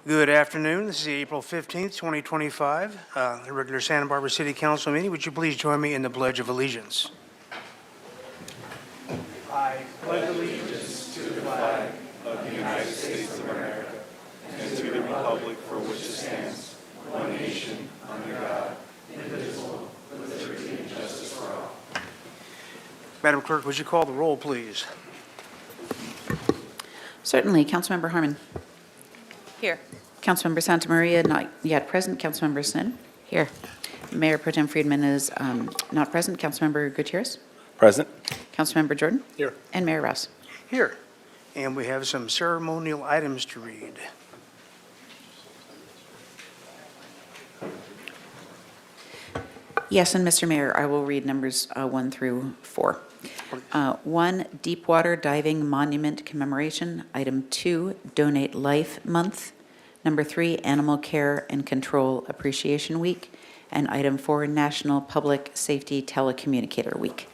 Good afternoon. This is April 15th, 2025, the regular Santa Barbara City Council meeting. Would you please join me in the Pledge of Allegiance? I pledge allegiance to the flag of the United States of America and to the republic for which it stands, one nation, under God, indivisible, with liberty and justice for all. Madam Clerk, would you call the roll, please? Certainly. Councilmember Harmon. Here. Councilmember Santa Maria, not yet present. Councilmember Snin. Here. Mayor Pro Tem Friedman is not present. Councilmember Gutierrez. Present. Councilmember Jordan. Here. And Mayor Rouse. Here. And we have some ceremonial items to read. Yes, and Mr. Mayor, I will read numbers 1 through 4. 1, Deepwater Diving Monument Commemoration. Item 2, Donate Life Month. Number 3, Animal Care and Control Appreciation Week. And item 4, National Public Safety Telecommunicator Week.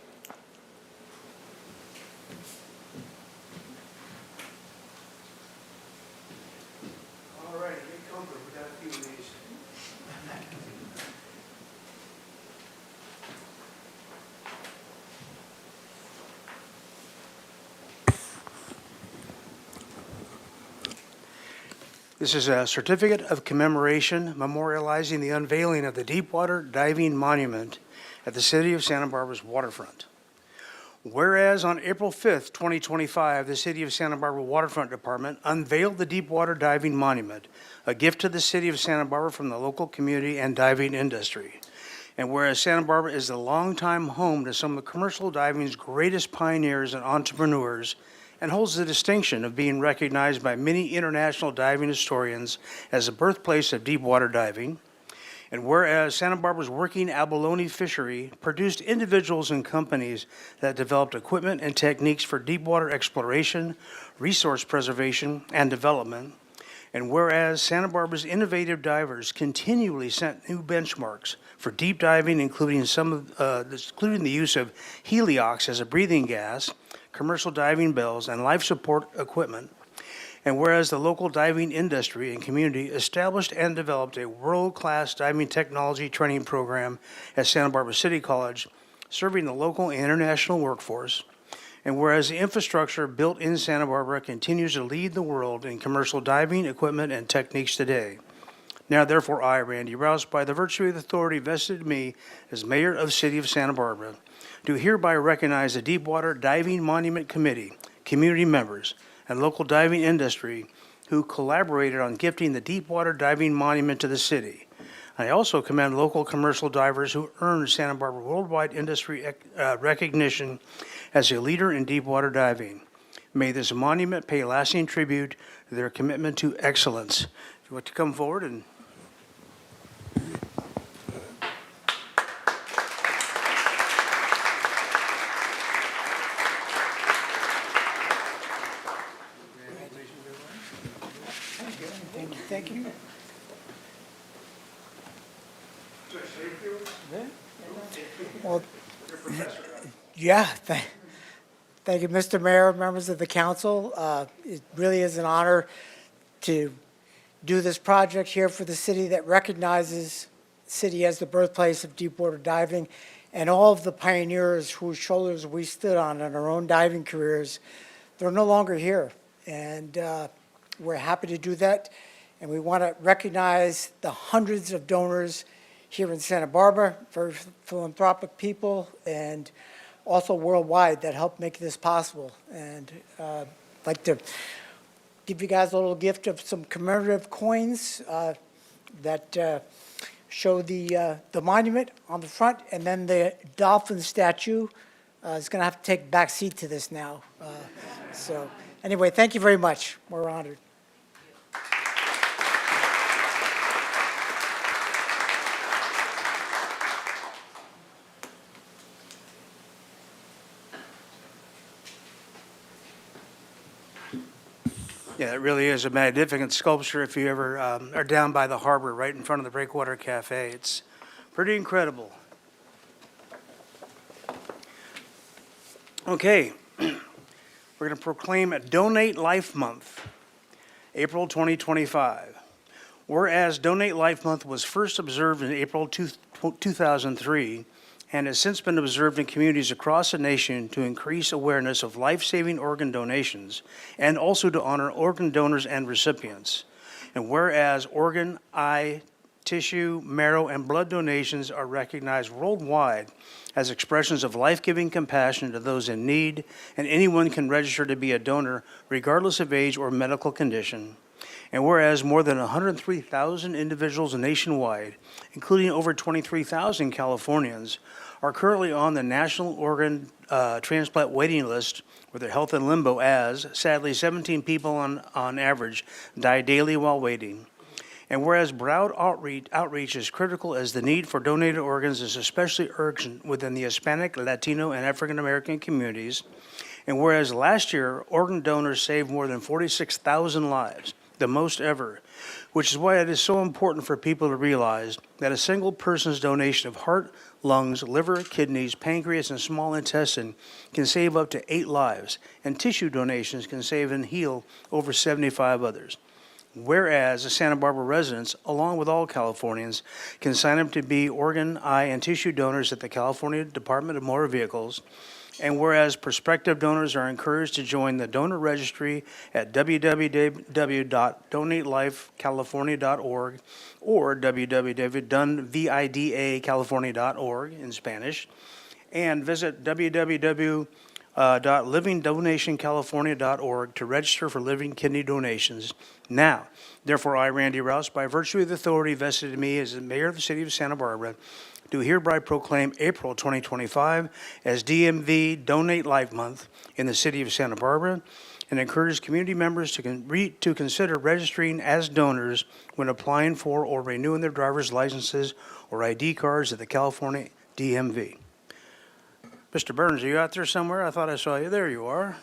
All right, get comfort. We got a few of these. This is a certificate of commemoration memorializing the unveiling of the Deepwater Diving Monument at the City of Santa Barbara's waterfront. Whereas on April 5th, 2025, the City of Santa Barbara Waterfront Department unveiled the Deepwater Diving Monument, a gift to the City of Santa Barbara from the local community and diving industry. And whereas Santa Barbara is the longtime home to some of commercial diving's greatest pioneers and entrepreneurs, and holds the distinction of being recognized by many international diving historians as the birthplace of deepwater diving. And whereas Santa Barbara's working abalone fishery produced individuals and companies that developed equipment and techniques for deepwater exploration, resource preservation, and development. And whereas Santa Barbara's innovative divers continually set new benchmarks for deep diving, including including the use of heliox as a breathing gas, commercial diving bells, and life support equipment. And whereas the local diving industry and community established and developed a world-class diving technology training program at Santa Barbara City College, serving the local and international workforce. And whereas the infrastructure built in Santa Barbara continues to lead the world in commercial diving equipment and techniques today. Now, therefore, I, Randy Rouse, by the virtue of the authority vested in me as Mayor of the City of Santa Barbara, do hereby recognize the Deepwater Diving Monument Committee, community members, and local diving industry who collaborated on gifting the Deepwater Diving Monument to the city. I also commend local commercial divers who earned Santa Barbara worldwide industry recognition as a leader in deepwater diving. May this monument pay lasting tribute to their commitment to excellence. If you want to come forward and Thank you. Well, yeah, thank you, Mr. Mayor, members of the council. It really is an honor to do this project here for the city that recognizes the city as the birthplace of deepwater diving and all of the pioneers whose shoulders we stood on in our own diving careers. They're no longer here, and we're happy to do that. And we want to recognize the hundreds of donors here in Santa Barbara, very philanthropic people, and also worldwide that helped make this possible. And I'd like to give you guys a little gift of some commemorative coins that show the monument on the front, and then the dolphin statue is going to have to take a back seat to this now. So anyway, thank you very much. We're honored. yeah, it really is a magnificent sculpture if you ever are down by the harbor right in front of the Breakwater Cafe. It's pretty incredible. Okay, we're going to proclaim a Donate Life Month, April 2025. Whereas Donate Life Month was first observed in April 2003 and has since been observed in communities across the nation to increase awareness of life-saving organ donations and also to honor organ donors and recipients. And whereas organ, eye, tissue, marrow, and blood donations are recognized worldwide as expressions of life-giving compassion to those in need, and anyone can register to be a donor regardless of age or medical condition. And whereas more than 103,000 individuals nationwide, including over 23,000 Californians, are currently on the National Organ Transplant Waiting List with their health in limbo as, sadly, 17 people on average die daily while waiting. And whereas broad outreach is critical as the need for donated organs is especially urgent within the Hispanic, Latino, and African American communities, and whereas last year organ donors saved more than 46,000 lives, the most ever, which is why it is so important for people to realize that a single person's donation of heart, lungs, liver, kidneys, pancreas, and small intestine can save up to 8 lives, and tissue donations can save and heal over 75 others. Whereas the Santa Barbara residents, along with all Californians, can sign up to be organ, eye, and tissue donors at the California Department of Motor Vehicles, and whereas prospective donors are encouraged to join the donor registry at www.donatelifecalifornia.org or www.donvidacalifornia.org in Spanish, and visit www.livingdonationcalifornia.org to register for living kidney donations. Now, therefore, I, Randy Rouse, by virtue of the authority vested in me as the mayor of the city of Santa Barbara, do hereby proclaim April 2025 as DMV Donate Life Month in the city of Santa Barbara, and encourage community members to consider registering as donors when applying for or renewing their driver's licenses or ID cards at the California DMV. Mr. Burns, are you out there somewhere? I thought I saw you. There you are.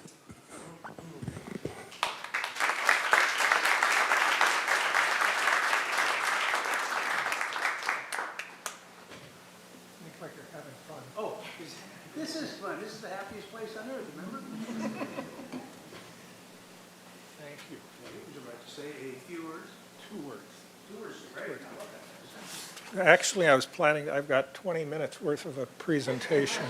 Looks like you're having fun. Oh, this is fun. This is the happiest place on earth, remember? Thank you. Would you like to say a few words? 2 words. 2 words, great. I love that. Actually, I was planning, I've got 20 minutes worth of a presentation,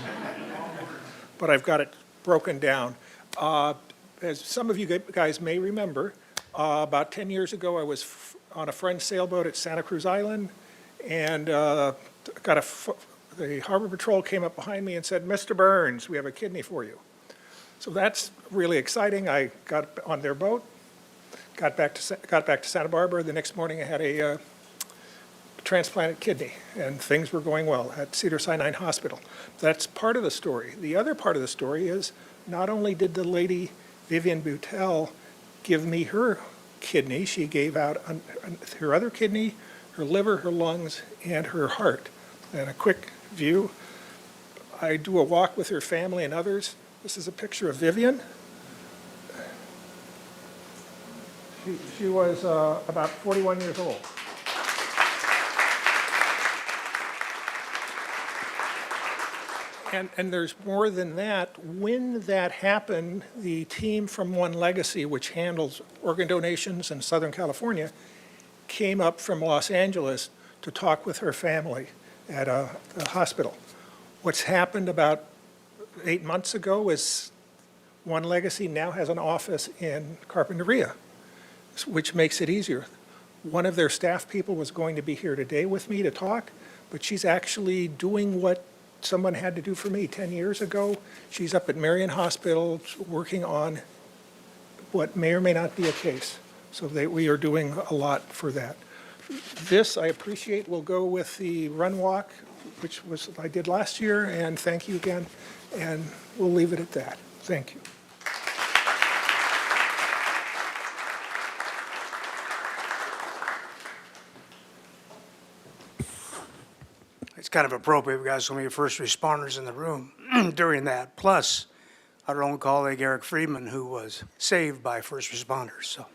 but I've got it broken down. As some of you guys may remember, about 10 years ago, I was on a friend's sailboat at Santa Cruz Island, and the Harbor Patrol came up behind me and said, "Mr. Burns, we have a kidney for you." So that's really exciting. I got on their boat, got back to Santa Barbara. The next morning, I had a transplanted kidney, and things were going well at Cedars-Sinai Hospital. That's part of the story. The other part of the story is not only did the lady, Vivian Boutel, give me her kidney, she gave out her other kidney, her liver, her lungs, and her heart. And a quick view, I do a walk with her family and others. This is a picture of Vivian. She was about 41 years old. And there's more than that. When that happened, the team from One Legacy, which handles organ donations in Southern California, came up from Los Angeles to talk with her family at a hospital. What's happened about 8 months ago is One Legacy now has an office in Carpinteria, which makes it easier. One of their staff people was going to be here today with me to talk, but she's actually doing what someone had to do for me 10 years ago. She's up at Marion Hospital working on what may or may not be a case. So we are doing a lot for that. This, I appreciate, will go with the run walk, which was I did last year, and thank you again. And we'll leave it at that. Thank you. It's kind of appropriate. We've got so many first responders in the room during that. Plus, our own colleague Eric Friedman, who was saved by first responders. So,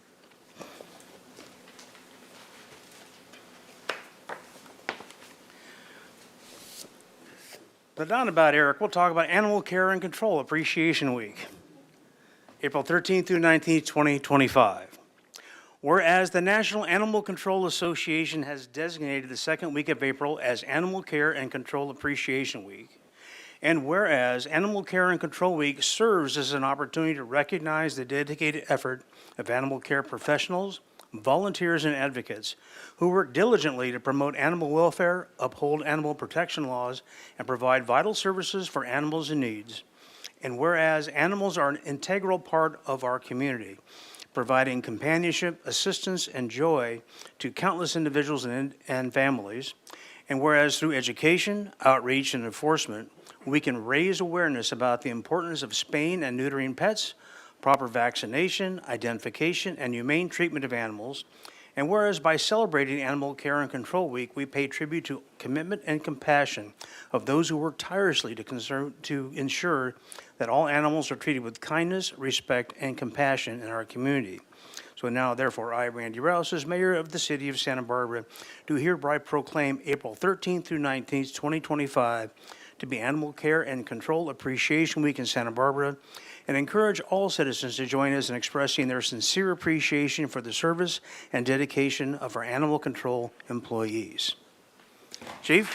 but not about Eric. We'll talk about Animal Care and Control Appreciation Week, April 13th through 19th, 2025. Whereas the National Animal Control Association has designated the second week of April as Animal Care and Control Appreciation Week. And whereas Animal Care and Control Week serves as an opportunity to recognize the dedicated effort of animal care professionals, volunteers, and advocates who work diligently to promote animal welfare, uphold animal protection laws, and provide vital services for animals in need. And whereas animals are an integral part of our community, providing companionship, assistance, and joy to countless individuals and families. And whereas through education, outreach, and enforcement, we can raise awareness about the importance of spaying and neutering pets, proper vaccination, identification, and humane treatment of animals. And whereas by celebrating Animal Care and Control Week, we pay tribute to commitment and compassion of those who work tirelessly to ensure that all animals are treated with kindness, respect, and compassion in our community. So now, therefore, I, Randy Rouse, as mayor of the city of Santa Barbara, do hereby proclaim April 13th through 19th, 2025, to be Animal Care and Control Appreciation Week in Santa Barbara, and encourage all citizens to join us in expressing their sincere appreciation for the service and dedication of our animal control employees. Chief?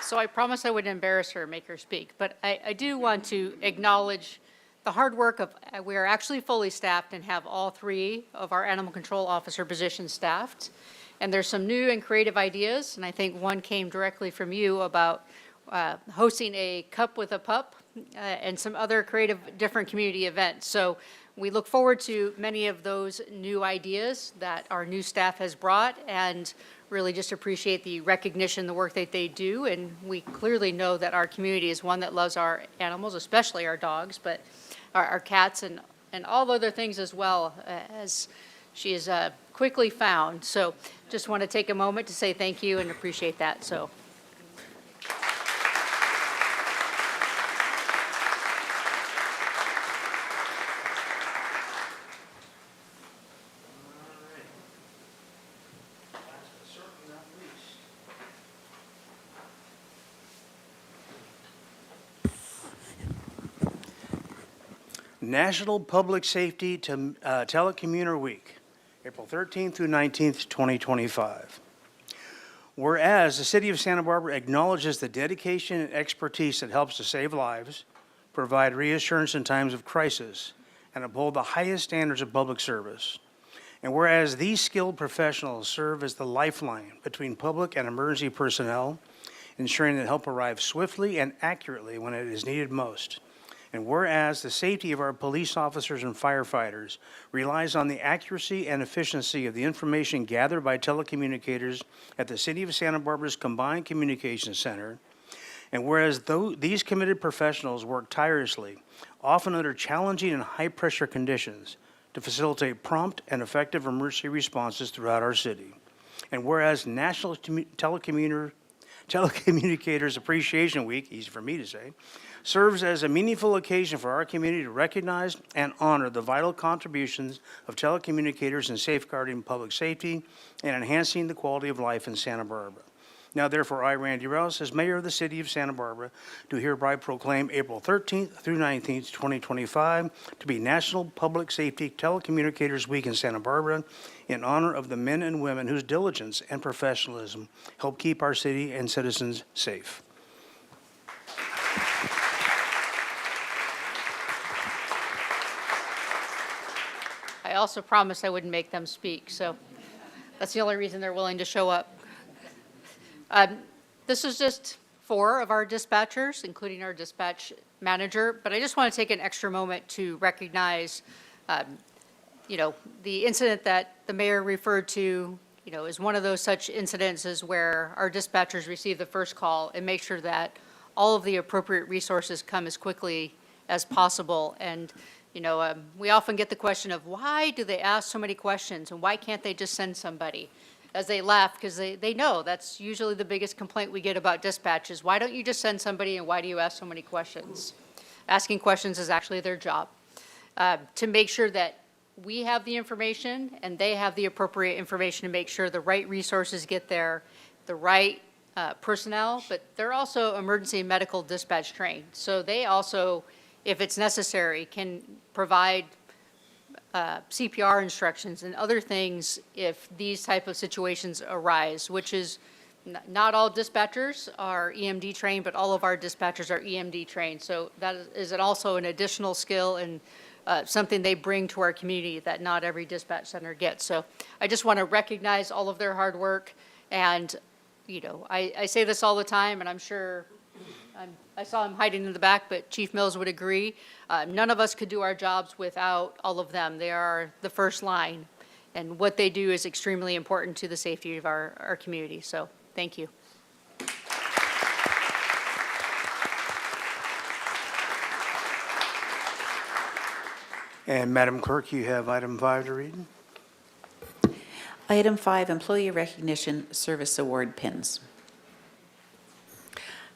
So I promised I wouldn't embarrass her and make her speak, but I do want to acknowledge the hard work of, we are actually fully staffed and have all 3 of our animal control officer positions staffed. And there's some new and creative ideas, and I think one came directly from you about hosting a Cup with a Pup and some other creative, different community events. So we look forward to many of those new ideas that our new staff has brought, and really just appreciate the recognition, the work that they do. And we clearly know that our community is one that loves our animals, especially our dogs, but our cats and all other things as well, as she is quickly found. So just want to take a moment to say thank you and appreciate that. So. National Public Safety Telecommuter Week, April 13th through 19th, 2025. Whereas the City of Santa Barbara acknowledges the dedication and expertise that helps to save lives, provide reassurance in times of crisis, and uphold the highest standards of public service. And whereas these skilled professionals serve as the lifeline between public and emergency personnel, ensuring that help arrives swiftly and accurately when it is needed most. And whereas the safety of our police officers and firefighters relies on the accuracy and efficiency of the information gathered by telecommunicators at the City of Santa Barbara's Combined Communications Center, and whereas these committed professionals work tirelessly, often under challenging and high-pressure conditions, to facilitate prompt and effective emergency responses throughout our city. And whereas National Telecommunicators Appreciation Week, easy for me to say, serves as a meaningful occasion for our community to recognize and honor the vital contributions of telecommunicators in safeguarding public safety and enhancing the quality of life in Santa Barbara. Now, therefore, I, Randy Rouse, as mayor of the city of Santa Barbara, do hereby proclaim April 13th through 19th, 2025, to be National Public Safety Telecommunicators Week in Santa Barbara in honor of the men and women whose diligence and professionalism help keep our city and citizens safe. I also promised I wouldn't make them speak, so that's the only reason they're willing to show up. This is just 4 of our dispatchers, including our dispatch manager, but I just want to take an extra moment to recognize, the incident that the mayor referred to, is one of those such incidences where our dispatchers receive the first call and make sure that all of the appropriate resources come as quickly as possible. And we often get the question of why do they ask so many questions and why can't they just send somebody? As they laugh, because they know that's usually the biggest complaint we get about dispatch is why don't you just send somebody and why do you ask so many questions? Asking questions is actually their job, to make sure that we have the information and they have the appropriate information to make sure the right resources get there, the right personnel, but they're also emergency medical dispatch trained. So they also, if it's necessary, can provide CPR instructions and other things if these type of situations arise, which is not all dispatchers are EMD trained, but all of our dispatchers are EMD trained. So that is also an additional skill and something they bring to our community that not every dispatch center gets. So I just want to recognize all of their hard work. And, you know, I say this all the time, and I'm sure I saw him hiding in the back, but Chief Mills would agree. None of us could do our jobs without all of them. They are the first line. And what they do is extremely important to the safety of our community. So thank you. And Madam Clerk, you have item 5 to read. Item 5, Employee Recognition Service Award pins.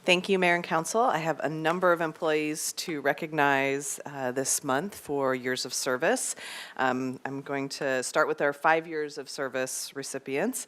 Thank you, Mayor and Council. I have a number of employees to recognize this month for years of service. I'm going to start with our 5 years of service recipients.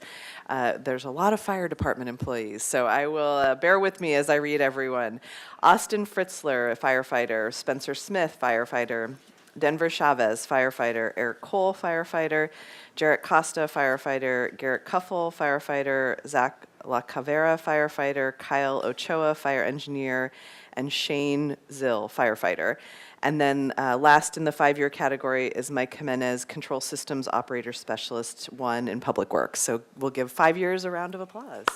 There's a lot of fire department employees, so I will bear with me as I read everyone. Austin Fritzler, a firefighter. Spencer Smith, firefighter. Denver Chavez, firefighter. Eric Cole, firefighter. Jarrett Costa, firefighter. Garrett Cuffle, firefighter. Zach La Cavera, firefighter. Kyle Ochoa, fire engineer. And Shane Zill, firefighter. And then last in the 5-year category is Mike Jimenez, Control Systems Operator Specialist 1 in Public Works. So we'll give 5 years a round of applause.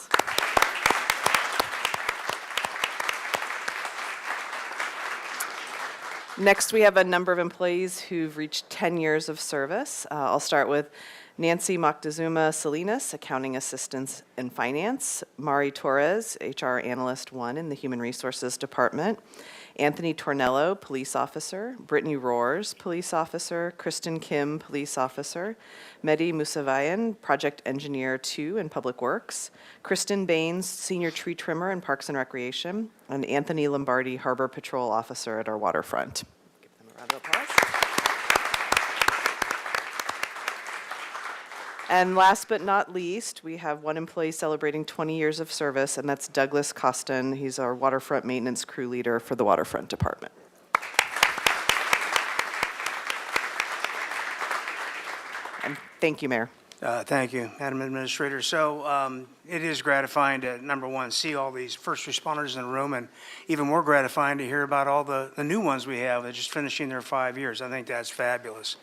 Next, we have a number of employees who've reached 10 years of service. I'll start with Nancy Moctezuma Salinas, Accounting Assistant in Finance. Mari Torres, HR Analyst 1 in the Human Resources Department. Anthony Tornello, Police Officer. Brittany Roars, Police Officer. Kristen Kim, Police Officer. Mehdi Musavayan, Project Engineer 2 in Public Works. Kristen Baines, Senior Tree Trimmer in Parks and Recreation. And Anthony Lombardi, Harbor Patrol Officer at our waterfront. Give them a round of applause. And last but not least, we have one employee celebrating 20 years of service, and that's Douglas Costin. He's our waterfront maintenance crew leader for the waterfront department. And thank you, Mayor. Thank you, Madam Administrator. So it is gratifying to, number one, see all these first responders in the room, and even more gratifying to hear about all the new ones we have that are just finishing their 5 years. I think that's fabulous.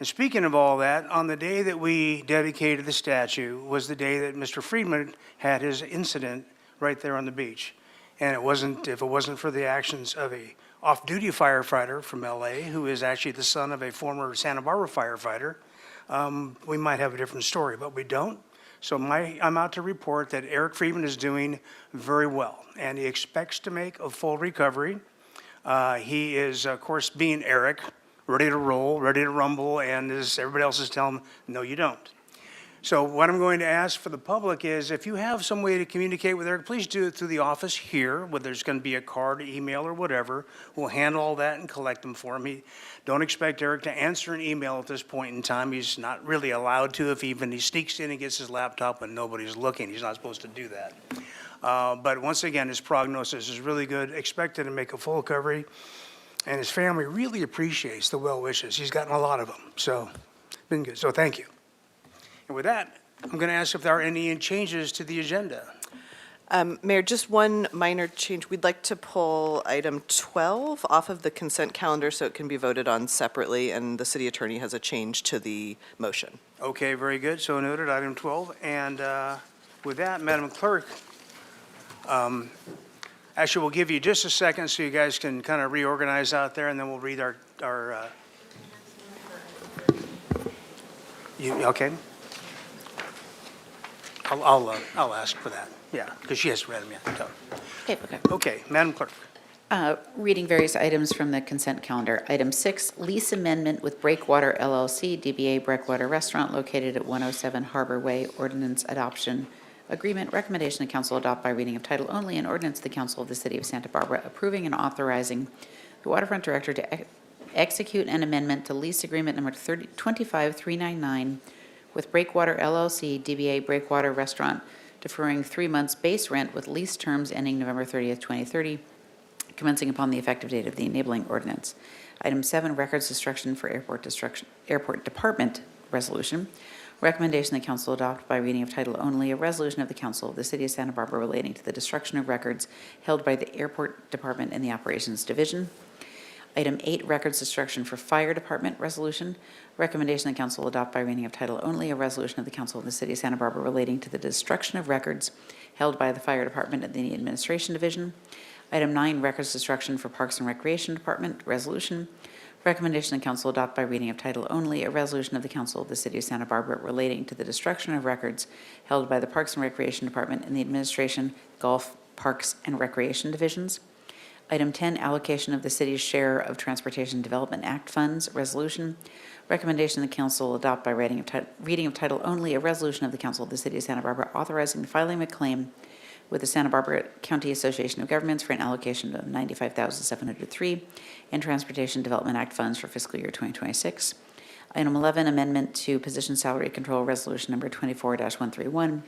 And speaking of all that, on the day that we dedicated the statue was the day that Mr. Friedman had his incident right there on the beach. And if it wasn't for the actions of a off-duty firefighter from LA, who is actually the son of a former Santa Barbara firefighter, we might have a different story, but we don't. So I'm out to report that Eric Friedman is doing very well, and he expects to make a full recovery. He is, of course, being Eric, ready to roll, ready to rumble, and as everybody else is telling him, no, you don't. So what I'm going to ask for the public is, if you have some way to communicate with Eric, please do it through the office here, whether there's going to be a card, email, or whatever. We'll handle all that and collect them for him. Don't expect Eric to answer an email at this point in time. He's not really allowed to. If even he sneaks in and gets his laptop when nobody's looking, he's not supposed to do that. But once again, his prognosis is really good. Expected to make a full recovery. And his family really appreciates the well wishes. He's gotten a lot of them, so been good. So thank you. And with that, I'm going to ask if there are any changes to the agenda. Mayor, just one minor change. We'd like to pull item 12 off of the consent calendar so it can be voted on separately, and the city attorney has a change to the motion. Okay, very good. So noted, item 12. And with that, Madam Clerk, actually, we'll give you just a second so you guys can kind of reorganize out there, and then we'll read our okay? I'll ask for that, yeah, because she has read them yet. Okay. Okay, Madam Clerk. Reading various items from the consent calendar. Item 6, lease amendment with Breakwater LLC, DBA Breakwater Restaurant located at 107 Harbor Way, ordinance adoption agreement. Recommendation the council adopt by reading of title only, an ordinance of the council of the city of Santa Barbara approving and authorizing the waterfront director to execute an amendment to lease agreement number 25399 with Breakwater LLC, DBA Breakwater Restaurant, deferring 3 months base rent with lease terms ending November 30th, 2030 commencing upon the effective date of the enabling ordinance. Item 7, records destruction for airport department resolution. Recommendation the council adopt by reading of title only a resolution of the council of the city of Santa Barbara relating to the destruction of records held by the airport department in the operations division. Item 8, records destruction for fire department resolution. Recommendation the council adopt by reading of title only a resolution of the council of the city of Santa Barbara relating to the destruction of records held by the fire department in the administration division. Item 9, records destruction for parks and recreation department resolution. Recommendation the council adopt by reading of title only a resolution of the council of the city of Santa Barbara relating to the destruction of records held by the parks and recreation department in the administration, golf, parks, and recreation divisions. Item 10, allocation of the city's share of Transportation Development Act funds resolution. Recommendation the council adopt by reading of title only a resolution of the council of the city of Santa Barbara authorizing the filing of a claim with the Santa Barbara County Association of Governments for an allocation of $95,703 in Transportation Development Act funds for fiscal year 2026. Item 11, amendment to position salary control resolution number 24-131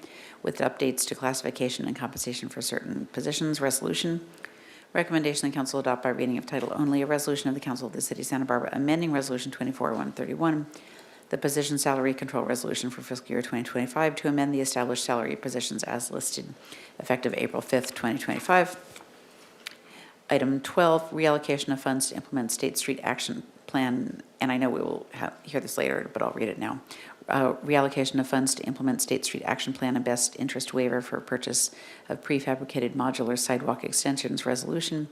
with updates to classification and compensation for certain positions resolution. Recommendation the council adopt by reading of title only a resolution of the council of the city of Santa Barbara amending resolution 24-131, the position salary control resolution for fiscal year 2025 to amend the established salary positions as listed effective April 5th, 2025. Item 12, reallocation of funds to implement State Street Action Plan, and I know we will hear this later, but I'll read it now. Reallocation of funds to implement State Street Action Plan and best interest waiver for purchase of prefabricated modular sidewalk extensions resolution.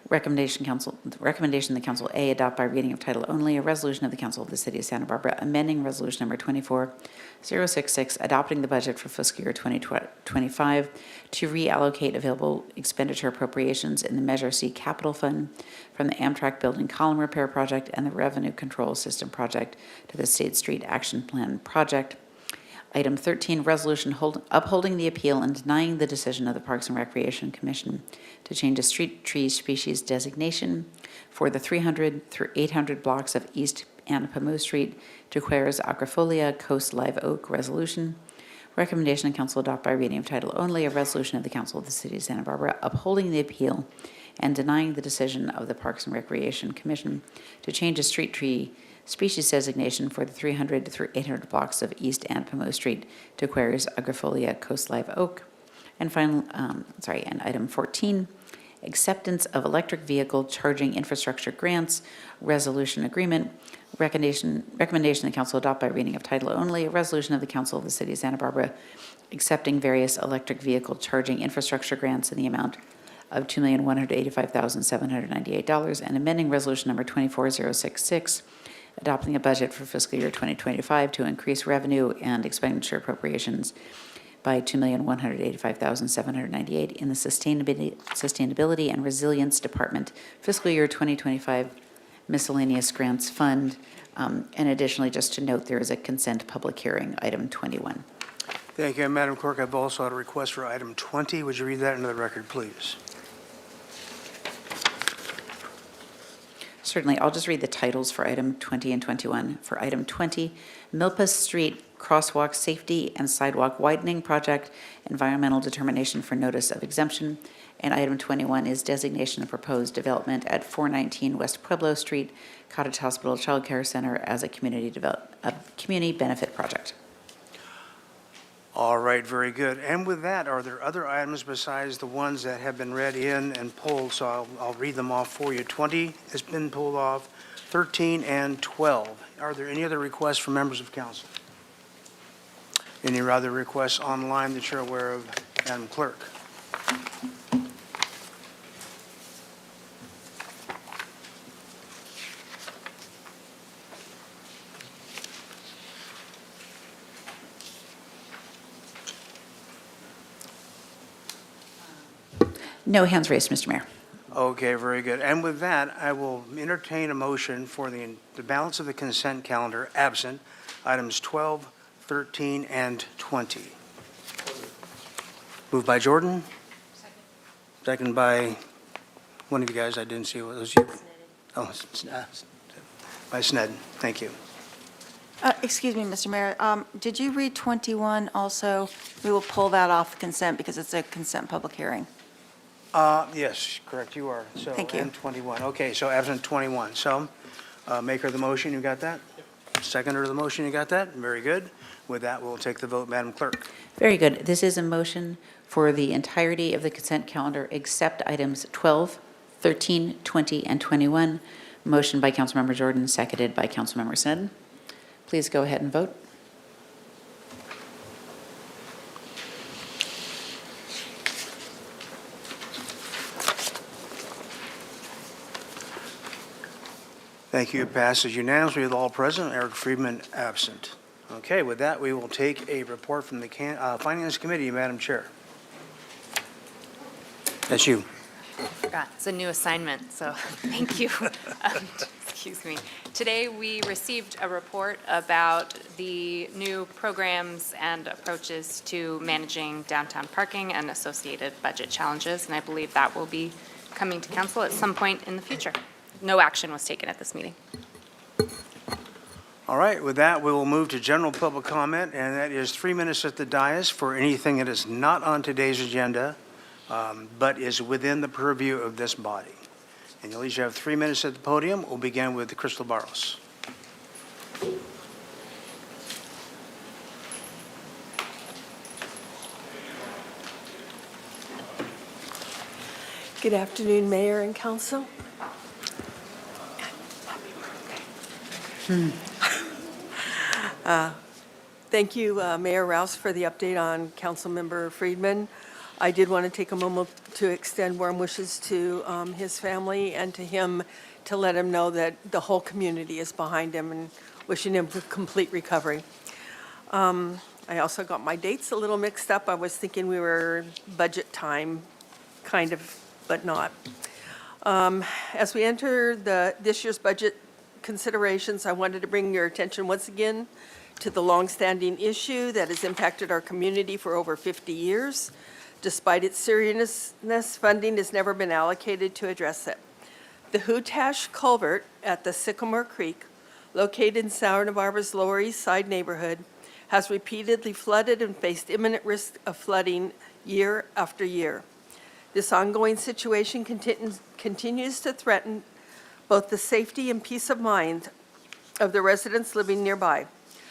Recommendation the council A adopt by reading of title only a resolution of the council of the city of Santa Barbara amending resolution number 24066 adopting the budget for fiscal year 2025 to reallocate available expenditure appropriations in the Measure C capital fund from the Amtrak building column repair project and the revenue control system project to the State Street Action Plan project. Item 13, resolution upholding the appeal and denying the decision of the Parks and Recreation Commission to change a street tree species designation for the 300 through 800 blocks of East Anapamu Street to Quer's Agrifolia Coast Live Oak resolution. Recommendation the council adopt by reading of title only a resolution of the council of the city of Santa Barbara upholding the appeal and denying the decision of the Parks and Recreation Commission to change a street tree species designation for the 300 through 800 blocks of East Anapamu Street to Quer's Agrifolia Coast Live Oak. And and item 14, acceptance of electric vehicle charging infrastructure grants resolution agreement. Recommendation the council adopt by reading of title only a resolution of the council of the city of Santa Barbara accepting various electric vehicle charging infrastructure grants in the amount of $2,185,798 and amending resolution number 24066 adopting a budget for fiscal year 2025 to increase revenue and expenditure appropriations by $2,185,798 in the Sustainability and Resilience Department fiscal year 2025 miscellaneous grants fund. And additionally, just to note, there is a consent public hearing, item 21. Thank you, Madam Clerk. I've also had a request for item 20. Would you read that into the record, please? Certainly, I'll just read the titles for item 20 and 21. For item 20, Milpas Street Crosswalk Safety and Sidewalk Widening Project, Environmental Determination for Notice of Exemption. And item 21 is designation of proposed development at 419 West Pueblo Street, Cottage Hospital Child Care Center as a community benefit project. All right, very good. And with that, are there other items besides the ones that have been read in and pulled? So I'll read them off for you. 20 has been pulled off, 13 and 12. Are there any other requests from members of council? Any other requests online that you're aware of, Madam Clerk? No hands raised, Mr. Mayor. Okay, very good. And with that, I will entertain a motion for the balance of the consent calendar absent items 12, 13, and 20. Moved by Jordan. Second by one of you guys. I didn't see what was you. Oh, by Sned. Thank you. Excuse me, Mr. Mayor. Did you read 21 also? We will pull that off consent because it's a consent public hearing. Yes, correct, you are. So, Thank you. and 21. Okay, so absent 21. So, maker of the motion, you got that? Seconder of the motion, you got that? Very good. With that, we'll take the vote, Madam Clerk. Very good. This is a motion for the entirety of the consent calendar except items 12, 13, 20, and 21. Motion by Councilmember Jordan, seconded by Councilmember Sneddon. Please go ahead and vote. Thank you. It passes unanimously with all present, Eric Friedman absent. Okay, with that, we will take a report from the Finance Committee, Madam Chair. That's you. Forgot, it's a new assignment, so thank you. Excuse me. Today, we received a report about the new programs and approaches to managing downtown parking and associated budget challenges, and I believe that will be coming to council at some point in the future. No action was taken at this meeting. All right, with that, we will move to general public comment, and that is 3 minutes at the dais for anything that is not on today's agenda, but is within the purview of this body. And you'll each have 3 minutes at the podium. We'll begin with Crystal Barros. Good afternoon, Mayor and Council. Thank you, Mayor Rouse, for the update on Councilmember Friedman. I did want to take a moment to extend warm wishes to his family and to him to let him know that the whole community is behind him and wishing him complete recovery. I also got my dates a little mixed up. I was thinking we were budget time, kind of, but not. As we enter this year's budget considerations, I wanted to bring your attention once again to the longstanding issue that has impacted our community for over 50 years. Despite its seriousness, funding has never been allocated to address it. The Hootash Culvert at the Sycamore Creek, located in Santa Barbara's Lower East Side neighborhood, has repeatedly flooded and faced imminent risk of flooding year after year. This ongoing situation continues to threaten both the safety and peace of mind of the residents living nearby,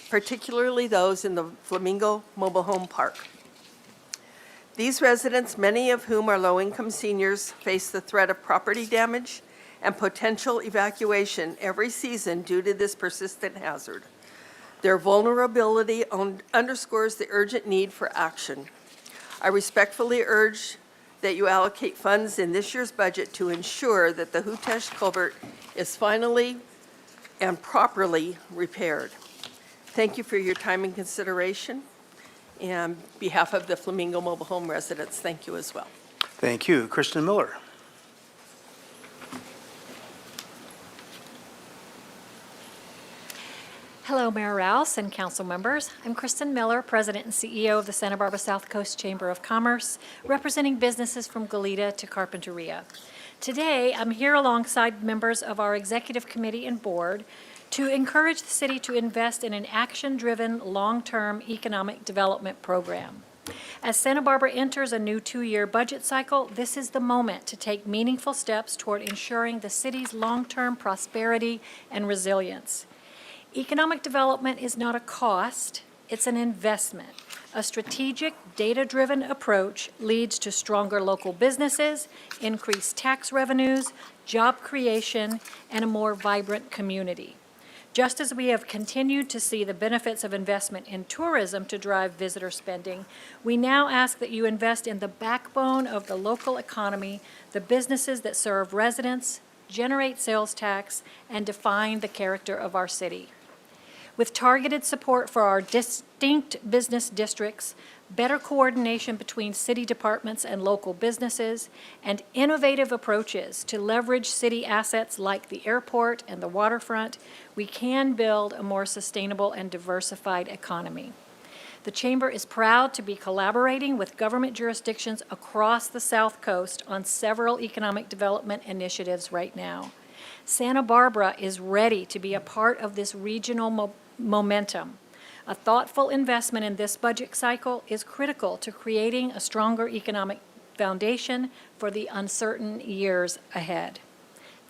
particularly those in the Flamingo Mobile Home Park. These residents, many of whom are low-income seniors, face the threat of property damage and potential evacuation every season due to this persistent hazard. Their vulnerability underscores the urgent need for action. I respectfully urge that you allocate funds in this year's budget to ensure that the Hootash Culvert is finally and properly repaired. Thank you for your time and consideration. And on behalf of the Flamingo Mobile Home residents, thank you as well. Thank you. Kristen Miller. Hello, Mayor Rouse and council members. I'm Kristen Miller, President and CEO of the Santa Barbara South Coast Chamber of Commerce, representing businesses from Goleta to Carpinteria. Today, I'm here alongside members of our executive committee and board to encourage the city to invest in an action-driven, long-term economic development program. As Santa Barbara enters a new 2-year budget cycle, this is the moment to take meaningful steps toward ensuring the city's long-term prosperity and resilience. Economic development is not a cost, it's an investment. A strategic, data-driven approach leads to stronger local businesses, increased tax revenues, job creation, and a more vibrant community. Just as we have continued to see the benefits of investment in tourism to drive visitor spending, we now ask that you invest in the backbone of the local economy, the businesses that serve residents, generate sales tax, and define the character of our city. With targeted support for our distinct business districts, better coordination between city departments and local businesses, and innovative approaches to leverage city assets like the airport and the waterfront, we can build a more sustainable and diversified economy. The Chamber is proud to be collaborating with government jurisdictions across the South Coast on several economic development initiatives right now. Santa Barbara is ready to be a part of this regional momentum. A thoughtful investment in this budget cycle is critical to creating a stronger economic foundation for the uncertain years ahead.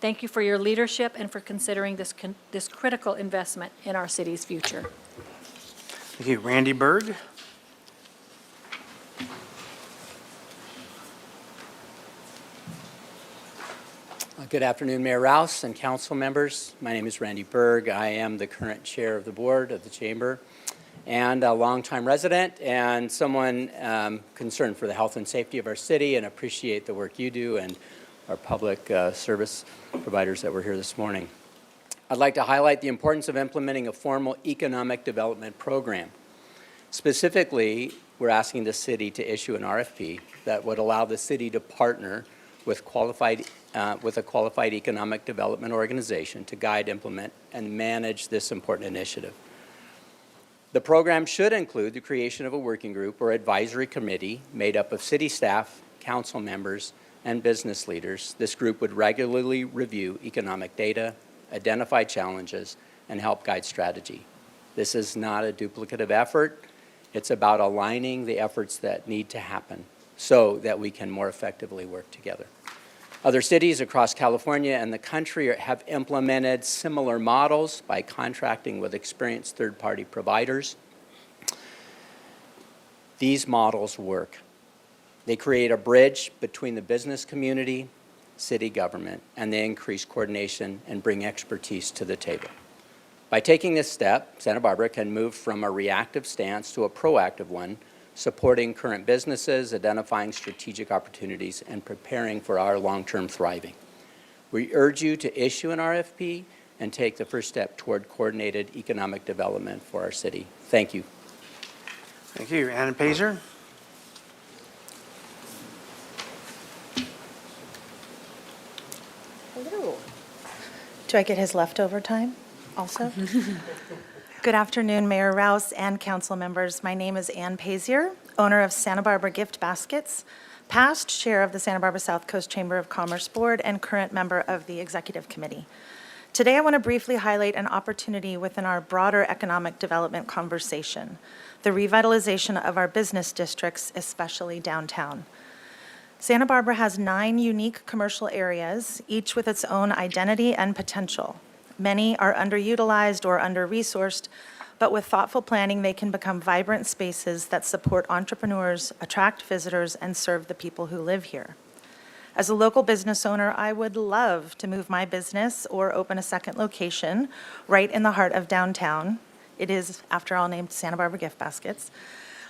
Thank you for your leadership and for considering this critical investment in our city's future. Thank you. Randy Berg. Good afternoon, Mayor Rouse and council members. My name is Randy Berg. I am the current chair of the board of the chamber and a longtime resident and someone concerned for the health and safety of our city and appreciate the work you do and our public service providers that were here this morning. I'd like to highlight the importance of implementing a formal economic development program. Specifically, we're asking the city to issue an RFP that would allow the city to partner with a qualified economic development organization to guide, implement, and manage this important initiative. The program should include the creation of a working group or advisory committee made up of city staff, council members, and business leaders. This group would regularly review economic data, identify challenges, and help guide strategy. This is not a duplicative effort. It's about aligning the efforts that need to happen so that we can more effectively work together. Other cities across California and the country have implemented similar models by contracting with experienced third-party providers. These models work. They create a bridge between the business community, city government, and they increase coordination and bring expertise to the table. By taking this step, Santa Barbara can move from a reactive stance to a proactive one, supporting current businesses, identifying strategic opportunities, and preparing for our long-term thriving. We urge you to issue an RFP and take the first step toward coordinated economic development for our city. Thank you. Thank you. Ann Pazer. Hello. Do I get his leftover time also? Good afternoon, Mayor Rouse and council members. My name is Ann Pazier, owner of Santa Barbara Gift Baskets, past chair of the Santa Barbara South Coast Chamber of Commerce Board, and current member of the Executive Committee. Today, I want to briefly highlight an opportunity within our broader economic development conversation, the revitalization of our business districts, especially downtown. Santa Barbara has 9 unique commercial areas, each with its own identity and potential. Many are underutilized or under-resourced, but with thoughtful planning, they can become vibrant spaces that support entrepreneurs, attract visitors, and serve the people who live here. As a local business owner, I would love to move my business or open a second location right in the heart of downtown. It is, after all, named Santa Barbara Gift Baskets.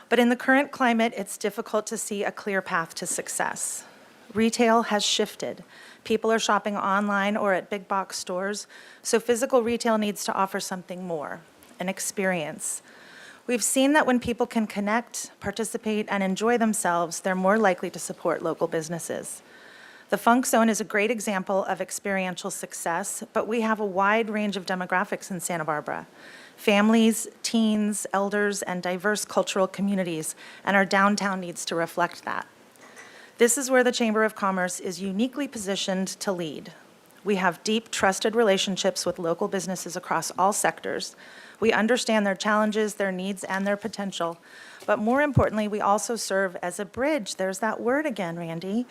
But in the current climate, it's difficult to see a clear path to success. Retail has shifted. People are shopping online or at big box stores, so physical retail needs to offer something more, an experience. We've seen that when people can connect, participate, and enjoy themselves, they're more likely to support local businesses. The Funk Zone is a great example of experiential success, but we have a wide range of demographics in Santa Barbara. Families, teens, elders, and diverse cultural communities, and our downtown needs to reflect that. This is where the Chamber of Commerce is uniquely positioned to lead. We have deep, trusted relationships with local businesses across all sectors. We understand their challenges, their needs, and their potential. But more importantly, we also serve as a bridge. There's that word again, Randy.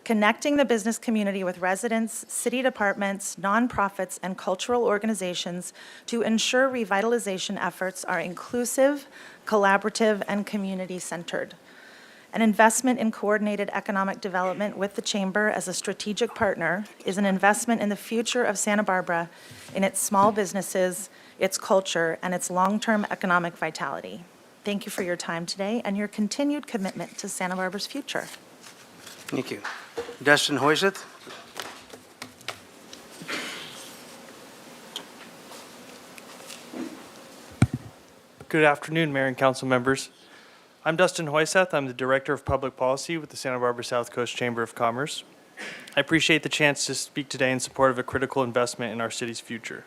Connecting the business community with residents, city departments, nonprofits, and cultural organizations to ensure revitalization efforts are inclusive, collaborative, and community-centered. An investment in coordinated economic development with the Chamber as a strategic partner is an investment in the future of Santa Barbara, in its small businesses, its culture, and its long-term economic vitality. Thank you for your time today and your continued commitment to Santa Barbara's future. Thank you. Dustin Hoyseth. Good afternoon, Mayor and council members. I'm Dustin Hoyseth. I'm the Director of Public Policy with the Santa Barbara South Coast Chamber of Commerce. I appreciate the chance to speak today in support of a critical investment in our city's future.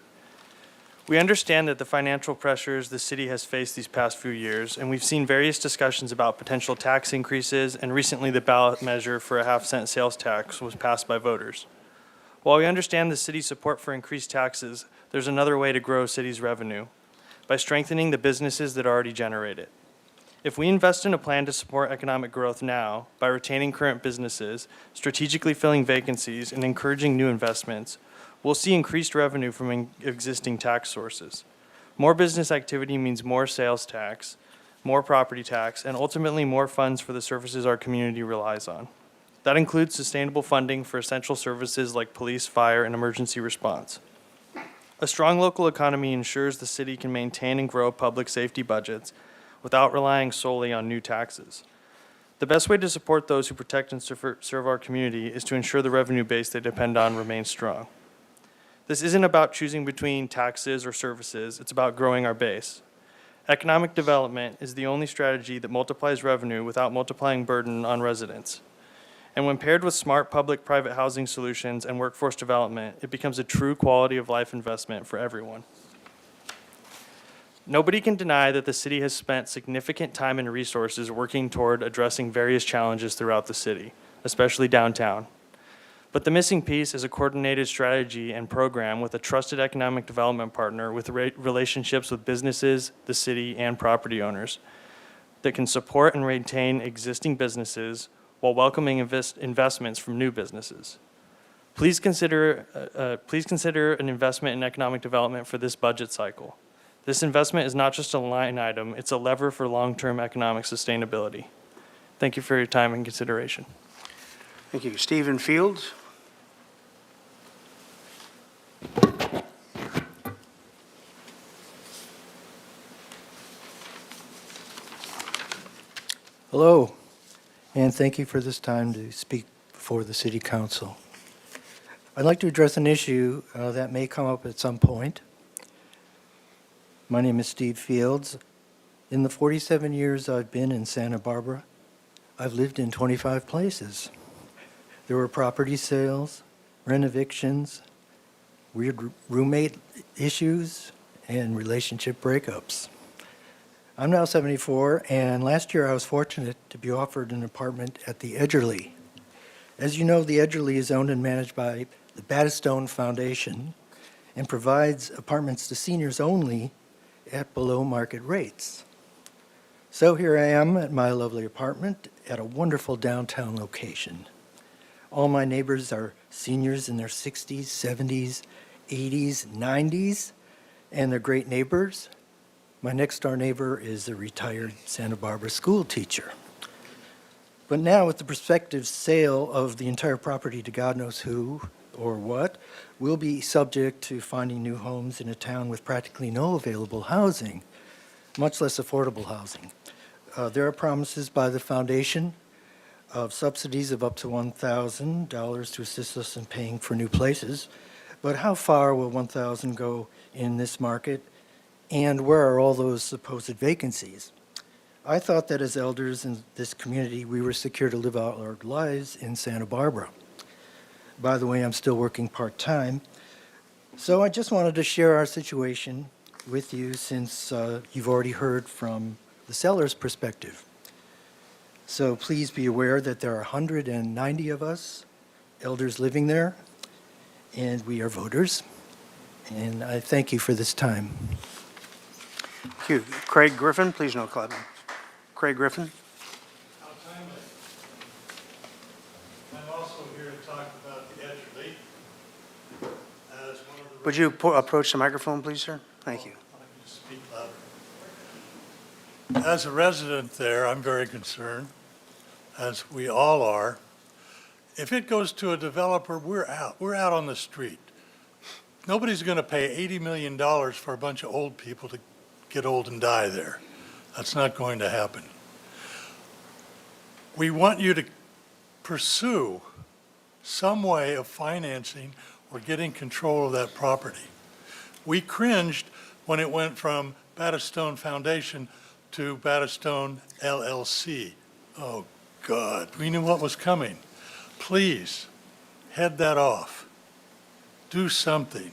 We understand that the financial pressures the city has faced these past few years, and we've seen various discussions about potential tax increases, and recently the ballot measure for a half-cent sales tax was passed by voters. While we understand the city's support for increased taxes, there's another way to grow city's revenue, by strengthening the businesses that already generate it. If we invest in a plan to support economic growth now by retaining current businesses, strategically filling vacancies, and encouraging new investments, we'll see increased revenue from existing tax sources. More business activity means more sales tax, more property tax, and ultimately more funds for the services our community relies on. That includes sustainable funding for essential services like police, fire, and emergency response. A strong local economy ensures the city can maintain and grow public safety budgets without relying solely on new taxes. The best way to support those who protect and serve our community is to ensure the revenue base they depend on remains strong. This isn't about choosing between taxes or services, it's about growing our base. Economic development is the only strategy that multiplies revenue without multiplying burden on residents. And when paired with smart public-private housing solutions and workforce development, it becomes a true quality of life investment for everyone. Nobody can deny that the city has spent significant time and resources working toward addressing various challenges throughout the city, especially downtown. But the missing piece is a coordinated strategy and program with a trusted economic development partner with relationships with businesses, the city, and property owners that can support and maintain existing businesses while welcoming investments from new businesses. Please consider an investment in economic development for this budget cycle. This investment is not just a line item, it's a lever for long-term economic sustainability. Thank you for your time and consideration. Thank you. Stephen Fields. Hello, and thank you for this time to speak before the City Council. I'd like to address an issue that may come up at some point. My name is Steve Fields. In the 47 years I've been in Santa Barbara, I've lived in 25 places. There were property sales, rent evictions, weird roommate issues, and relationship breakups. I'm now 74, and last year I was fortunate to be offered an apartment at the Edgerly. As you know, the Edgerly is owned and managed by the Battistone Foundation and provides apartments to seniors only at below market rates. So here I am at my lovely apartment at a wonderful downtown location. All my neighbors are seniors in their 60s, 70s, 80s, 90s, and they're great neighbors. My next door neighbor is a retired Santa Barbara school teacher. But now with the prospective sale of the entire property to God knows who or what, we'll be subject to finding new homes in a town with practically no available housing, much less affordable housing. There are promises by the foundation of subsidies of up to $1,000 to assist us in paying for new places. But how far will $1,000 go in this market? And where are all those supposed vacancies? I thought that as elders in this community, we were secure to live out our lives in Santa Barbara. By the way, I'm still working part-time. So I just wanted to share our situation with you since you've already heard from the seller's perspective. So please be aware that there are 190 of us, elders living there, and we are voters. And I thank you for this time. Thank you. Craig Griffin, please no clapping. Craig Griffin. I'm also here to talk about the Edgerly. As one of the Would you approach the microphone, please, sir? Thank you. I can just speak louder. As a resident there, I'm very concerned, as we all are. If it goes to a developer, we're out. We're out on the street. Nobody's going to pay $80 million for a bunch of old people to get old and die there. That's not going to happen. We want you to pursue some way of financing or getting control of that property. We cringed when it went from Battistone Foundation to Battistone LLC. Oh, God, we knew what was coming. Please, head that off. Do something.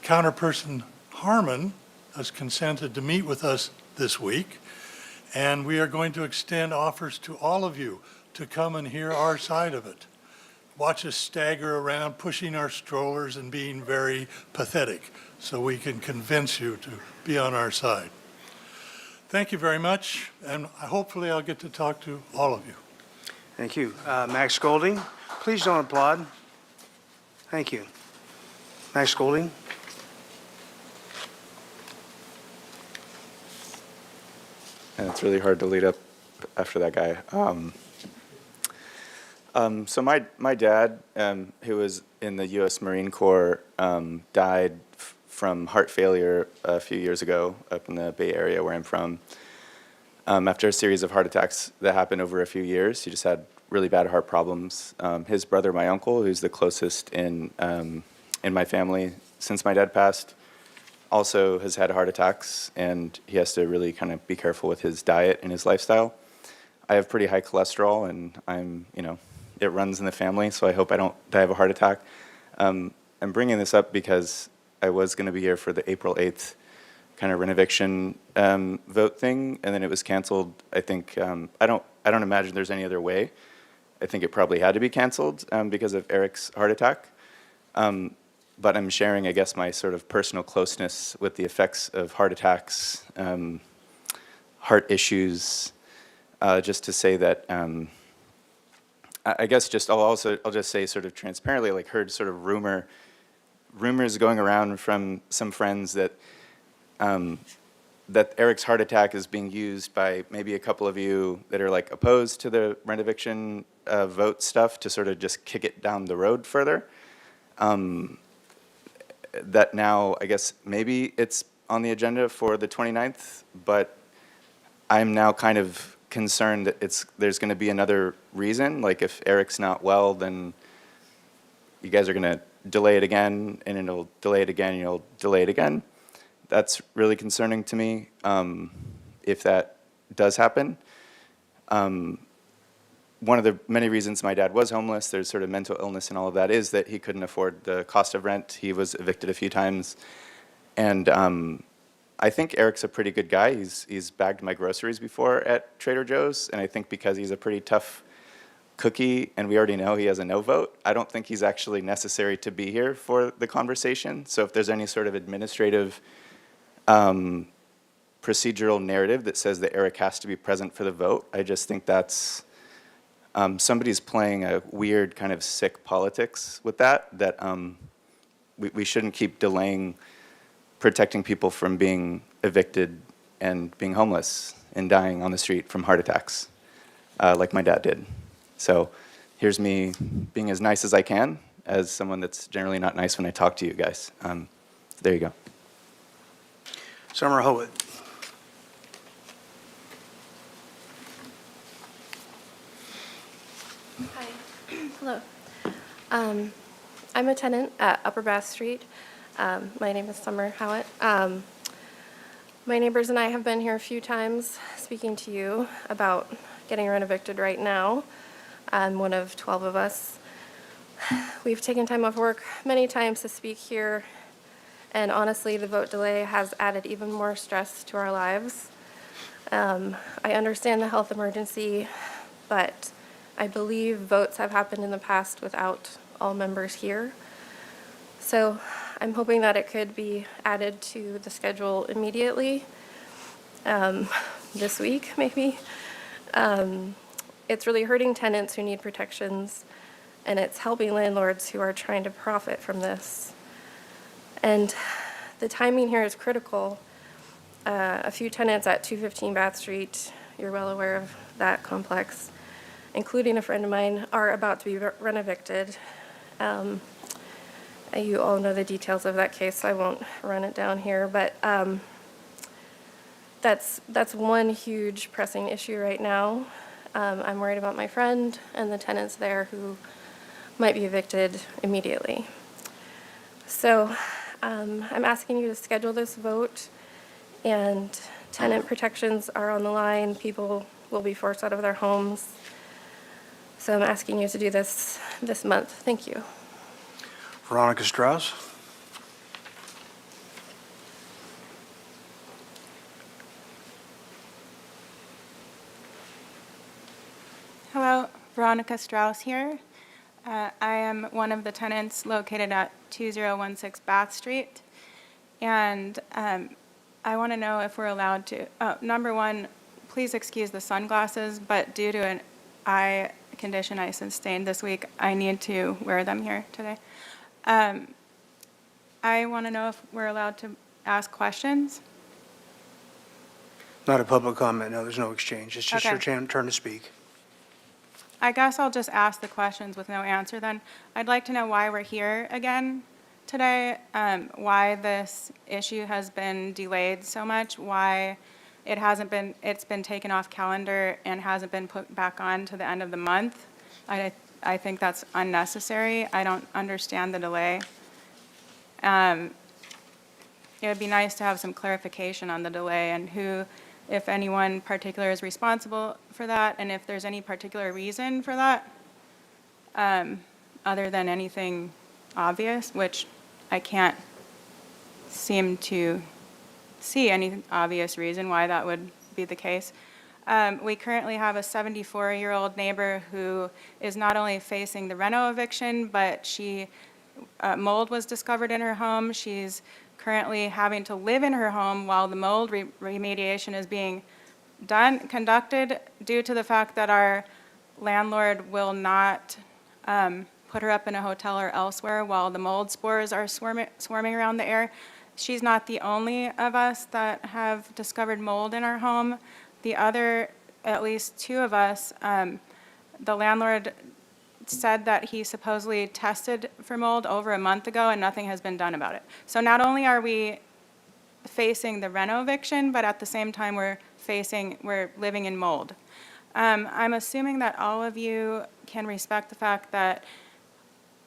Counterperson Harmon has consented to meet with us this week, and we are going to extend offers to all of you to come and hear our side of it. watch us stagger around, pushing our strollers and being very pathetic, so we can convince you to be on our side. Thank you very much, and hopefully I'll get to talk to all of you. Thank you. Max Golding, please don't applaud. Thank you. Max Golding. And it's really hard to lead up after that guy. So my dad, who was in the U.S. Marine Corps, died from heart failure a few years ago up in the Bay Area where I'm from. After a series of heart attacks that happened over a few years, he just had really bad heart problems. His brother, my uncle, who's the closest in my family since my dad passed, also has had heart attacks, and he has to really kind of be careful with his diet and his lifestyle. I have pretty high cholesterol, and it runs in the family, so I hope I don't die of a heart attack. I'm bringing this up because I was going to be here for the April 8th kind of renoviction vote thing, and then it was canceled. I think I don't imagine there's any other way. I think it probably had to be canceled because of Eric's heart attack. But I'm sharing, I guess, my sort of personal closeness with the effects of heart attacks, heart issues, just to say that I guess I'll just say sort of transparently, like heard sort of rumors going around from some friends that that Eric's heart attack is being used by maybe a couple of you that are like opposed to the rent eviction vote stuff to sort of just kick it down the road further. That now, I guess, maybe it's on the agenda for the 29th, but I'm now kind of concerned that there's going to be another reason. Like if Eric's not well, then you guys are going to delay it again, and it'll delay it again, and you'll delay it again. That's really concerning to me if that does happen. One of the many reasons my dad was homeless, there's sort of mental illness and all of that, is that he couldn't afford the cost of rent. He was evicted a few times. And I think Eric's a pretty good guy. He's bagged my groceries before at Trader Joe's, and I think because he's a pretty tough cookie, and we already know he has a no vote, I don't think he's actually necessary to be here for the conversation. So if there's any sort of administrative procedural narrative that says that Eric has to be present for the vote, I just think that's somebody's playing a weird kind of sick politics with that we shouldn't keep delaying protecting people from being evicted and being homeless and dying on the street from heart attacks, like my dad did. So here's me being as nice as I can as someone that's generally not nice when I talk to you guys. There you go. Summer Howitt. Hi. Hello. I'm a tenant at Upper Bath Street. My name is Summer Howitt. My neighbors and I have been here a few times speaking to you about getting rent evicted right now. I'm one of 12 of us. We've taken time off work many times to speak here, and honestly, the vote delay has added even more stress to our lives. I understand the health emergency, but I believe votes have happened in the past without all members here. So I'm hoping that it could be added to the schedule immediately, this week maybe. It's really hurting tenants who need protections, and it's helping landlords who are trying to profit from this. And the timing here is critical. A few tenants at 215 Bath Street, you're well aware of that complex, including a friend of mine, are about to be rent evicted. You all know the details of that case, so I won't run it down here, but that's one huge pressing issue right now. I'm worried about my friend and the tenants there who might be evicted immediately. So I'm asking you to schedule this vote, and tenant protections are on the line. People will be forced out of their homes. So I'm asking you to do this month. Thank you. Veronica Strauss. Hello, Veronica Strauss here. I am one of the tenants located at 2016 Bath Street. And I want to know if we're allowed to, number one, please excuse the sunglasses, but due to an eye condition I sustained this week, I need to wear them here today. I want to know if we're allowed to ask questions. Not a public comment, no, there's no exchange. It's just your Okay. turn to speak. I guess I'll just ask the questions with no answer then. I'd like to know why we're here again today, why this issue has been delayed so much, why it's been taken off calendar and hasn't been put back on to the end of the month. I think that's unnecessary. I don't understand the delay. It would be nice to have some clarification on the delay and who, if anyone particular is responsible for that, and if there's any particular reason for that, other than anything obvious, which I can't seem to see any obvious reason why that would be the case. We currently have a 74-year-old neighbor who is not only facing the reno eviction, but mold was discovered in her home. She's currently having to live in her home while the mold remediation is being conducted due to the fact that our landlord will not put her up in a hotel or elsewhere while the mold spores are swarming around the air. She's not the only of us that have discovered mold in our home. The other, at least two of us, the landlord said that he supposedly tested for mold over a month ago and nothing has been done about it. So not only are we facing the reno eviction, but at the same time we're living in mold. I'm assuming that all of you can respect the fact that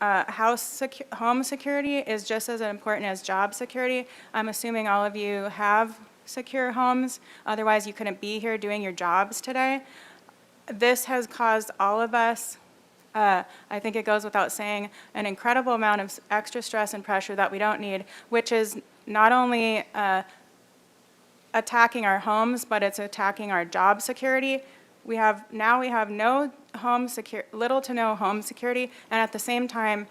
home security is just as important as job security. I'm assuming all of you have secure homes, otherwise you couldn't be here doing your jobs today. This has caused all of us, I think it goes without saying, an incredible amount of extra stress and pressure that we don't need, which is not only attacking our homes, but it's attacking our job security. We have no little to no home security, and at the same time,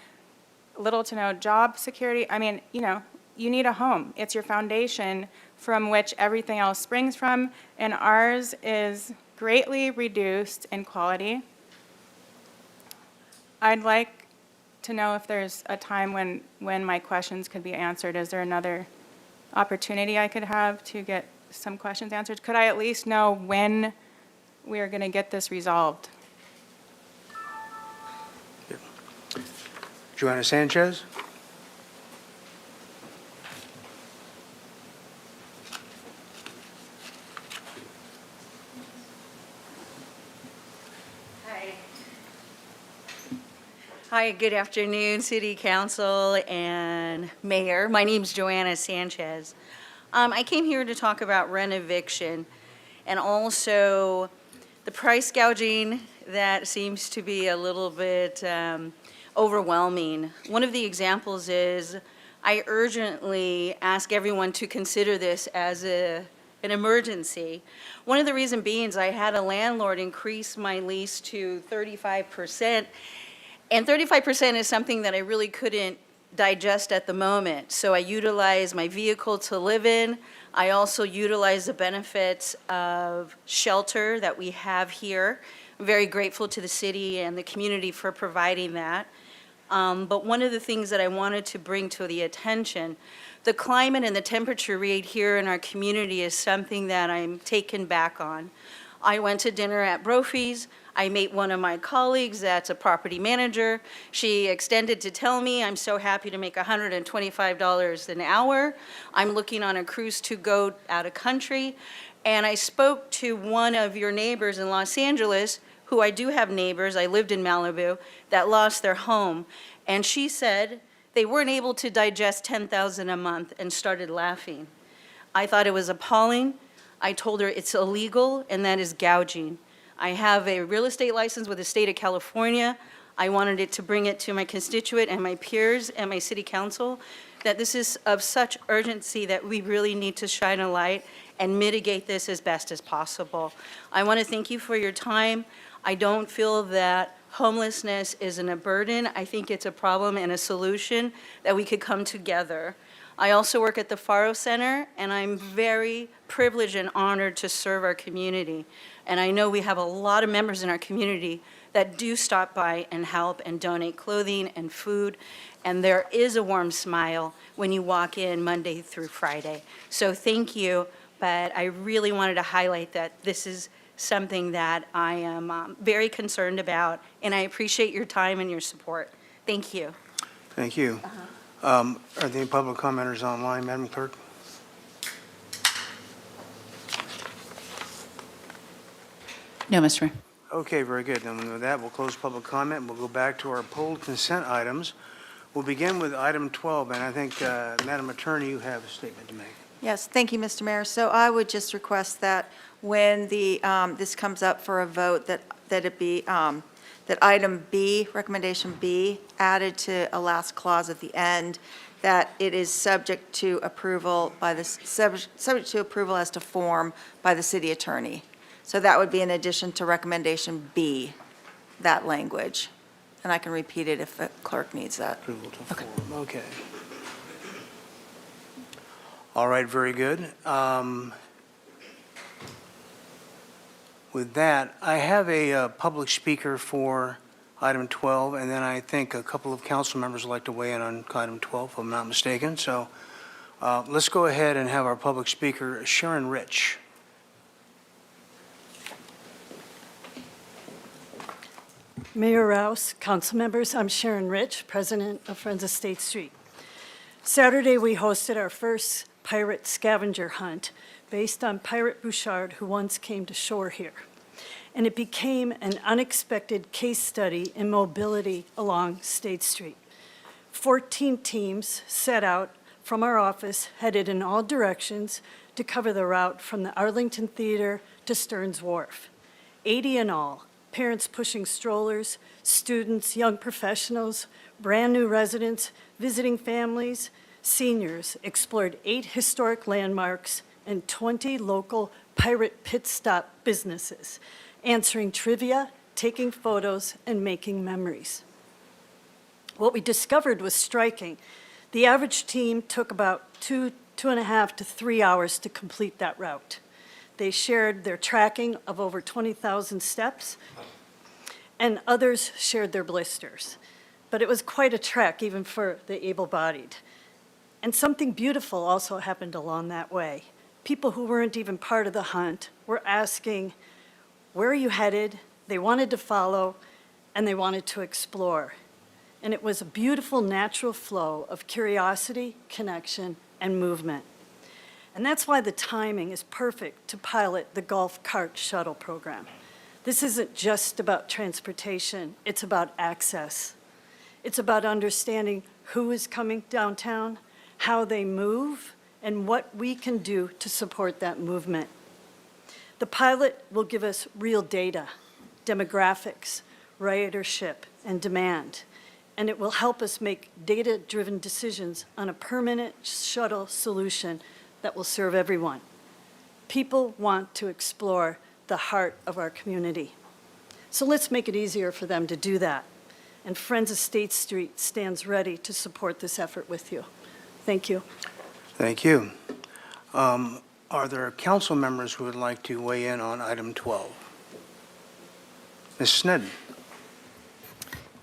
little to no job security. I mean, you need a home. It's your foundation from which everything else springs from, and ours is greatly reduced in quality. I'd like to know if there's a time when my questions could be answered. Is there another opportunity I could have to get some questions answered? Could I at least know when we are going to get this resolved? Joanna Sanchez? Hi, good afternoon, City Council and Mayor. My name's Joanna Sanchez. I came here to talk about rent eviction and also the price gouging that seems to be a little bit overwhelming. One of the examples is I urgently ask everyone to consider this as an emergency. One of the reasons being is I had a landlord increase my lease to 35%. And 35% is something that I really couldn't digest at the moment. So I utilize my vehicle to live in. I also utilize the benefits of shelter that we have here. I'm very grateful to the city and the community for providing that. But one of the things that I wanted to bring to the attention, the climate and the temperature rate here in our community is something that I'm taken back on. I went to dinner at Brophy's. I met one of my colleagues that's a property manager. She extended to tell me I'm so happy to make $125 an hour. I'm looking on a cruise to go out of country. And I spoke to one of your neighbors in Los Angeles, who I do have neighbors, I lived in Malibu, that lost their home. And she said they weren't able to digest $10,000 a month and started laughing. I thought it was appalling. I told her it's illegal and that is gouging. I have a real estate license with the state of California. I wanted to bring it to my constituent and my peers and my city council that this is of such urgency that we really need to shine a light and mitigate this as best as possible. I want to thank you for your time. I don't feel that homelessness isn't a burden. I think it's a problem and a solution that we could come together. I also work at the Faro Center, and I'm very privileged and honored to serve our community. And I know we have a lot of members in our community that do stop by and help and donate clothing and food, and there is a warm smile when you walk in Monday through Friday. So thank you, but I really wanted to highlight that this is something that I am very concerned about, and I appreciate your time and your support. Thank you. Thank you. Are there any public commenters online, Madam Clerk? No, Mr. Mayor. Okay, very good. Then with that, we'll close public comment, and we'll go back to our pulled consent items. We'll begin with item 12, and I think, Madam Attorney, you have a statement to make. Yes, thank you, Mr. Mayor. So I would just request that when this comes up for a vote, that it be, that item B, recommendation B, added to a last clause at the end, that it is subject to approval by the, subject to approval as to form by the city attorney. So that would be in addition to recommendation B, that language. And I can repeat it if the clerk needs that. Approval to form, okay. All right, very good. With that, I have a public speaker for item 12, and then I think a couple of council members would like to weigh in on item 12, if I'm not mistaken. So let's go ahead and have our public speaker, Sharon Rich. Mayor Rouse, council members, I'm Sharon Rich, president of Friends of State Street. Saturday, we hosted our first pirate scavenger hunt based on Pirate Bouchard, who once came to shore here. And it became an unexpected case study in mobility along State Street. 14 teams set out from our office, headed in all directions to cover the route from the Arlington Theater to Stearns Wharf. 80 in all. Parents pushing strollers, students, young professionals, brand-new residents, visiting families, seniors explored 8 historic landmarks and 20 local pirate pit stop businesses, answering trivia, taking photos, and making memories. What we discovered was striking. The average team took about 2.5 to 3 hours to complete that route. They shared their tracking of over 20,000 steps, and others shared their blisters. But it was quite a trek, even for the able-bodied. And something beautiful also happened along that way. People who weren't even part of the hunt were asking, where are you headed? They wanted to follow, and they wanted to explore. And it was a beautiful natural flow of curiosity, connection, and movement. And that's why the timing is perfect to pilot the golf cart shuttle program. This isn't just about transportation, it's about access. It's about understanding who is coming downtown, how they move, and what we can do to support that movement. The pilot will give us real data, demographics, ridership, and demand, and it will help us make data-driven decisions on a permanent shuttle solution that will serve everyone. People want to explore the heart of our community. So let's make it easier for them to do that. And Friends of State Street stands ready to support this effort with you. Thank you. Thank you. Are there council members who would like to weigh in on item 12? Ms. Snedden.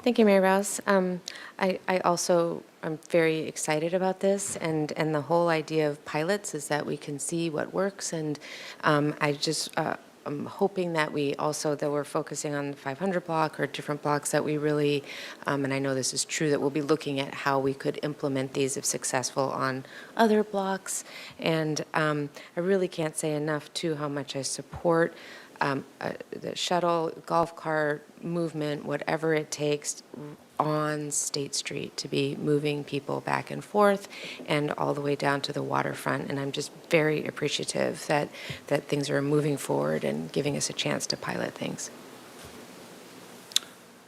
Thank you, Mayor Rouse. I also am very excited about this, and the whole idea of pilots is that we can see what works, and I'm hoping that we also, that we're focusing on the 500 block or different blocks that we really, and I know this is true, that we'll be looking at how we could implement these if successful on other blocks. And I really can't say enough, too, how much I support the shuttle, golf cart movement, whatever it takes on State Street to be moving people back and forth and all the way down to the waterfront. And I'm just very appreciative that things are moving forward and giving us a chance to pilot things.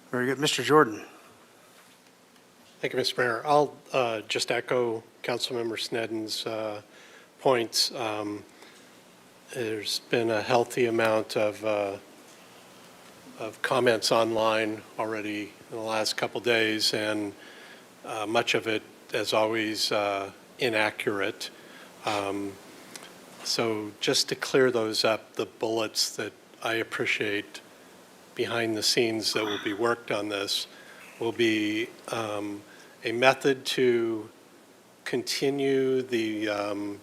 Very good. Mr. Jordan. Thank you, Mr. Mayor. I'll just echo Councilmember Snedden's points. There's been a healthy amount of of comments online already in the last couple days, and much of it, as always, inaccurate. So just to clear those up, the bullets that I appreciate behind the scenes that will be worked on this will be a method to continue the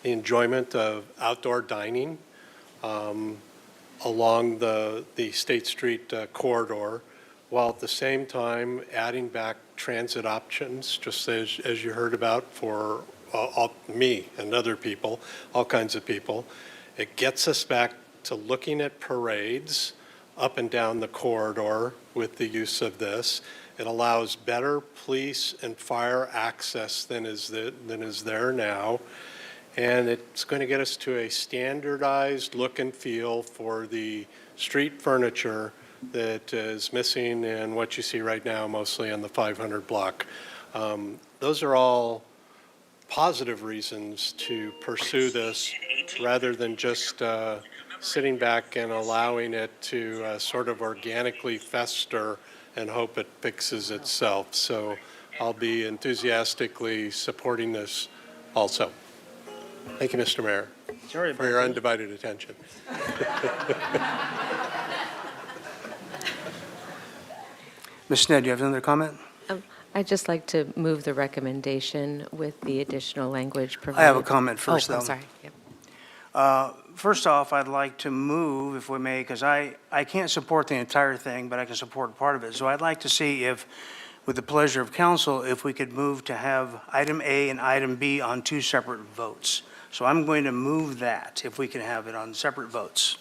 enjoyment of outdoor dining along the State Street corridor, while at the same time adding back transit options, just as you heard about for me and other people, all kinds of people. It gets us back to looking at parades up and down the corridor with the use of this. It allows better police and fire access than is there now. And it's going to get us to a standardized look and feel for the street furniture that is missing in what you see right now, mostly on the 500 block. Those are all positive reasons to pursue this rather than just sitting back and allowing it to sort of organically fester and hope it fixes itself. So I'll be enthusiastically supporting this also. Thank you, Mr. Mayor, for your undivided attention. Ms. Sned, do you have another comment? I'd just like to move the recommendation with the additional language provided. I have a comment first, Oh, I'm though. sorry. Yep. First off, I'd like to move, if we may, because I can't support the entire thing, but I can support part of it. So I'd like to see if, with the pleasure of council, if we could move to have item A and item B on two separate votes. So I'm going to move that, if we can have it on separate votes.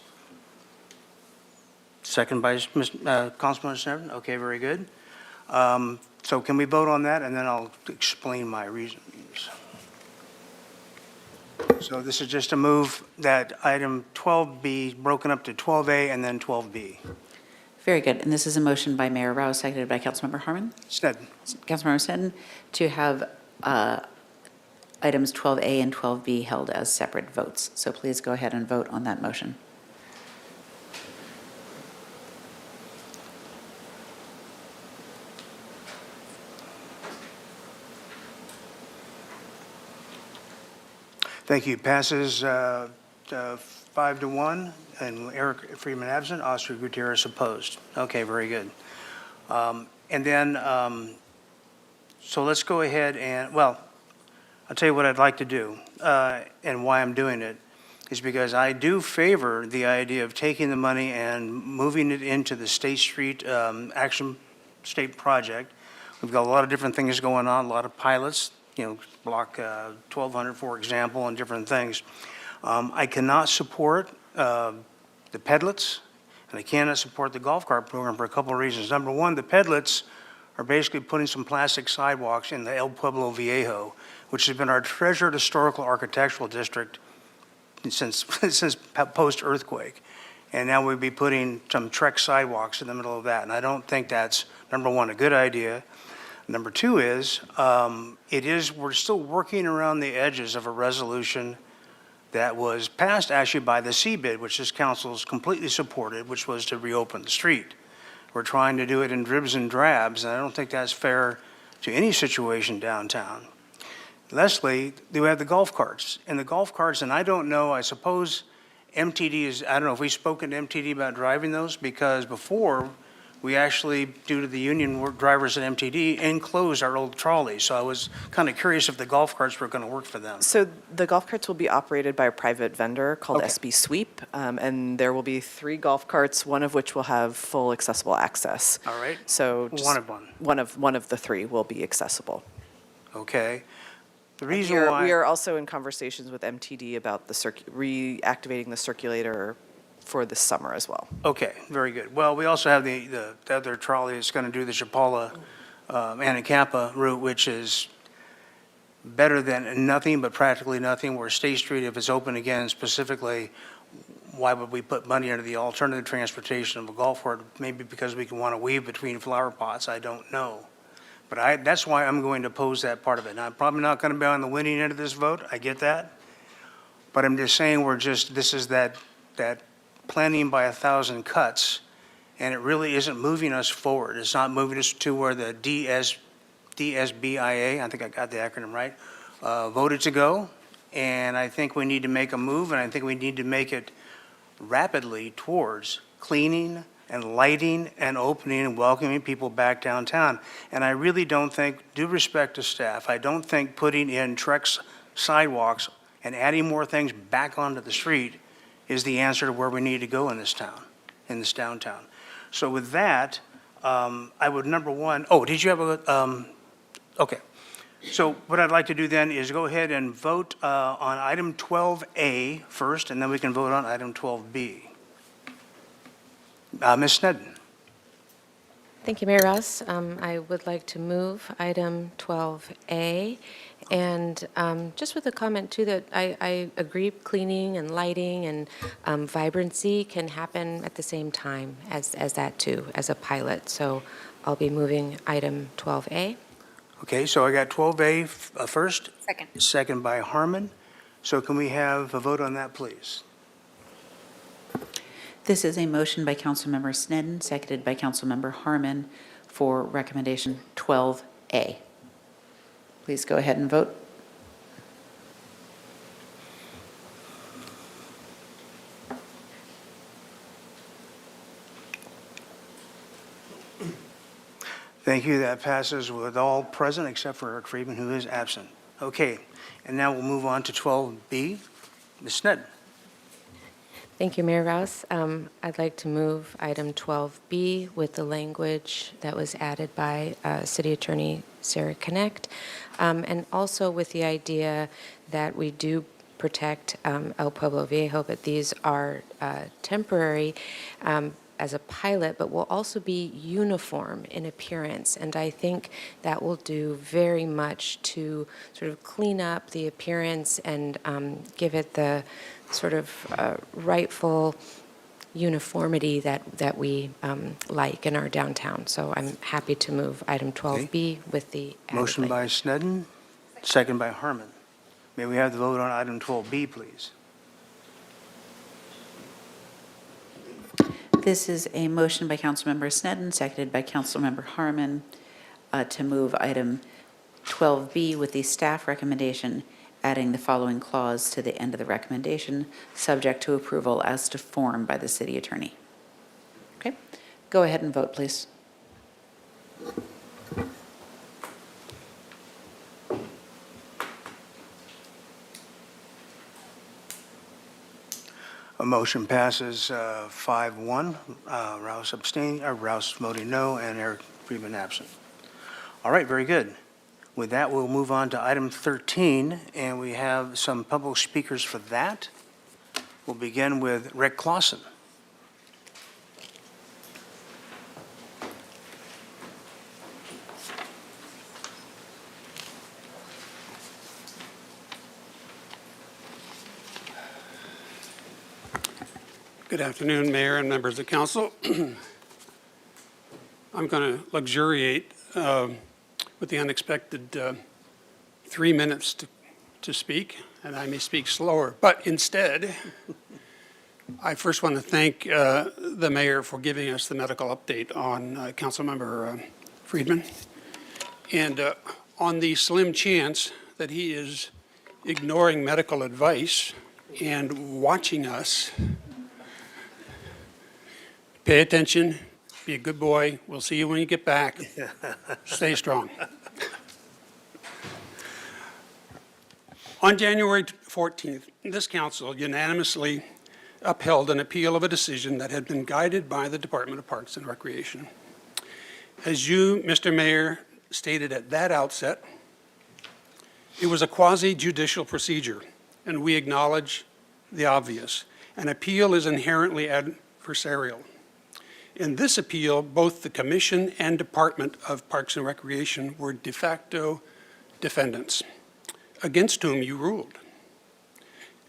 Second by Councilman Snedden? Okay, very good. So can we vote on that, and then I'll explain my reasons. So this is just a move that item 12B broken up to 12A and then 12B. Very good. And this is a motion by Mayor Rouse, seconded by Councilmember Harmon. Snedden. Councilmember Snedden, to have items 12A and 12B held as separate votes. So please go ahead and vote on that motion. Thank you. Passes 5-1, and Eric Freeman absent, Oscar Gutierrez opposed. Okay, very good. And then, so let's go ahead and, well, I'll tell you what I'd like to do, and why I'm doing it, is because I do favor the idea of taking the money and moving it into the State Street Action State Project. We've got a lot of different things going on, a lot of pilots, block 1200, for example, and different things. I cannot support the pedlets, and I cannot support the golf cart program for a couple of reasons. Number one, the pedlets are basically putting some plastic sidewalks in the El Pueblo Viejo, which has been our treasured historical architectural district since post-earthquake. And now we'd be putting some Trek sidewalks in the middle of that. And I don't think that's, number one, a good idea. Number two is, we're still working around the edges of a resolution that was passed actually by the CBID, which this council's completely supported, which was to reopen the street. We're trying to do it in dribs and drabs, and I don't think that's fair to any situation downtown. Leslie, we have the golf carts, and I don't know, I suppose MTD is, I don't know if we've spoken to MTD about driving those, because before, we actually, due to the union drivers at MTD, enclosed our old trolleys. So I was kind of curious if the golf carts were going to work for them. So the golf carts will be operated by a private vendor called Okay. SB Sweep, and there will be 3 golf carts, one of which will have full accessible access. All right. So just one of the 3 will be accessible. Okay. The And reason we why. are also in conversations with MTD about the reactivating the circulator for this summer as well. Okay, very good. Well, we also have the other trolley that's going to do the Chapala, Anacapa route, which is better than nothing, but practically nothing, where State Street, if it's open again specifically, why would we put money into the alternative transportation of a golf cart? Maybe because we can want to weave between flower pots, I don't know. But that's why I'm going to oppose that part of it. Now, I'm probably not going to be on the winning end of this vote, I get that. But I'm just saying this is that planning by 1,000 cuts, and it really isn't moving us forward. It's not moving us to where the DSBIA, I think I got the acronym right, voted to go. And I think we need to make a move, and I think we need to make it rapidly towards cleaning and lighting and opening and welcoming people back downtown. And I really don't think, due respect to staff, I don't think putting in Trex sidewalks and adding more things back onto the street is the answer to where we need to go in this town, in this downtown. So with that, I would, number one, oh, did you have a, okay. So what I'd like to do then is go ahead and vote on item 12A first, and then we can vote on item 12B. Ms. Sneddon. Thank you, Mayor Rouse. I would like to move item 12A, and just with a comment too that I agree cleaning and lighting and vibrancy can happen at the same time as that too, as a pilot. So I'll be moving item 12A. Okay, so I got 12A first. Second. Second by Harmon. So can we have a vote on that, please? This is a motion by Councilmember Sneddon, seconded by Councilmember Harmon for recommendation 12A. Please go ahead and vote. Thank you. That passes with all present except for Eric Friedman, who is absent. Okay, and now we'll move on to 12B. Ms. Sneddon. Thank you, Mayor Rouse. I'd like to move item 12B with the language that was added by City Attorney Sarah Connect, and also with the idea that we do protect El Pueblo Viejo, but these are temporary as a pilot, but will also be uniform in appearance. And I think that will do very much to sort of clean up the appearance and give it the sort of rightful uniformity that we like in our downtown. So I'm happy to move item 12B with the added Motion by language. Sneddon, second by Harmon. May we have the vote on item 12B, please? This is a motion by Councilmember Sneddon, seconded by Councilmember Harmon, to move item 12B with the staff recommendation, adding the following clause to the end of the recommendation, subject to approval as to form by the city attorney. Okay, go ahead and vote, please. A motion passes 5-1. Rouse abstaining, or Rouse voting no, and Eric Friedman absent. All right, very good. With that, we'll move on to item 13, and we have some public speakers for that. We'll begin with Rick Clausen. Good afternoon, Mayor and members of council. I'm going to luxuriate with the unexpected 3 minutes to speak, and I may speak slower. But instead, I first want to thank the mayor for giving us the medical update on Councilmember Friedman. And on the slim chance that he is ignoring medical advice and watching us, pay attention, be a good boy. We'll see you when you get back. Stay strong. On January 14th, this council unanimously upheld an appeal of a decision that had been guided by the Department of Parks and Recreation. As you, Mr. Mayor, stated at that outset, it was a quasi-judicial procedure, and we acknowledge the obvious. An appeal is inherently adversarial. In this appeal, both the Commission and Department of Parks and Recreation were de facto defendants, against whom you ruled.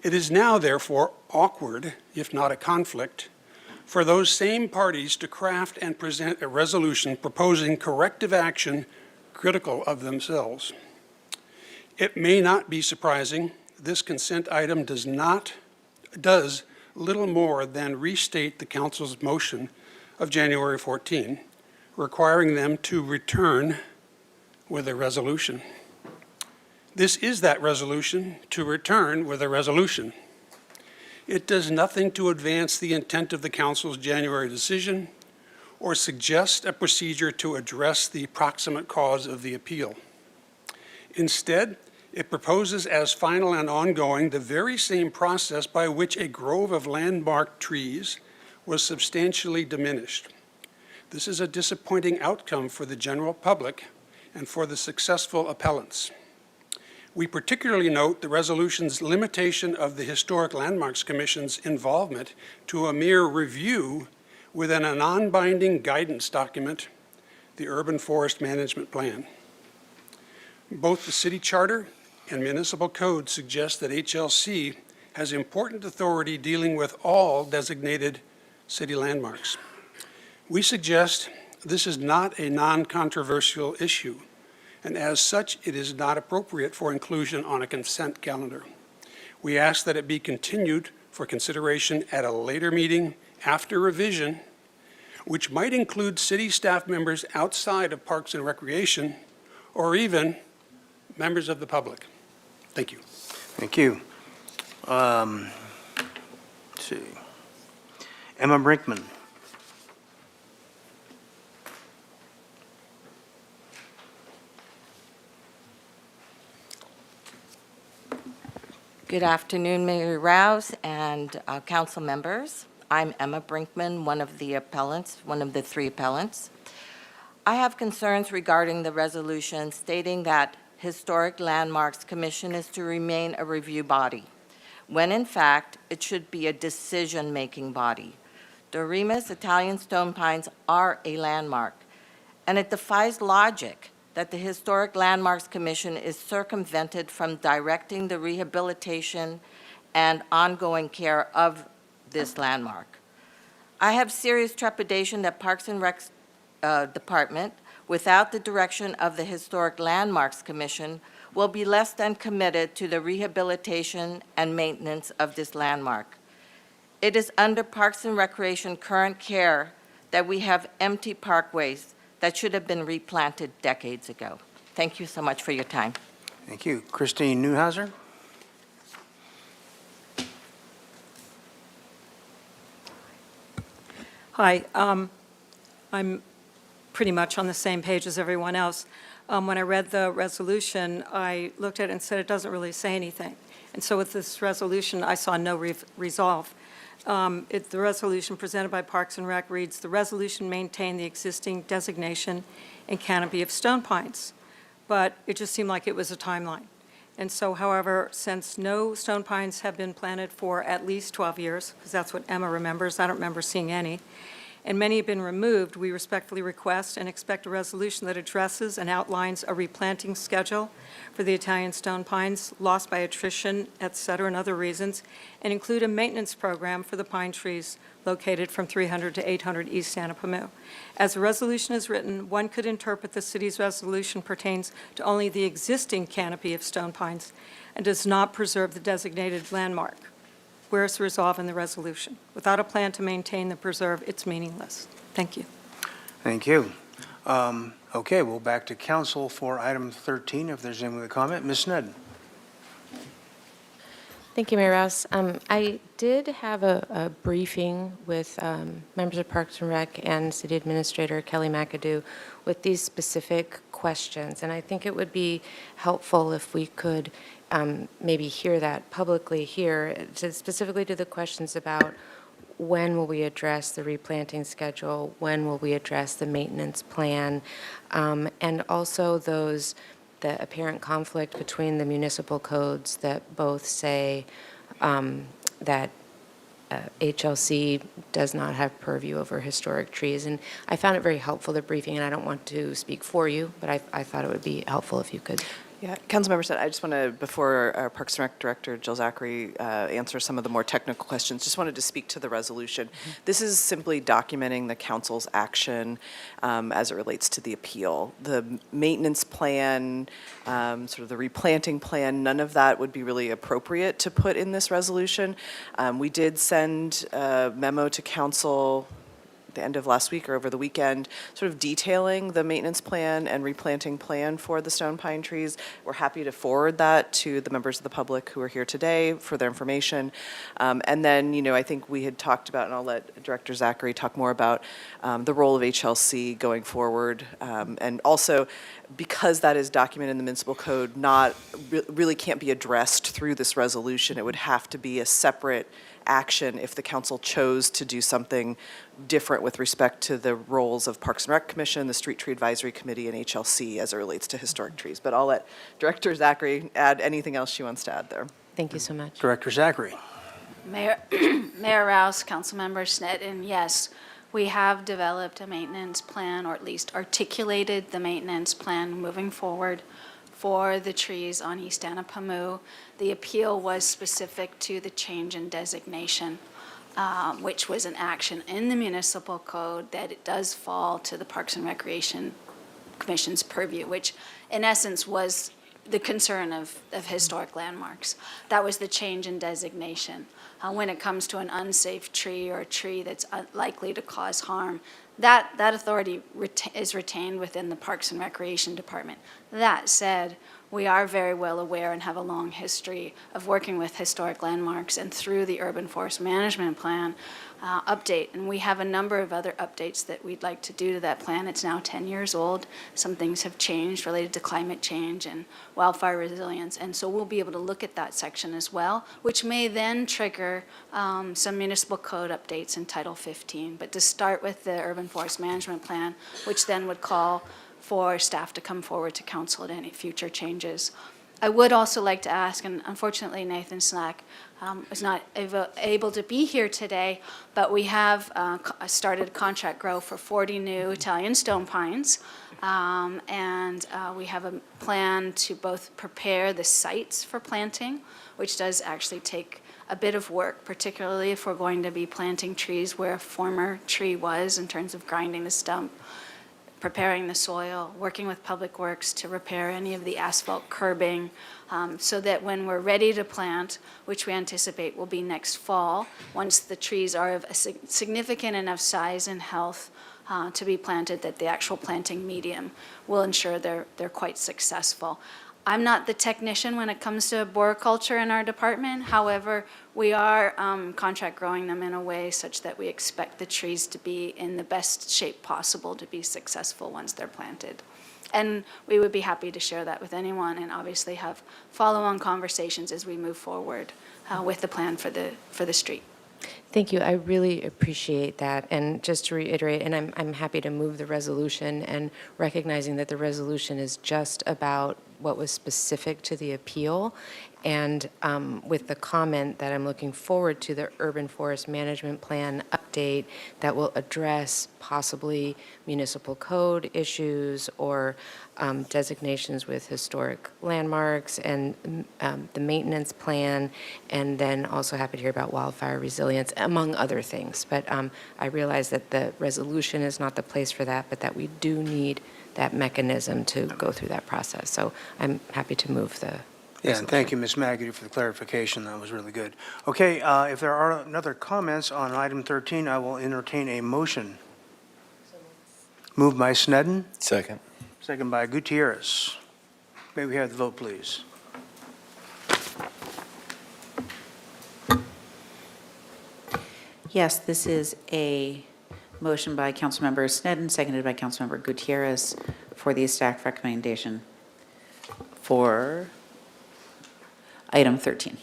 It is now, therefore, awkward, if not a conflict, for those same parties to craft and present a resolution proposing corrective action critical of themselves. It may not be surprising, this consent item does little more than restate the council's motion of January 14, requiring them to return with a resolution. This is that resolution, to return with a resolution. It does nothing to advance the intent of the council's January decision or suggest a procedure to address the proximate cause of the appeal. Instead, it proposes as final and ongoing the very same process by which a grove of landmark trees was substantially diminished. This is a disappointing outcome for the general public and for the successful appellants. We particularly note the resolution's limitation of the Historic Landmarks Commission's involvement to a mere review within a non-binding guidance document, the Urban Forest Management Plan. Both the city charter and municipal code suggest that HLC has important authority dealing with all designated city landmarks. We suggest this is not a non-controversial issue, and as such, it is not appropriate for inclusion on a consent calendar. We ask that it be continued for consideration at a later meeting after revision, which might include city staff members outside of Parks and Recreation, or even members of the public. Thank you. Thank you. Let's see. Emma Brinkman. Good afternoon, Mayor Rouse and council members. I'm Emma Brinkman, one of the appellants, one of the three appellants. I have concerns regarding the resolution stating that Historic Landmarks Commission is to remain a review body, when in fact it should be a decision-making body. The Remus Italian stone pines are a landmark, and it defies logic that the Historic Landmarks Commission is circumvented from directing the rehabilitation and ongoing care of this landmark. I have serious trepidation that Parks and Rec Department, without the direction of the Historic Landmarks Commission, will be less than committed to the rehabilitation and maintenance of this landmark. It is under Parks and Recreation current care that we have empty parkways that should have been replanted decades ago. Thank you so much for your time. Thank you. Christine Newhouser. Hi, I'm pretty much on the same page as everyone else. When I read the resolution, I looked at it and said it doesn't really say anything. And so with this resolution, I saw no resolve. The resolution presented by Parks and Rec reads, "The resolution maintained the existing designation and canopy of stone pines." But it just seemed like it was a timeline. And so, however, since no stone pines have been planted for at least 12 years, because that's what Emma remembers, I don't remember seeing any, and many have been removed, we respectfully request and expect a resolution that addresses and outlines a replanting schedule for the Italian stone pines, lost by attrition, et cetera, and other reasons, and include a maintenance program for the pine trees located from 300 to 800 East Santa Pamu. As the resolution is written, one could interpret the city's resolution pertains to only the existing canopy of stone pines and does not preserve the designated landmark. Where's the resolve in the resolution? Without a plan to maintain the preserve, it's meaningless. Thank you. Thank you. Okay, we'll back to council for item 13, if there's anyone with a comment. Ms. Sneddon. Thank you, Mayor Rouse. I did have a briefing with members of Parks and Rec and City Administrator Kelly McAdoo with these specific questions, and I think it would be helpful if we could maybe hear that publicly here, specifically to the questions about when will we address the replanting schedule, when will we address the maintenance plan, and also the apparent conflict between the municipal codes that both say that HLC does not have purview over historic trees. And I found it very helpful, the briefing, and I don't want to speak for you, but I thought it would be helpful if you could. Yeah, Councilmember said, I just want to, before our Parks and Rec Director, Jill Zachary, answer some of the more technical questions, just wanted to speak to the resolution. This is simply documenting the council's action as it relates to the appeal. The maintenance plan, sort of the replanting plan, none of that would be really appropriate to put in this resolution. We did send a memo to council the end of last week or over the weekend, sort of detailing the maintenance plan and replanting plan for the stone pine trees. We're happy to forward that to the members of the public who are here today for their information. And then, I think we had talked about, and I'll let Director Zachary talk more about the role of HLC going forward. And also, because that is documented in the municipal code, really can't be addressed through this resolution. It would have to be a separate action if the council chose to do something different with respect to the roles of Parks and Rec Commission, the Street Tree Advisory Committee, and HLC as it relates to historic trees. But I'll let Director Zachary add anything else she wants to add there. Thank you so much. Director Zachary. Mayor, Mayor Rouse, Councilmember Sneddon, yes, we have developed a maintenance plan, or at least articulated the maintenance plan moving forward for the trees on East Anapamu. The appeal was specific to the change in designation, which was an action in the municipal code that it does fall to the Parks and Recreation Commission's purview, which in essence was the concern of historic landmarks. That was the change in designation. When it comes to an unsafe tree or a tree that's likely to cause harm, that authority is retained within the Parks and Recreation Department. That said, we are very well aware and have a long history of working with historic landmarks and through the Urban Forest Management Plan update. And we have a number of other updates that we'd like to do to that plan. It's now 10 years old. Some things have changed related to climate change and wildfire resilience. And so we'll be able to look at that section as well, which may then trigger some municipal code updates in Title 15. But to start with the Urban Forest Management Plan, which then would call for staff to come forward to council at any future changes. I would also like to ask, and unfortunately Nathan Slack was not able to be here today, but we have started contract grow for 40 new Italian stone pines, and we have a plan to both prepare the sites for planting, which does actually take a bit of work, particularly if we're going to be planting trees where a former tree was in terms of grinding the stump, preparing the soil, working with Public Works to repair any of the asphalt curbing, so that when we're ready to plant, which we anticipate will be next fall, once the trees are of a significant enough size and health to be planted, that the actual planting medium will ensure they're quite successful. I'm not the technician when it comes to arboriculture in our department. However, we are contract growing them in a way such that we expect the trees to be in the best shape possible to be successful once they're planted. And we would be happy to share that with anyone and obviously have follow-on conversations as we move forward with the plan for the street. Thank you. I really appreciate that. And just to reiterate, and I'm happy to move the resolution, and recognizing that the resolution is just about what was specific to the appeal, and with the comment that I'm looking forward to the Urban Forest Management Plan update that will address possibly municipal code issues or designations with historic landmarks and the maintenance plan, and then also happy to hear about wildfire resilience, among other things. But I realize that the resolution is not the place for that, but that we do need that mechanism to go through that process. So I'm happy to move the Yeah, and thank you, Ms. Maggedy, for the clarification. That was really good. Okay, if there are no other comments on item 13, I will entertain a motion. Moved by Sneddon, Second. second by Gutierrez. May we have the vote, please? Yes, this is a motion by Councilmember Sneddon, seconded by Councilmember Gutierrez for the staff recommendation for item 13.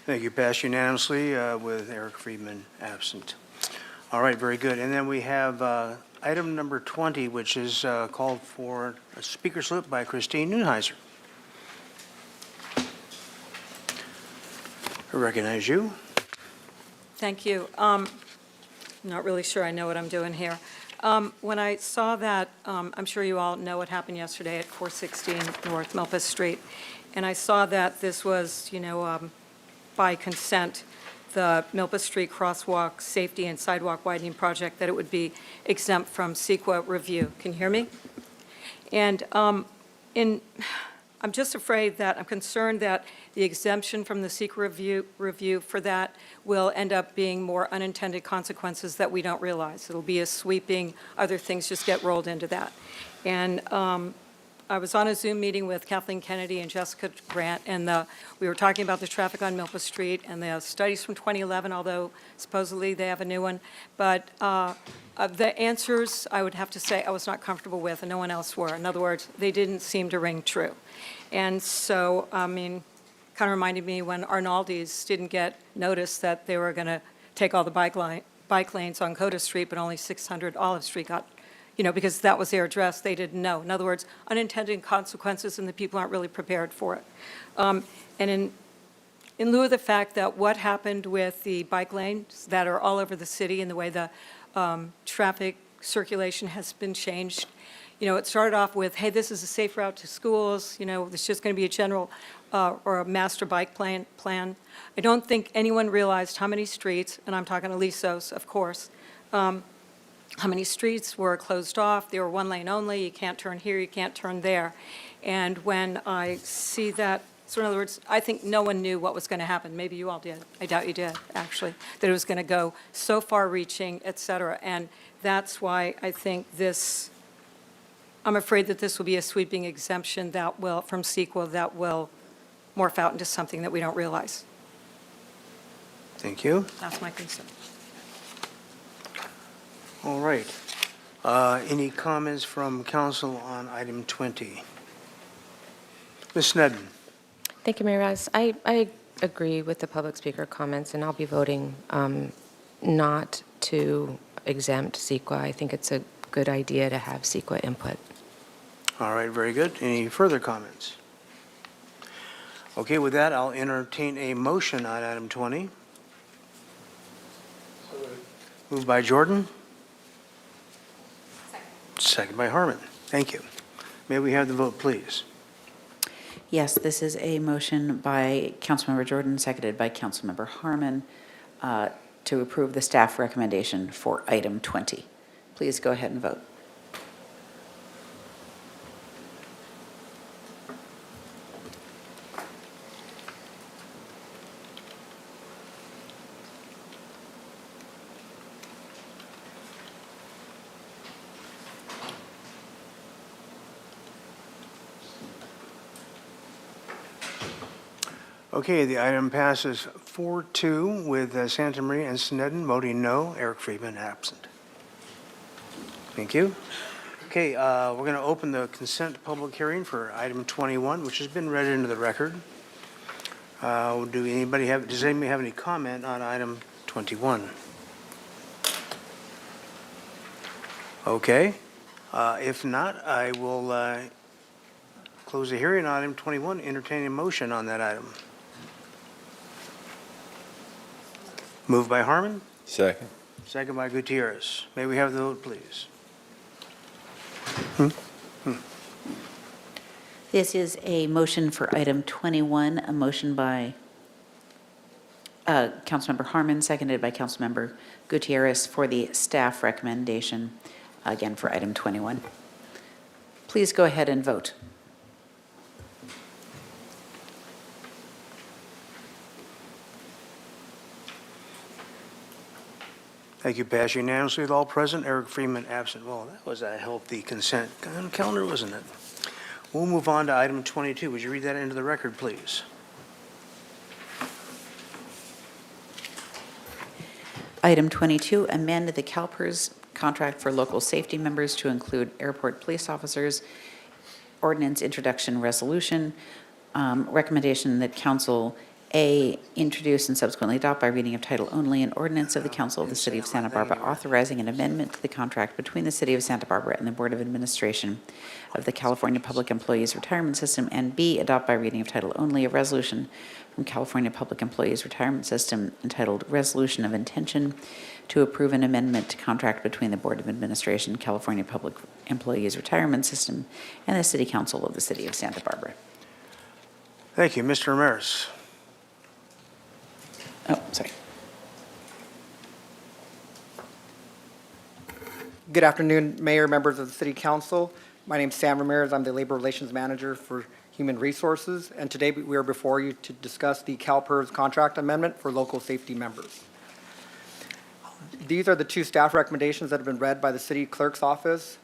Thank you. Passed unanimously with Eric Friedman absent. All right, very good. And then we have item number 20, which is called for a speaker slip by Christine Neuheiser. I recognize you. Thank you. Not really sure I know what I'm doing here. When I saw that, I'm sure you all know what happened yesterday at 416 North Milpas Street, and I saw that this was, by consent, the Milpa Street Crosswalk Safety and Sidewalk Widening Project, that it would be exempt from CEQA review. Can you hear me? And I'm just afraid that, I'm concerned that the exemption from the CEQA review for that will end up being more unintended consequences that we don't realize. It'll be a sweeping, other things just get rolled into that. And I was on a Zoom meeting with Kathleen Kennedy and Jessica Grant, and we were talking about the traffic on Milpa Street and the studies from 2011, although supposedly they have a new one. But the answers, I would have to say, I was not comfortable with, and no one else were. In other words, they didn't seem to ring true. And so, I mean, kind of reminded me when Arnaldi's didn't get notice that they were going to take all the bike lanes on Coda Street, but only 600 Olive Street got, because that was their address, they didn't know. In other words, unintended consequences, and the people aren't really prepared for it. And in lieu of the fact that what happened with the bike lanes that are all over the city and the way the traffic circulation has been changed, it started off with, hey, this is a safe route to schools, it's just going to be a general or a master bike plan. I don't think anyone realized how many streets, and I'm talking Alisos, of course, how many streets were closed off. They were one lane only. You can't turn here, you can't turn there. And when I see that, so in other words, I think no one knew what was going to happen. Maybe you all did. I doubt you did, actually, that it was going to go so far-reaching, et cetera. And that's why I think I'm afraid that this will be a sweeping exemption from CEQA that will morph out into something that we don't realize. Thank you. That's my concern. All right. Any comments from council on item 20? Ms. Sneddon. Thank you, Mayor Rouse. I agree with the public speaker comments, and I'll be voting not to exempt CEQA. I think it's a good idea to have CEQA input. All right, very good. Any further comments? Okay, with that, I'll entertain a motion on item 20. Moved by Jordan. Second by Harmon. Thank you. May we have the vote, please? Yes, this is a motion by Councilmember Jordan, seconded by Councilmember Harmon, to approve the staff recommendation for item 20. Please go ahead and vote. Okay, the item passes 4-2 with Santa Maria and Sneddon voting no, Eric Friedman absent. Thank you. Okay, we're going to open the consent public hearing for item 21, which has been read into the record. Does anybody have any comment on item 21? Okay. If not, I will close the hearing on item 21, entertaining a motion on that item. Moved by Harmon. Second. Second by Gutierrez. May we have the vote, please? This is a motion for item 21, a motion by Councilmember Harmon, seconded by Councilmember Gutierrez for the staff recommendation, again for item 21. Please go ahead and vote. Thank you. Passed unanimously with all present. Eric Freeman absent. Well, that was a healthy consent calendar, wasn't it? We'll move on to item 22. Would you read that into the record, please? Item 22, amend the CalPERS contract for local safety members to include airport police officers, ordinance introduction resolution, recommendation that council A, introduce and subsequently adopt by reading of title only an ordinance of the Council of the City of Santa Barbara authorizing an amendment to the contract between the City of Santa Barbara and the Board of Administration of the California Public Employees Retirement System, and B, adopt by reading of title only a resolution from California Public Employees Retirement System entitled Resolution of Intention to approve an amendment to contract between the Board of Administration, California Public Employees Retirement System, and the City Council of the City of Santa Barbara. Thank you. Mr. Ramirez. Oh, sorry. Good afternoon, Mayor, members of the City Council. My name is Sam Ramirez. I'm the Labor Relations Manager for Human Resources, and today we are before you to discuss the CalPERS contract amendment for local safety members. These are the two staff recommendations that have been read by the City Clerk's Office,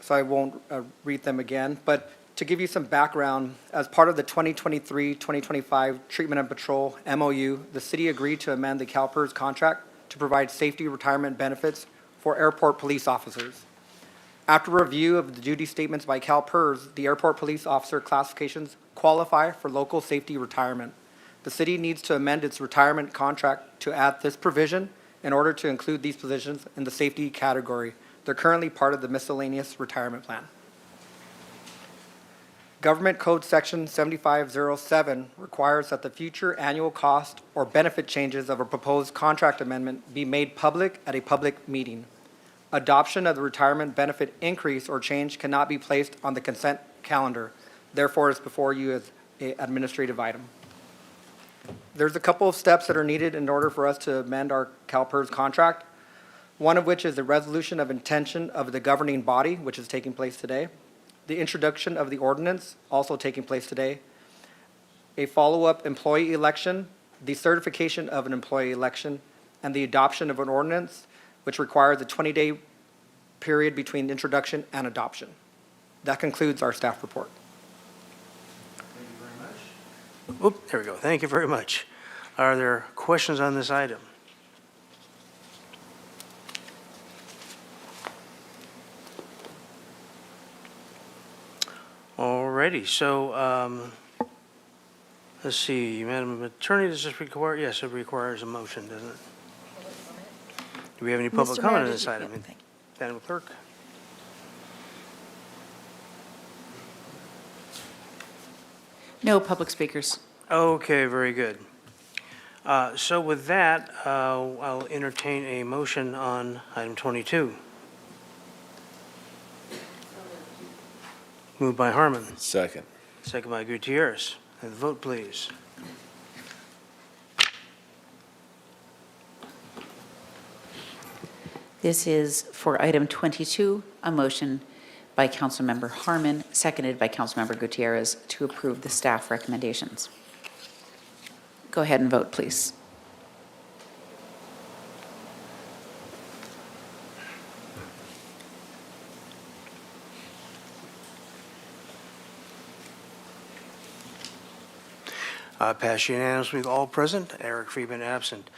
so I won't read them again. But to give you some background, as part of the 2023-2025 Treatment and Patrol MOU, the city agreed to amend the CalPERS contract to provide safety retirement benefits for airport police officers. After review of the duty statements by CalPERS, the airport police officer classifications qualify for local safety retirement. The city needs to amend its retirement contract to add this provision in order to include these positions in the safety category. They're currently part of the miscellaneous retirement plan. Government Code Section 7507 requires that the future annual cost or benefit changes of a proposed contract amendment be made public at a public meeting. Adoption of the retirement benefit increase or change cannot be placed on the consent calendar. Therefore, it's before you as an administrative item. There's a couple of steps that are needed in order for us to amend our CalPERS contract, one of which is the resolution of intention of the governing body, which is taking place today, the introduction of the ordinance, also taking place today, a follow-up employee election, the certification of an employee election, and the adoption of an ordinance, which requires a 20-day period between introduction and adoption. That concludes our staff report. Oop, there we go. Thank you very much. Are there questions on this item? Alrighty, so let's see, Madam Attorney, does this require, yes, it requires a motion, doesn't it? Do we have any public Mr. comment Mayor, on did this you- item? yeah, thank Madam Clerk? No public speakers. Okay, very good. So with that, I'll entertain a motion on item 22. Moved by Harmon, Second. second by Gutierrez. And the vote, please. This is for item 22, a motion by Councilmember Harmon, seconded by Councilmember Gutierrez to approve the staff recommendations. Go ahead and vote, please. Passed unanimously with all present, Eric Friedman absent.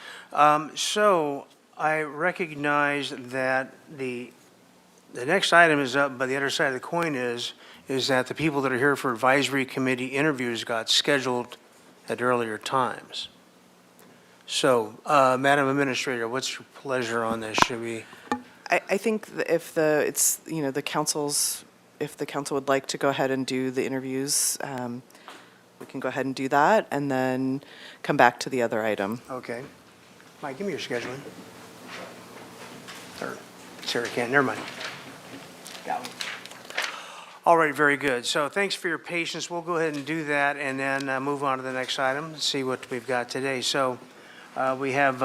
So I recognize that the next item is up, but the other side of the coin is that the people that are here for advisory committee interviews got scheduled at earlier times. So, Madam Administrator, what's your pleasure on this? Should we? I think if the council would like to go ahead and do the interviews, we can go ahead and do that and then come back to the other item. Okay. Mike, give me your scheduling. Or Sarah can't, never mind. Got one. All right, very good. So thanks for your patience. We'll go ahead and do that and then move on to the next item, see what we've got today. So we have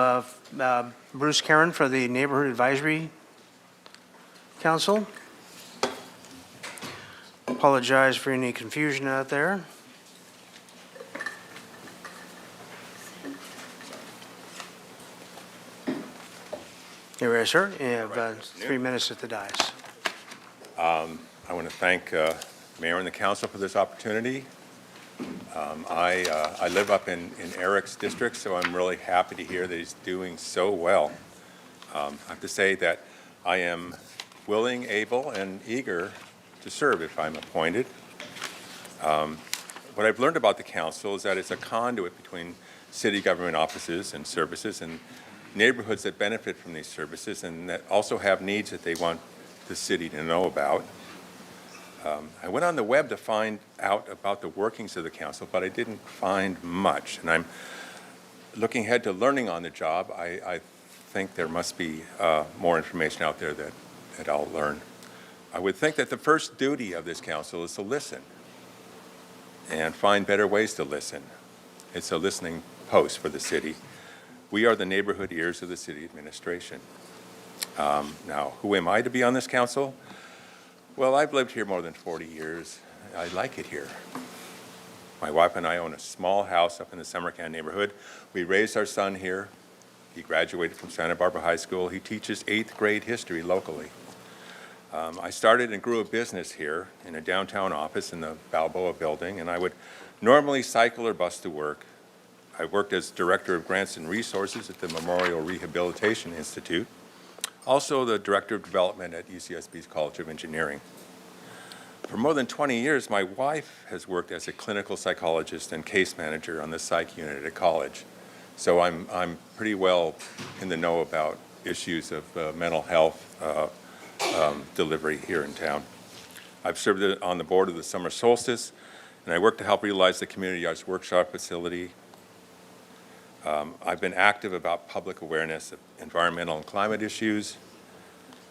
Bruce Karen for the Neighborhood Advisory Council. Apologize for any confusion out there. Here we are, sir. You have 3 minutes at the dais. I want to thank Mayor and the council for this opportunity. I live up in Eric's district, so I'm really happy to hear that he's doing so well. I have to say that I am willing, able, and eager to serve if I'm appointed. What I've learned about the council is that it's a conduit between city government offices and services and neighborhoods that benefit from these services and that also have needs that they want the city to know about. I went on the web to find out about the workings of the council, but I didn't find much. And I'm looking ahead to learning on the job. I think there must be more information out there that I'll learn. I would think that the first duty of this council is to listen and find better ways to listen. It's a listening post for the city. We are the neighborhood ears of the city administration. Now, who am I to be on this council? Well, I've lived here more than 40 years. I like it here. My wife and I own a small house up in the Summercan neighborhood. We raised our son here. He graduated from Santa Barbara High School. He teaches 8th grade history locally. I started and grew a business here in a downtown office in the Balboa building, and I would normally cycle or bus to work. I worked as Director of Grants and Resources at the Memorial Rehabilitation Institute, also the Director of Development at UCSB's College of Engineering. For more than 20 years, my wife has worked as a clinical psychologist and case manager on the psych unit at college. So I'm pretty well in the know about issues of mental health delivery here in town. I've served on the board of the Summer Solstice, and I work to help realize the Community Arts Workshop facility. I've been active about public awareness of environmental and climate issues.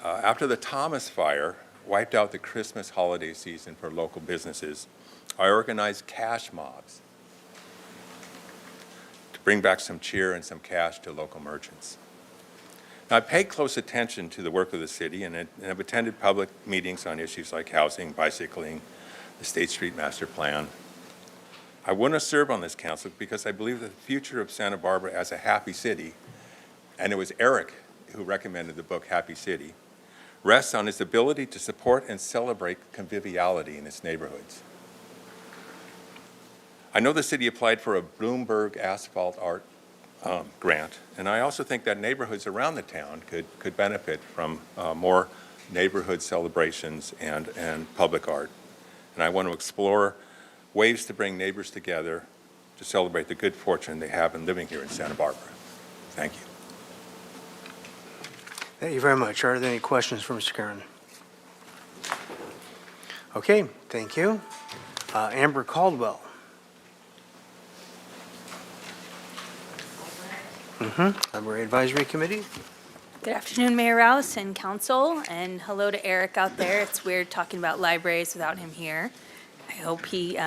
After the Thomas Fire wiped out the Christmas holiday season for local businesses, I organized cash mobs to bring back some cheer and some cash to local merchants. Now, I pay close attention to the work of the city and have attended public meetings on issues like housing, bicycling, the State Street Master Plan. I want to serve on this council because I believe that the future of Santa Barbara as a happy city, and it was Eric who recommended the book Happy City, rests on its ability to support and celebrate conviviality in its neighborhoods. I know the city applied for a Bloomberg Asphalt Art grant, and I also think that neighborhoods around the town could benefit from more neighborhood celebrations and public art. And I want to explore ways to bring neighbors together to celebrate the good fortune they have in living here in Santa Barbara. Thank you. Thank you very much. Are there any questions for Mr. Karen? Okay, thank you. Amber Caldwell. Library Advisory Committee. Good afternoon, Mayor Rouse and council, and hello to Eric out there. It's weird talking about libraries without him here. I hope he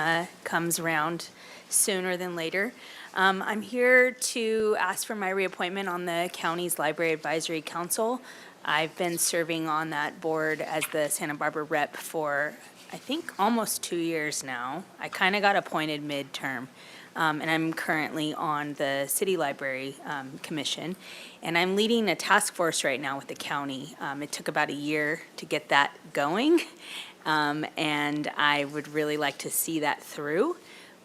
comes around sooner than later. I'm here to ask for my reappointment on the county's Library Advisory Council. I've been serving on that board as the Santa Barbara rep for, I think, almost 2 years now. I kind of got appointed midterm. And I'm currently on the City Library Commission, and I'm leading a task force right now with the county. It took about a year to get that going, and I would really like to see that through.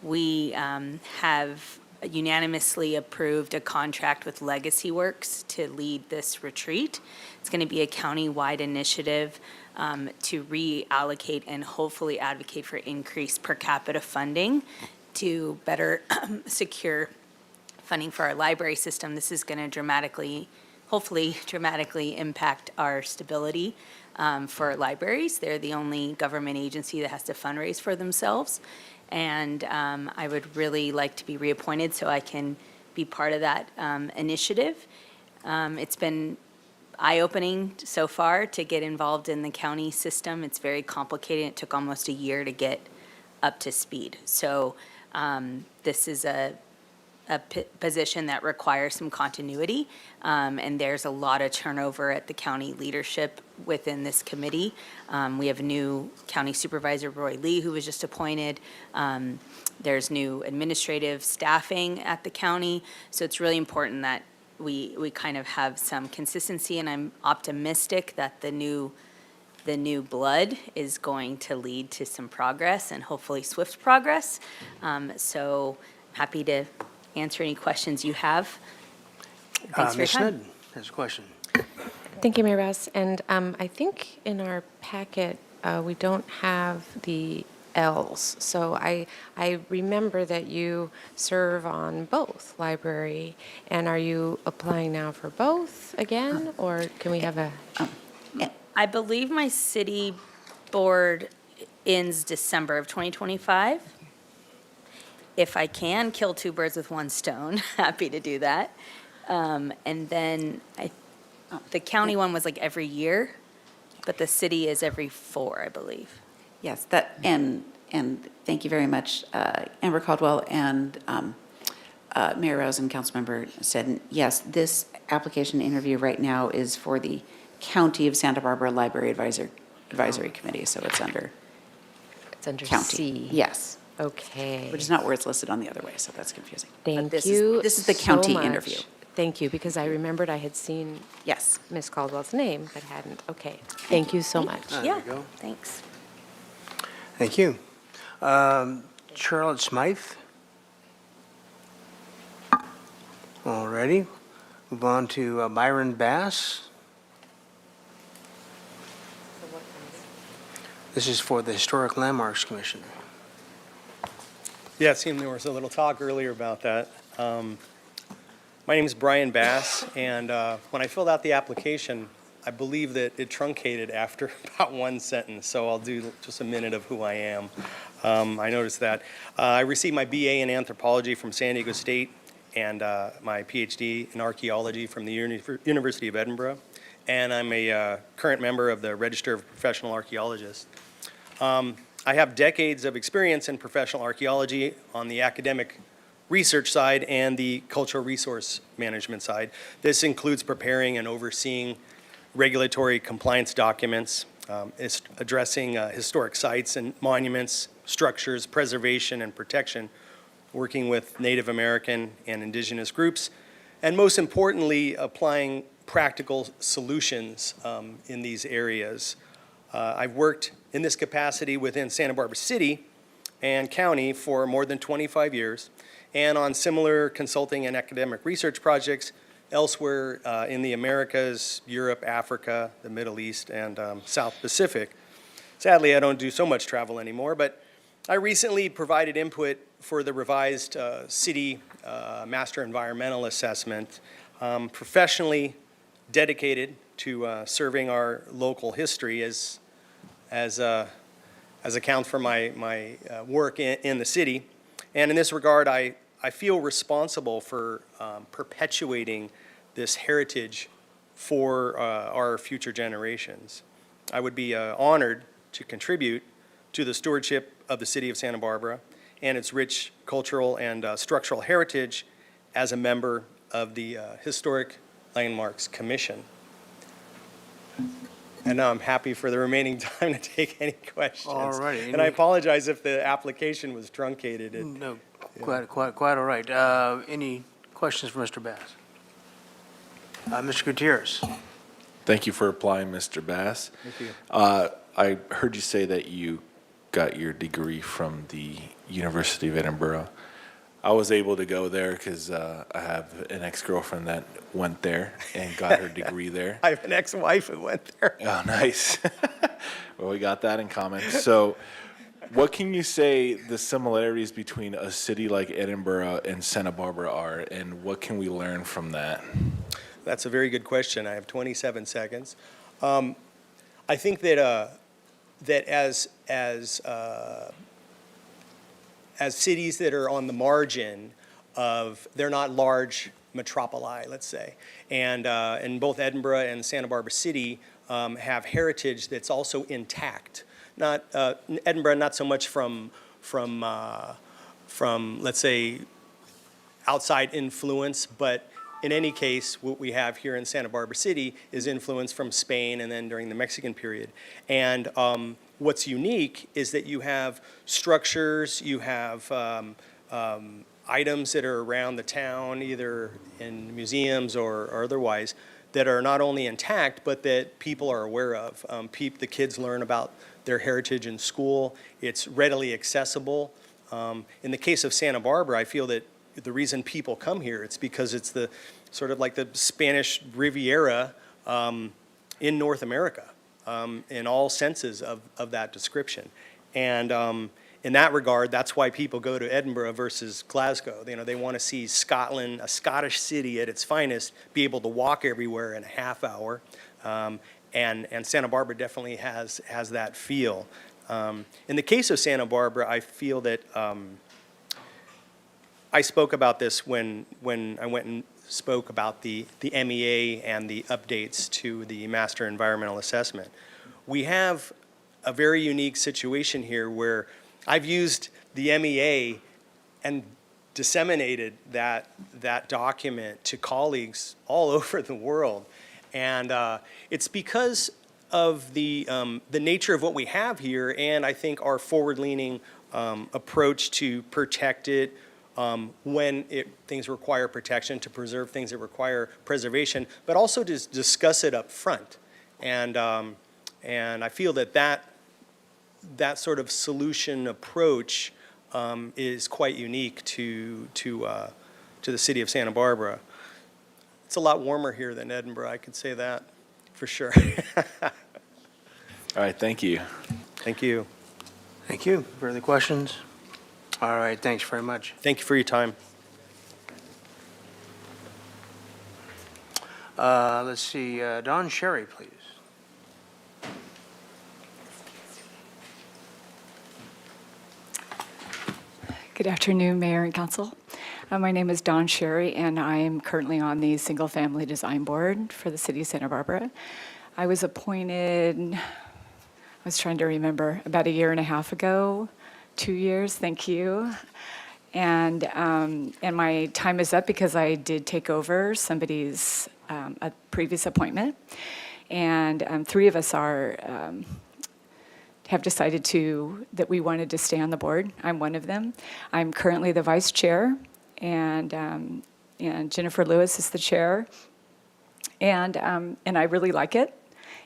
We have unanimously approved a contract with Legacy Works to lead this retreat. It's going to be a county-wide initiative to reallocate and hopefully advocate for increased per capita funding to better secure funding for our library system. This is going to hopefully dramatically impact our stability for libraries. They're the only government agency that has to fundraise for themselves. And I would really like to be reappointed so I can be part of that initiative. It's been eye-opening so far to get involved in the county system. It's very complicated. It took almost a year to get up to speed. So this is a position that requires some continuity, and there's a lot of turnover at the county leadership within this committee. We have a new county supervisor, Roy Lee, who was just appointed. There's new administrative staffing at the county, so it's really important that we kind of have some consistency, and I'm optimistic that the new blood is going to lead to some progress and hopefully swift progress. So happy to answer any questions you have. Thanks for your time. Ms. Sneddon has a question. Thank you, Mayor Rouse. And I think in our packet, we don't have the L's. So I remember that you serve on both library, and are you applying now for both again, or can we have a... I believe my city board ends December of 2025. If I can kill two birds with one stone, happy to do that. And then the county one was like every year, but the city is every 4, I believe. Yes, and thank you very much, Amber Caldwell and Mayor Rose and Councilmember Sneddon. Yes, this application interview right now is for the County of Santa Barbara Library Advisory Committee, so it's under It's under county. C. Yes, Okay. which is not where it's listed on the other way, so that's confusing. But Thank this you. This is the so county much. interview. Thank you, because I remembered I had seen Yes. Ms. Caldwell's name, but hadn't. Okay. Thank you so much. There Yeah, you go. thanks. Thank you. Charlotte Smythe? All righty. Move on to Byron Bass. This is for the Historic Landmarks Commission. Yeah, it seemed there was a little talk earlier about that. My name is Brian Bass, and when I filled out the application, I believe that it truncated after about one sentence, so I'll do just a minute of who I am. I noticed that. I received my BA in anthropology from San Diego State and my PhD in archaeology from the University of Edinburgh, and I'm a current member of the Register of Professional Archaeologists. I have decades of experience in professional archaeology on the academic research side and the cultural resource management side. This includes preparing and overseeing regulatory compliance documents, addressing historic sites and monuments, structures, preservation and protection, working with Native American and indigenous groups, and most importantly, applying practical solutions in these areas. I've worked in this capacity within Santa Barbara City and County for more than 25 years, and on similar consulting and academic research projects elsewhere in the Americas, Europe, Africa, the Middle East, and South Pacific. Sadly, I don't do so much travel anymore, but I recently provided input for the revised city master environmental assessment, professionally dedicated to serving our local history as account for my work in the city. And in this regard, I feel responsible for perpetuating this heritage for our future generations. I would be honored to contribute to the stewardship of the city of Santa Barbara and its rich cultural and structural heritage as a member of the Historic Landmarks Commission. And now I'm happy for the remaining time to take any questions. All righty. And I apologize if the application was truncated. No, quite all right. Any questions for Mr. Bass? Mr. Gutierrez? Thank you for applying, Mr. Bass. Thank you. I heard you say that you got your degree from the University of Edinburgh. I was able to go there because I have an ex-girlfriend that went there and got her degree there. I have an ex-wife who went there. Oh, nice. Well, we got that in common. So what can you say the similarities between a city like Edinburgh and Santa Barbara are, and what can we learn from that? That's a very good question. I have 27 seconds. I think that as cities that are on the margin of, they're not large metropoli, let's say, and both Edinburgh and Santa Barbara City have heritage that's also intact. Not Edinburgh, not so much from let's say outside influence, but in any case, what we have here in Santa Barbara City is influence from Spain and then during the Mexican period. And what's unique is that you have structures, you have items that are around the town, either in museums or otherwise, that are not only intact, but that people are aware of. The kids learn about their heritage in school. It's readily accessible. In the case of Santa Barbara, I feel that the reason people come here, it's because it's the sort of like the Spanish Riviera in North America, in all senses of that description. And in that regard, that's why people go to Edinburgh versus Glasgow. You know, they want to see Scotland, a Scottish city at its finest, be able to walk everywhere in a half hour. And Santa Barbara definitely has that feel. In the case of Santa Barbara, I feel that I spoke about this when I went and spoke about the MEA and the updates to the Master Environmental Assessment. We have a very unique situation here where I've used the MEA and disseminated that document to colleagues all over the world. And it's because of the nature of what we have here, and I think our forward-leaning approach to protect it when things require protection, to preserve things that require preservation, but also to discuss it up front. And I feel that sort of solution approach is quite unique to the city of Santa Barbara. It's a lot warmer here than Edinburgh, I could say that for sure. All right, thank you. Thank you. Thank you. Further questions? All right, thanks very much. Thank you for your time. Let's see, Don Sherry, please. Good afternoon, Mayor and Council. My name is Dawn Sherry, and I am currently on the Single Family Design Board for the City of Santa Barbara. I was appointed, I was trying to remember, about a year and a half ago, 2 years, thank you. And my time is up because I did take over somebody's a previous appointment. And 3 of us have decided that we wanted to stay on the board. I'm one of them. I'm currently the vice chair, and Jennifer Lewis is the chair. And I really like it,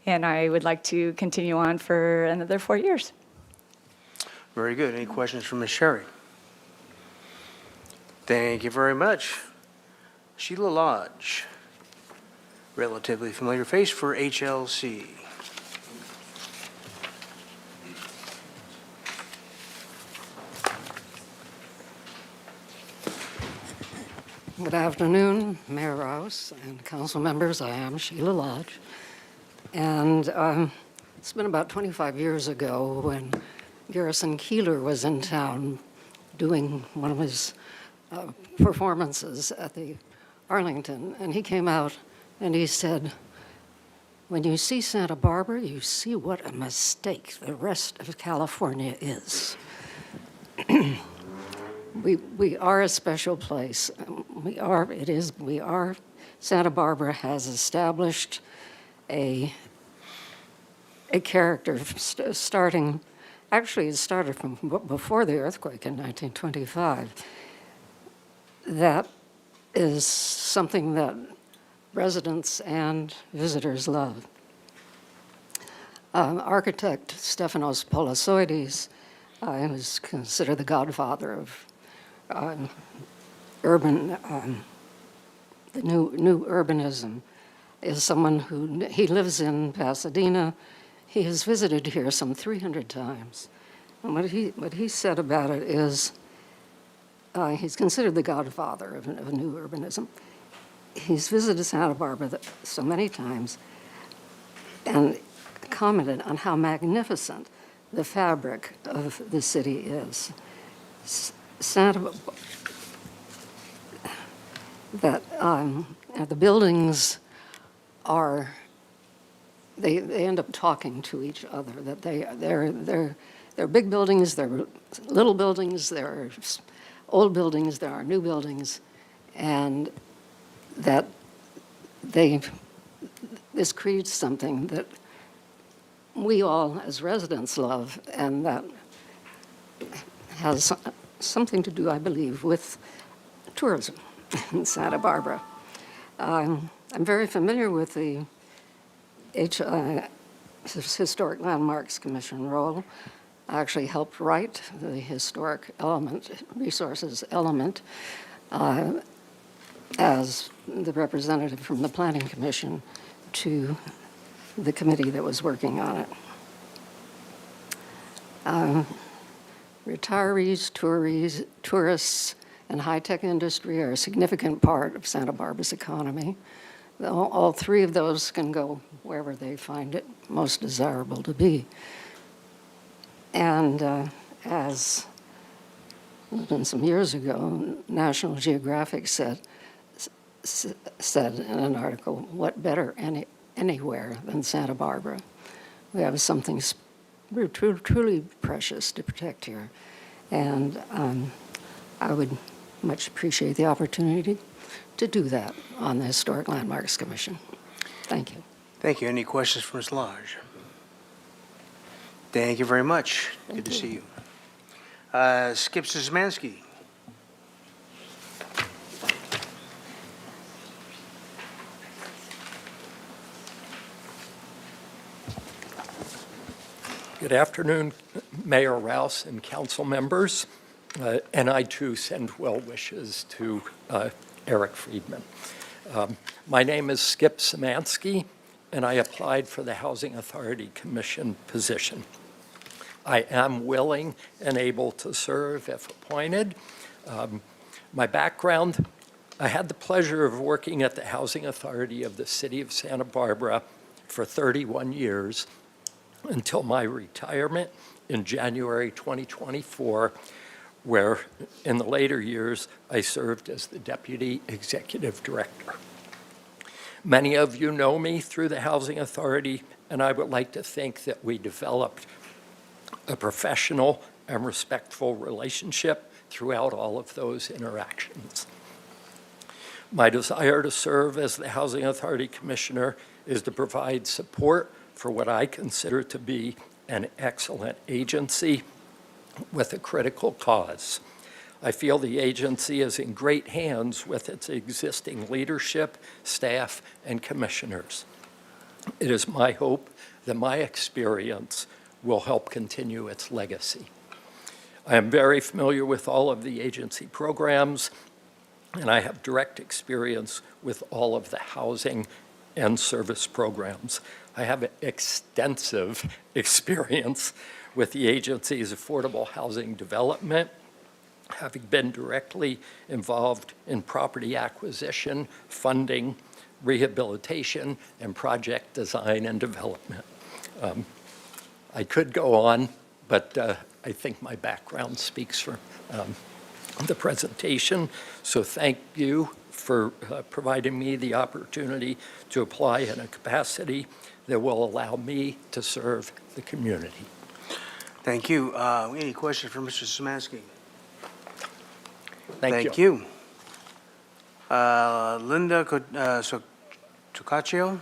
and I would like to continue on for another 4 years. Very good. Any questions from Ms. Sherry? Thank you very much. Sheila Lodge, relatively familiar face for HLC. Good afternoon, Mayor Rouse and council members. I am Sheila Lodge. And it's been about 25 years ago when Garrison Keeler was in town doing one of his performances at the Arlington. And he came out and he said, "When you see Santa Barbara, you see what a mistake the rest of California is." We are a special place. Santa Barbara has established a character starting, actually it started from before the earthquake in 1925. That is something that residents and visitors love. Architect Stefanos Polosoides is considered the godfather of the new urbanism, is someone he lives in Pasadena. He has visited here some 300 times. And what he said about it is, he's considered the godfather of new urbanism. He's visited Santa Barbara so many times and commented on how magnificent the fabric of the city is. The buildings they end up talking to each other. That they're big buildings, they're little buildings, there are old buildings, there are new buildings, and that this creates something that we all as residents love, and that has something to do, I believe, with tourism in Santa Barbara. I'm very familiar with the Historic Landmarks Commission role. I actually helped write the historic resources element as the representative from the Planning Commission to the committee that was working on it. Retirees, tourists, and high-tech industry are a significant part of Santa Barbara's economy. All 3 of those can go wherever they find it most desirable to be. And as some years ago, National Geographic said in an article, what better anywhere than Santa Barbara? We have something truly precious to protect here. And I would much appreciate the opportunity to do that on the Historic Landmarks Commission. Thank you. Thank you. Any questions for Ms. Lodge? Thank you very much. Good to see you. Skip Szymanski. Good afternoon, Mayor Rouse and council members. And I too send well wishes to Eric Friedman. My name is Skip Szymanski, and I applied for the Housing Authority Commission position. I am willing and able to serve if appointed. My background, I had the pleasure of working at the Housing Authority of the City of Santa Barbara for 31 years until my retirement in January 2024, where in the later years I served as the Deputy Executive Director. Many of you know me through the Housing Authority, and I would like to think that we developed a professional and respectful relationship throughout all of those interactions. My desire to serve as the Housing Authority Commissioner is to provide support for what I consider to be an excellent agency with a critical cause. I feel the agency is in great hands with its existing leadership, staff, and commissioners. It is my hope that my experience will help continue its legacy. I am very familiar with all of the agency programs, and I have direct experience with all of the housing and service programs. I have extensive experience with the agency's affordable housing development, having been directly involved in property acquisition, funding, rehabilitation, and project design and development. I could go on, but I think my background speaks for the presentation. So thank you for providing me the opportunity to apply in a capacity that will allow me to serve the community. Thank you. Any questions for Mr. Szymanski? Thank you. Linda Tucaccio?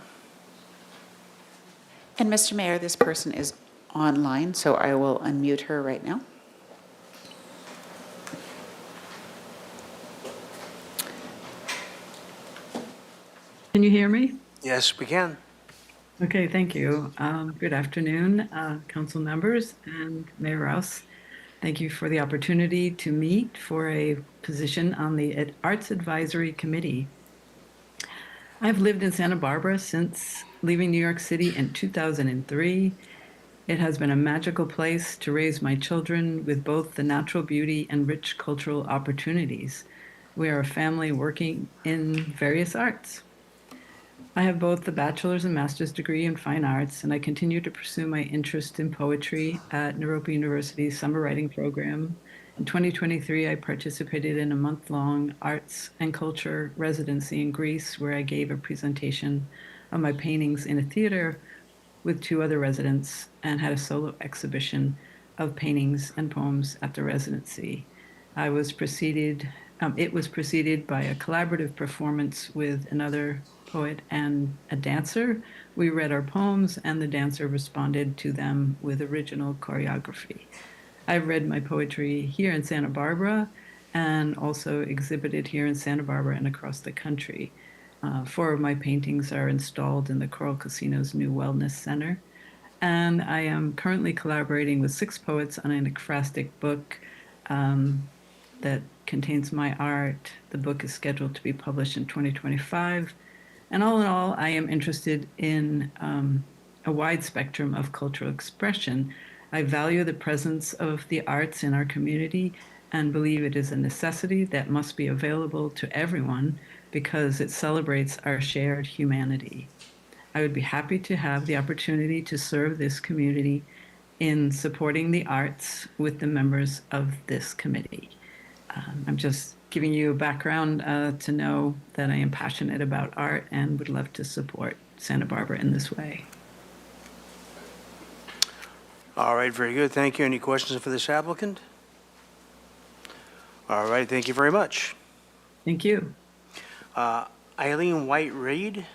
And Mr. Mayor, this person is online, so I will unmute her right now. Can you hear me? Yes, we can. Okay, thank you. Good afternoon, council members and Mayor Rouse. Thank you for the opportunity to meet for a position on the Arts Advisory Committee. I've lived in Santa Barbara since leaving New York City in 2003. It has been a magical place to raise my children with both the natural beauty and rich cultural opportunities. We are a family working in various arts. I have both the bachelor's and master's degree in fine arts, and I continue to pursue my interest in poetry at Naropa University's summer writing program. In 2023, I participated in a month-long arts and culture residency in Greece, where I gave a presentation of my paintings in a theater with 2 other residents and had a solo exhibition of paintings and poems at the residency. It was preceded by a collaborative performance with another poet and a dancer. We read our poems, and the dancer responded to them with original choreography. I've read my poetry here in Santa Barbara and also exhibited here in Santa Barbara and across the country. 4 of my paintings are installed in the Coral Casino's new Wellness Center. And I am currently collaborating with 6 poets on an ekphrastic book that contains my art. The book is scheduled to be published in 2025. And all in all, I am interested in a wide spectrum of cultural expression. I value the presence of the arts in our community and believe it is a necessity that must be available to everyone because it celebrates our shared humanity. I would be happy to have the opportunity to serve this community in supporting the arts with the members of this committee. I'm just giving you a background to know that I am passionate about art and would love to support Santa Barbara in this way. All right, very good. Thank you. Any questions for this applicant? All right, thank you very much. Thank you. Eileen White-Reed?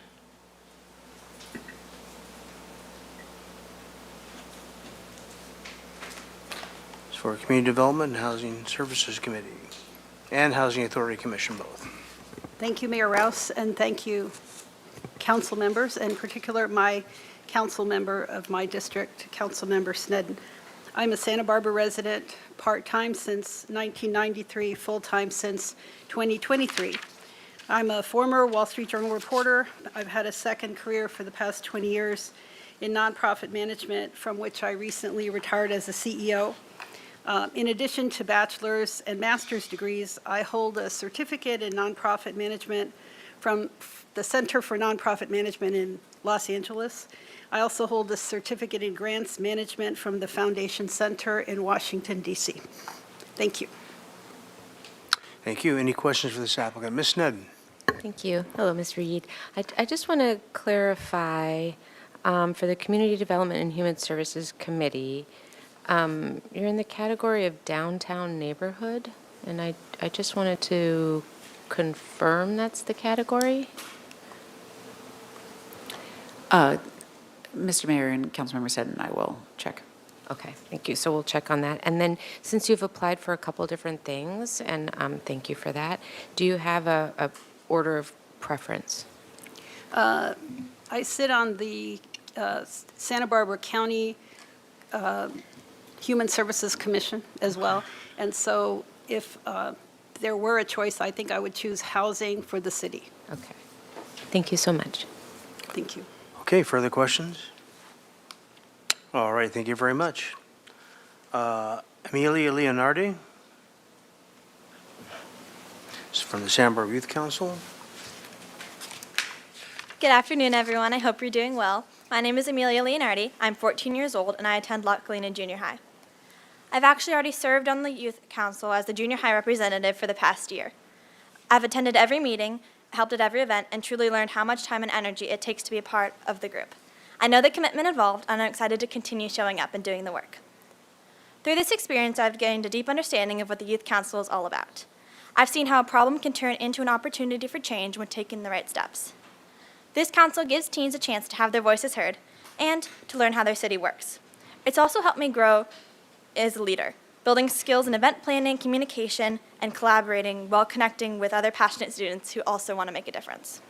for Community Development and Housing Services Committee and Housing Authority Commission both. Thank you, Mayor Rouse, and thank you, council members, in particular, my council member of my district, Council Member Sneddon. I'm a Santa Barbara resident, part-time since 1993, full-time since 2023. I'm a former Wall Street Journal reporter. I've had a second career for the past 20 years in nonprofit management, from which I recently retired as a CEO. In addition to bachelor's and master's degrees, I hold a certificate in nonprofit management from the Center for Nonprofit Management in Los Angeles. I also hold a certificate in grants management from the Foundation Center in Washington, D.C. Thank you. Thank you. Any questions for this applicant? Ms. Sneddon? Thank you. Hello, Ms. Reed. I just want to clarify for the Community Development and Human Services Committee, you're in the category of downtown neighborhood, and I just wanted to confirm that's the category. Mr. Mayor and Councilmember Seddon, I will check. Okay, thank you. So we'll check on that. And then since you've applied for a couple different things, and thank you for that, do you have a order of preference? I sit on the Santa Barbara County Human Services Commission as well. And so if there were a choice, I think I would choose housing for the city. Okay. Thank you so much. Thank you. Okay, further questions? All right, thank you very much. Amelia Leonardi. This is from the Santa Barbara Youth Council. Good afternoon, everyone. I hope you're doing well. My name is Amelia Leonardi. I'm 14 years old, and I attend La Colina Junior High. I've actually already served on the Youth Council as the junior high representative for the past year. I've attended every meeting, helped at every event, and truly learned how much time and energy it takes to be a part of the group. I know the commitment involved, and I'm excited to continue showing up and doing the work. Through this experience, I've gained a deep understanding of what the Youth Council is all about. I've seen how a problem can turn into an opportunity for change when taking the right steps. This council gives teens a chance to have their voices heard and to learn how their city works. It's also helped me grow as a leader, building skills in event planning, communication, and collaborating while connecting with other passionate students who also want to make a difference.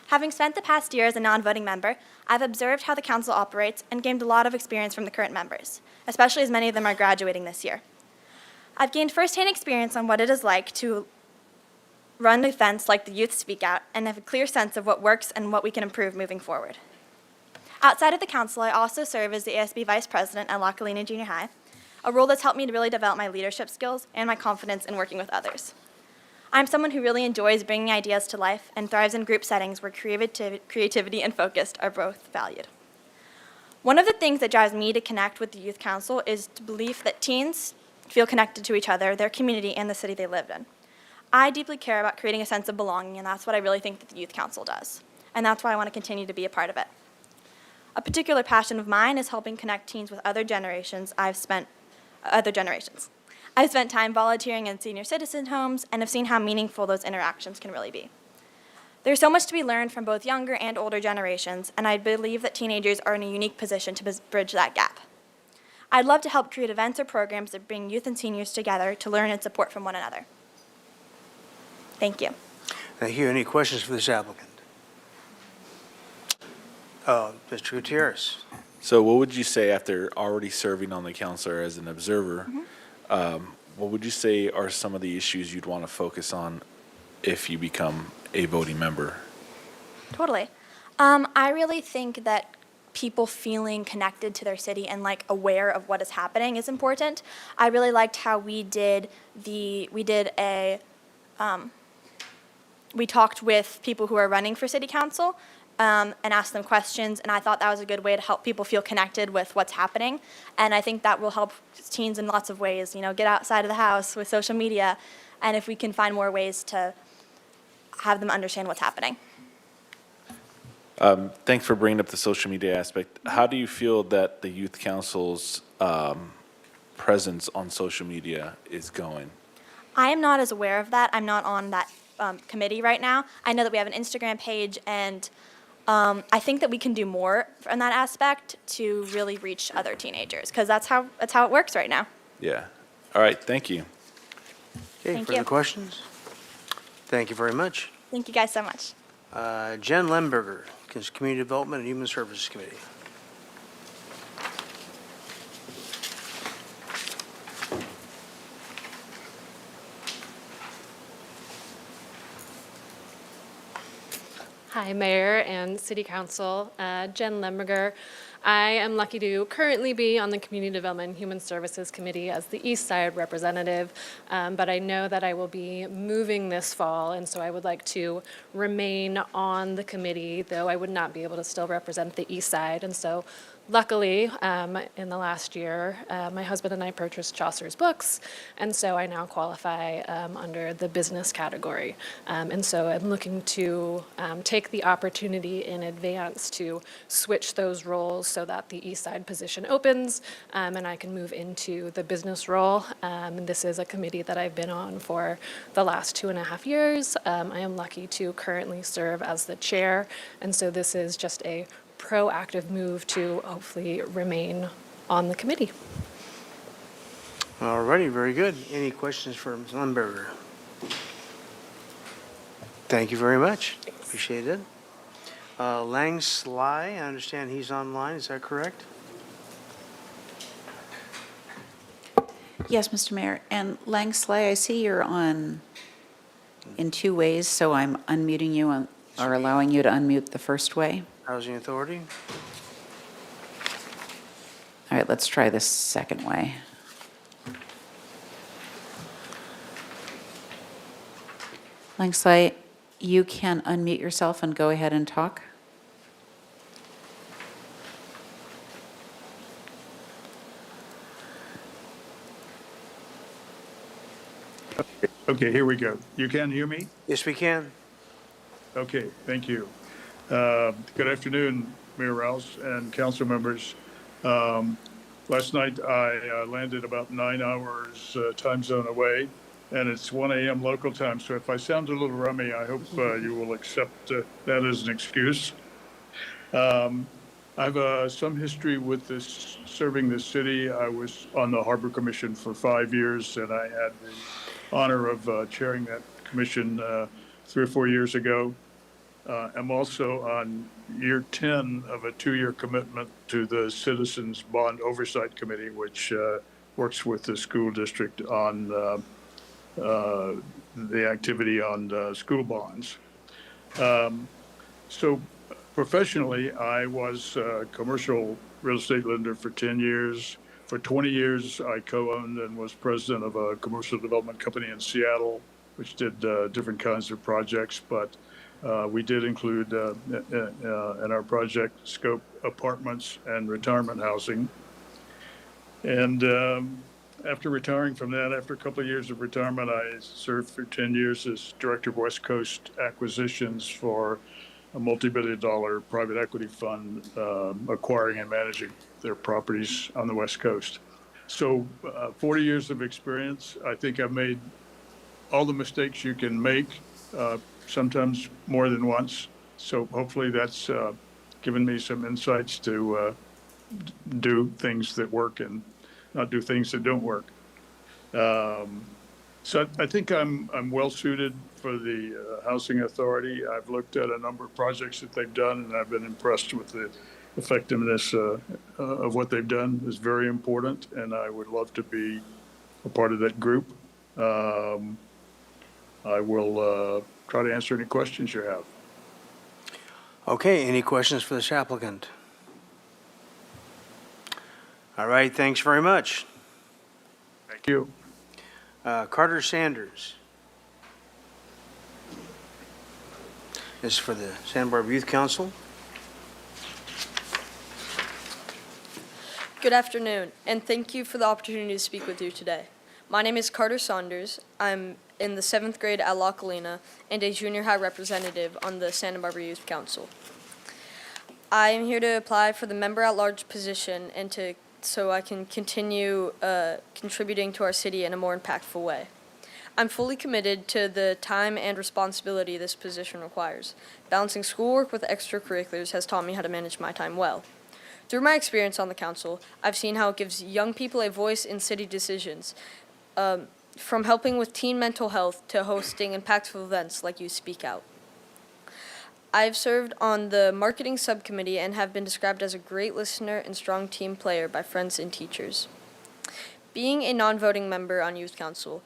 Having spent the past year as a non-voting member, I've observed how the council operates and gained a lot of experience from the current members, especially as many of them are graduating this year. I've gained firsthand experience on what it is like to run events like the Youth Speak Out and have a clear sense of what works and what we can improve moving forward. Outside of the council, I also serve as the ASB Vice President at La Colina Junior High, a role that's helped me to really develop my leadership skills and my confidence in working with others. I'm someone who really enjoys bringing ideas to life and thrives in group settings where creativity and focus are both valued. One of the things that drives me to connect with the Youth Council is the belief that teens feel connected to each other, their community, and the city they live in. I deeply care about creating a sense of belonging, and that's what I really think that the Youth Council does. And that's why I want to continue to be a part of it. A particular passion of mine is helping connect teens with other generations. I've spent time volunteering in senior citizen homes and have seen how meaningful those interactions can really be. There's so much to be learned from both younger and older generations, and I believe that teenagers are in a unique position to bridge that gap. I'd love to help create events or programs that bring youth and seniors together to learn and support from one another. Thank you. Thank you. Any questions for this applicant? Mr. Gutierrez. So what would you say after already serving on the council as an observer, what would you say are some of the issues you'd want to focus on if you become a voting member? Totally. I really think that people feeling connected to their city and aware of what is happening is important. I really liked how we talked with people who are running for city council and asked them questions, and I thought that was a good way to help people feel connected with what's happening. And I think that will help teens in lots of ways, get outside of the house with social media, and if we can find more ways to have them understand what's happening. Thanks for bringing up the social media aspect. How do you feel that the Youth Council's presence on social media is going? I am not as aware of that. I'm not on that committee right now. I know that we have an Instagram page, and I think that we can do more in that aspect to really reach other teenagers, because that's how it works right now. Yeah. All right, thank you. Okay, Thank further you. questions? Thank you very much. Thank you guys so much. Jen Lemberger, Community Development and Human Services Committee. Hi, Mayor and City Council. Jen Lemberger. I am lucky to currently be on the Community Development and Human Services Committee as the East Side representative, but I know that I will be moving this fall, and so I would like to remain on the committee, though I would not be able to still represent the East Side. And so luckily, in the last year, my husband and I purchased Chaucer's books, and so I now qualify under the business category. And so I'm looking to take the opportunity in advance to switch those roles so that the East Side position opens and I can move into the business role. And this is a committee that I've been on for the last 2.5 years. I am lucky to currently serve as the chair, and so this is just a proactive move to hopefully remain on the committee. All righty, very good. Any questions for Ms. Lemberger? Thank you very much. Appreciate it. Lang Sly, I understand he's online, is that correct? Yes, Mr. Mayor. And Lang Sly, I see you're on in two ways, so I'm unmuting you or allowing you to unmute the first way. Housing Authority. All right, let's try this second way. Lang Sly, you can unmute yourself and go ahead and talk. Okay, here we go. You can hear me? Yes, we can. Okay, thank you. Good afternoon, Mayor Rouse and council members. Last night I landed about 9 hours time zone away, and it's 1 a.m. local time. So if I sound a little rummy, I hope you will accept that as an excuse. I have some history with this, serving this city. I was on the Harbor Commission for 5 years, and I had the honor of chairing that commission 3 or 4 years ago. I'm also on year 10 of a 2-year commitment to the Citizens Bond Oversight Committee, which works with the school district on the activity on school bonds. So professionally, I was a commercial real estate lender for 10 years. For 20 years, I co-owned and was president of a commercial development company in Seattle, which did different kinds of projects, but we did include in our project scope apartments and retirement housing. And after retiring from that, after a couple of years of retirement, I served for 10 years as director of West Coast acquisitions for a multi-billion-dollar private equity fund acquiring and managing their properties on the West Coast. So 40 years of experience. I think I've made all the mistakes you can make, sometimes more than once. So hopefully that's given me some insights to do things that work and not do things that don't work. So I think I'm well suited for the Housing Authority. I've looked at a number of projects that they've done, and I've been impressed with the effectiveness of what they've done. Is very important, and I would love to be a part of that group. I will try to answer any questions you have. Okay, any questions for this applicant? All right, thanks very much. Thank you. Carter Sanders. This is for the Santa Barbara Youth Council. Good afternoon, and thank you for the opportunity to speak with you today. My name is Carter Saunders. I'm in the 7th grade at La Colina and a junior high representative on the Santa Barbara Youth Council. I am here to apply for the member-at-large position and so I can continue contributing to our city in a more impactful way. I'm fully committed to the time and responsibility this position requires. Balancing schoolwork with extracurriculars has taught me how to manage my time well. Through my experience on the council, I've seen how it gives young people a voice in city decisions, from helping with teen mental health to hosting impactful events like Youth Speak Out. I've served on the marketing subcommittee and have been described as a great listener and strong team player by friends and teachers. Being a non-voting member on Youth Council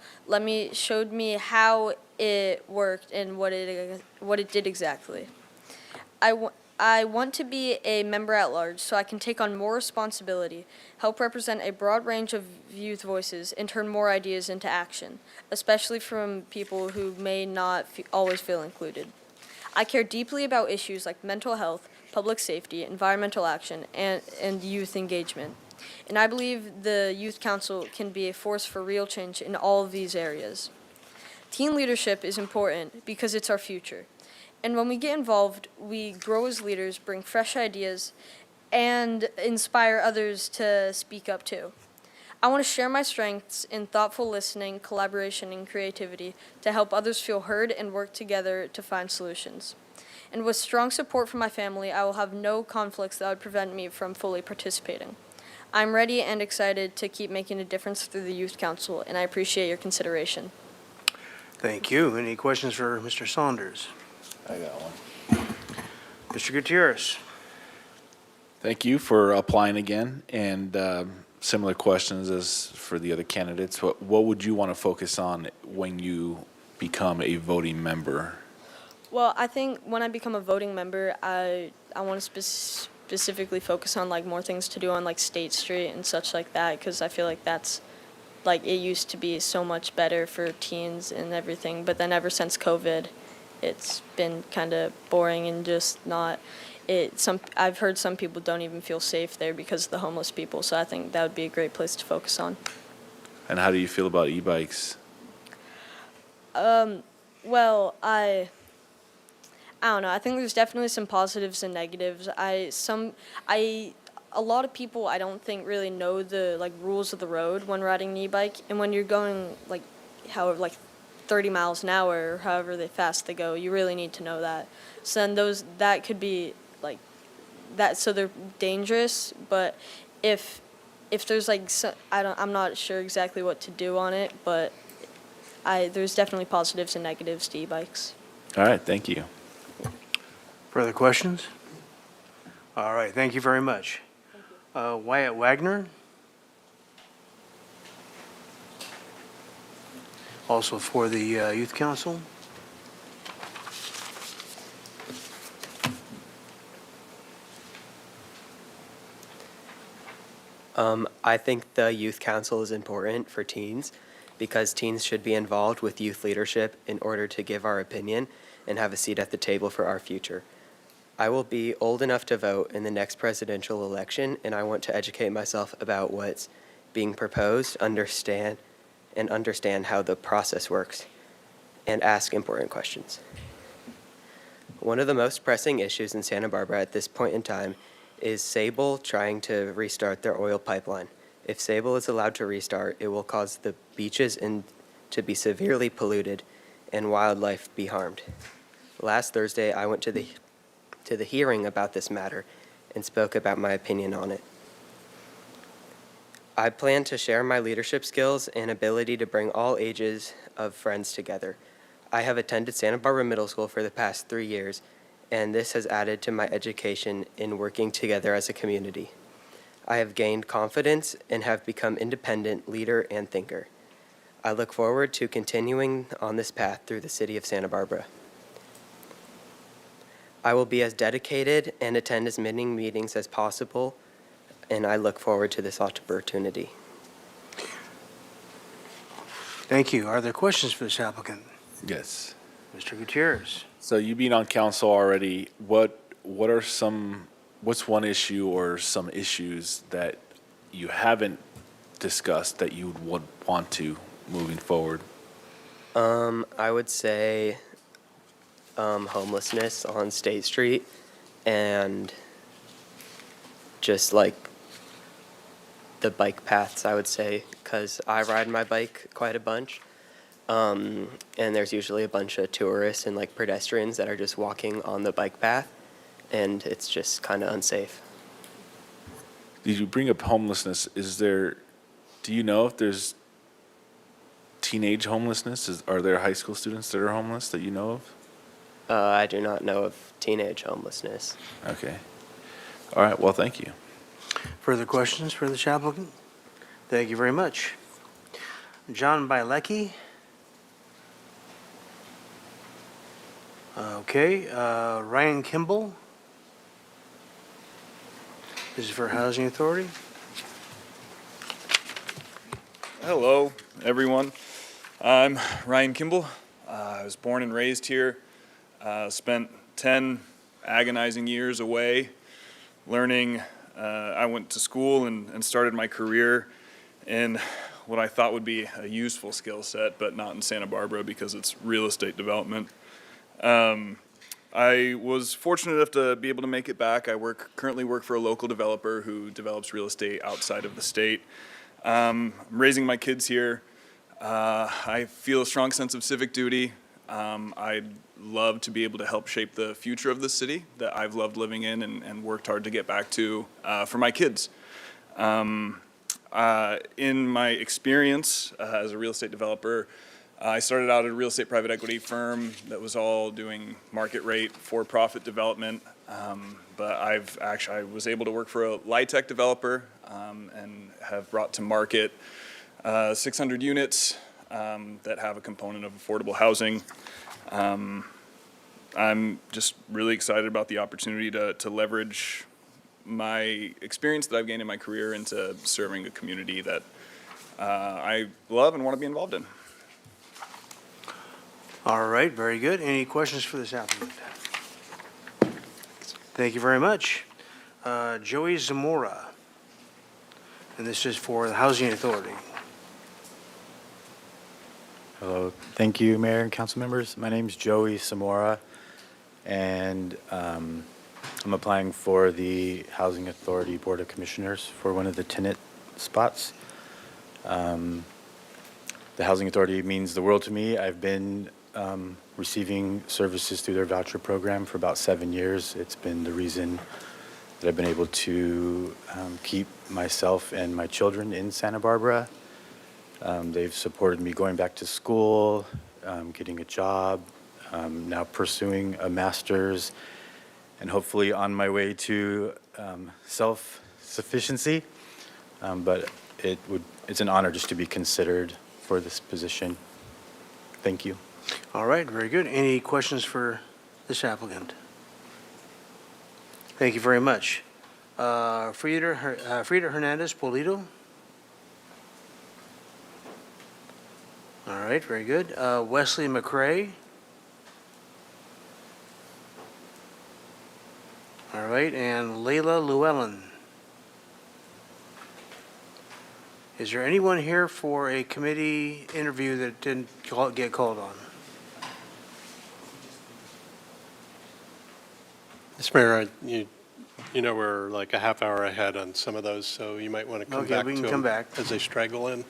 showed me how it worked and what it did exactly. I want to be a member at large so I can take on more responsibility, help represent a broad range of youth voices, and turn more ideas into action, especially from people who may not always feel included. I care deeply about issues like mental health, public safety, environmental action, and youth engagement. And I believe the Youth Council can be a force for real change in all of these areas. Teen leadership is important because it's our future. And when we get involved, we grow as leaders, bring fresh ideas, and inspire others to speak up too. I want to share my strengths in thoughtful listening, collaboration, and creativity to help others feel heard and work together to find solutions. And with strong support from my family, I will have no conflicts that would prevent me from fully participating. I'm ready and excited to keep making a difference through the Youth Council, and I appreciate your consideration. Thank you. Any questions for Mr. Saunders? I got one. Mr. Gutierrez? Thank you for applying again, and similar questions as for the other candidates. What would you want to focus on when you become a voting member? Well, I think when I become a voting member, I want to specifically focus on like more things to do on like State Street and such like that, because I feel like that's like it used to be so much better for teens and everything, but then ever since COVID, it's been kind of boring and just not. I've heard some people don't even feel safe there because of the homeless people, so I think that would be a great place to focus on. And how do you feel about e-bikes? Well, I don't know. I think there's definitely some positives and negatives. A lot of people I don't think really know the like rules of the road when riding an e-bike, and when you're going like 30 miles an hour or however fast they go, you really need to know that. So then that could be like that. So they're dangerous, but if there's like I'm not sure exactly what to do on it, but there's definitely positives and negatives to e-bikes. All right, thank you. Further questions? All right, thank you very much. Wyatt Wagner? Also for the Youth Council. I think the Youth Council is important for teens because teens should be involved with youth leadership in order to give our opinion and have a seat at the table for our future. I will be old enough to vote in the next presidential election, and I want to educate myself about what's being proposed, understand how the process works, and ask important questions. One of the most pressing issues in Santa Barbara at this point in time is Sable trying to restart their oil pipeline. If Sable is allowed to restart, it will cause the beaches to be severely polluted and wildlife be harmed. Last Thursday, I went to the hearing about this matter and spoke about my opinion on it. I plan to share my leadership skills and ability to bring all ages of friends together. I have attended Santa Barbara Middle School for the past 3 years, and this has added to my education in working together as a community. I have gained confidence and have become independent leader and thinker. I look forward to continuing on this path through the city of Santa Barbara. I will be as dedicated and attend as many meetings as possible, and I look forward to this opportunity. Thank you. Are there questions for this applicant? Yes. Mr. Gutierrez? So you being on council already, what's one issue or some issues that you haven't discussed that you would want to moving forward? I would say homelessness on State Street and just like the bike paths, I would say, because I ride my bike quite a bunch. And there's usually a bunch of tourists and like pedestrians that are just walking on the bike path, and it's just kind of unsafe. Did you bring up homelessness? Do you know if there's teenage homelessness? Are there high school students that are homeless that you know of? I do not know of teenage homelessness. Okay. All right, well, thank you. Further questions for this applicant? Thank you very much. John Bielecki. Okay, Ryan Kimball. This is for Housing Authority. Hello, everyone. I'm Ryan Kimball. I was born and raised here. Spent 10 agonizing years away learning. I went to school and started my career in what I thought would be a useful skill set, but not in Santa Barbara because it's real estate development. I was fortunate enough to be able to make it back. I currently work for a local developer who develops real estate outside of the state. I'm raising my kids here. I feel a strong sense of civic duty. I'd love to be able to help shape the future of the city that I've loved living in and worked hard to get back to for my kids. In my experience as a real estate developer, I started out at a real estate private equity firm that was all doing market rate for-profit development. But I was able to work for a LIHTC developer and have brought to market 600 units that have a component of affordable housing. I'm just really excited about the opportunity to leverage my experience that I've gained in my career into serving a community that I love and want to be involved in. All right, very good. Any questions for this applicant? Thank you very much. Joey Zamora, and this is for the Housing Authority. Hello. Thank you, Mayor and council members. My name is Joey Zamora, and I'm applying for the Housing Authority Board of Commissioners for one of the tenant spots. The Housing Authority means the world to me. I've been receiving services through their voucher program for about 7 years. It's been the reason that I've been able to keep myself and my children in Santa Barbara. They've supported me going back to school, getting a job, now pursuing a master's, and hopefully on my way to self-sufficiency. But it's an honor just to be considered for this position. Thank you. All right, very good. Any questions for this applicant? Thank you very much. Frida Hernandez Polito. All right, very good. Wesley McCray. All right, and Layla Llewellyn. Is there anyone here for a committee interview that didn't get called on? Mr. Mayor, you know we're like a half hour ahead on some of those, so you might want to come back we can to come them back. as they straggle in.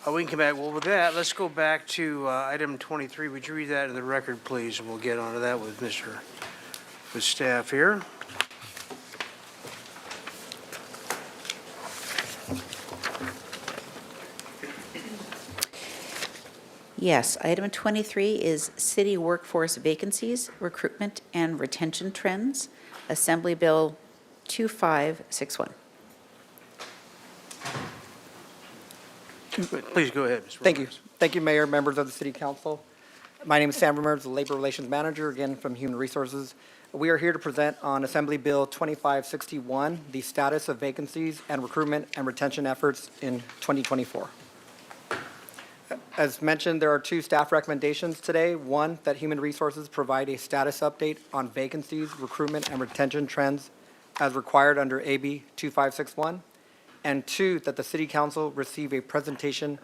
We can come back. Well, with that, let's go back to item 23. Would you read that in the record, please? And we'll get onto that with staff here. Yes, item 23 is city workforce vacancies, recruitment and retention trends, Assembly Bill 2561. Please go ahead, Mr. Thank you. Thank you, Mayor, members of the City Council. My name is Sam Reimers, the Labor Relations Manager, again from Human Resources. We are here to present on Assembly Bill 2561, the status of vacancies and recruitment and retention efforts in 2024. As mentioned, there are two staff recommendations today. One, that Human Resources provide a status update on vacancies, recruitment, and retention trends as required under AB 2561. And two, that the City Council receive a presentation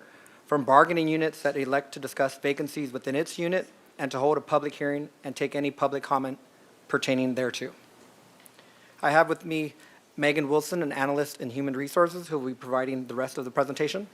from bargaining units that elect to discuss vacancies within its unit and to hold a public hearing and take any public comment pertaining thereto. I have with me Megan Wilson, an analyst in Human Resources, who will be providing the rest of the presentation.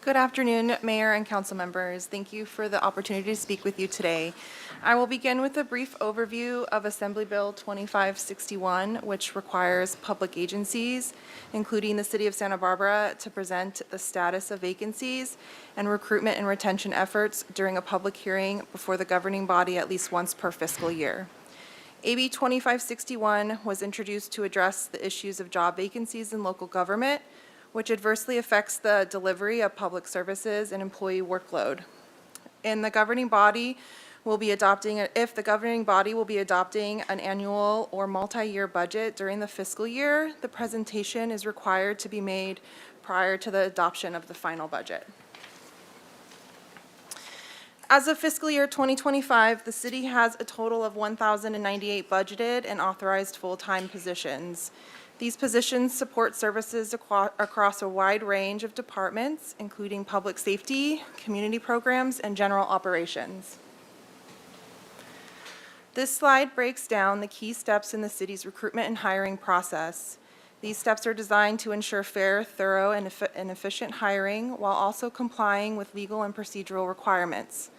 Good afternoon, Mayor and council members. Thank you for the opportunity to speak with you today. I will begin with a brief overview of Assembly Bill 2561, which requires public agencies, including the City of Santa Barbara, to present the status of vacancies and recruitment and retention efforts during a public hearing before the governing body at least once per fiscal year. AB 2561 was introduced to address the issues of job vacancies in local government, which adversely affects the delivery of public services and employee workload. And the governing body will be adopting, if the governing body will be adopting an annual or multi-year budget during the fiscal year, the presentation is required to be made prior to the adoption of the final budget. As of fiscal year 2025, the city has a total of 1,098 budgeted and authorized full-time positions. These positions support services across a wide range of departments, including public safety, community programs, and general operations. This slide breaks down the key steps in the city's recruitment and hiring process. These steps are designed to ensure fair, thorough, and efficient hiring while also complying with legal and procedural requirements.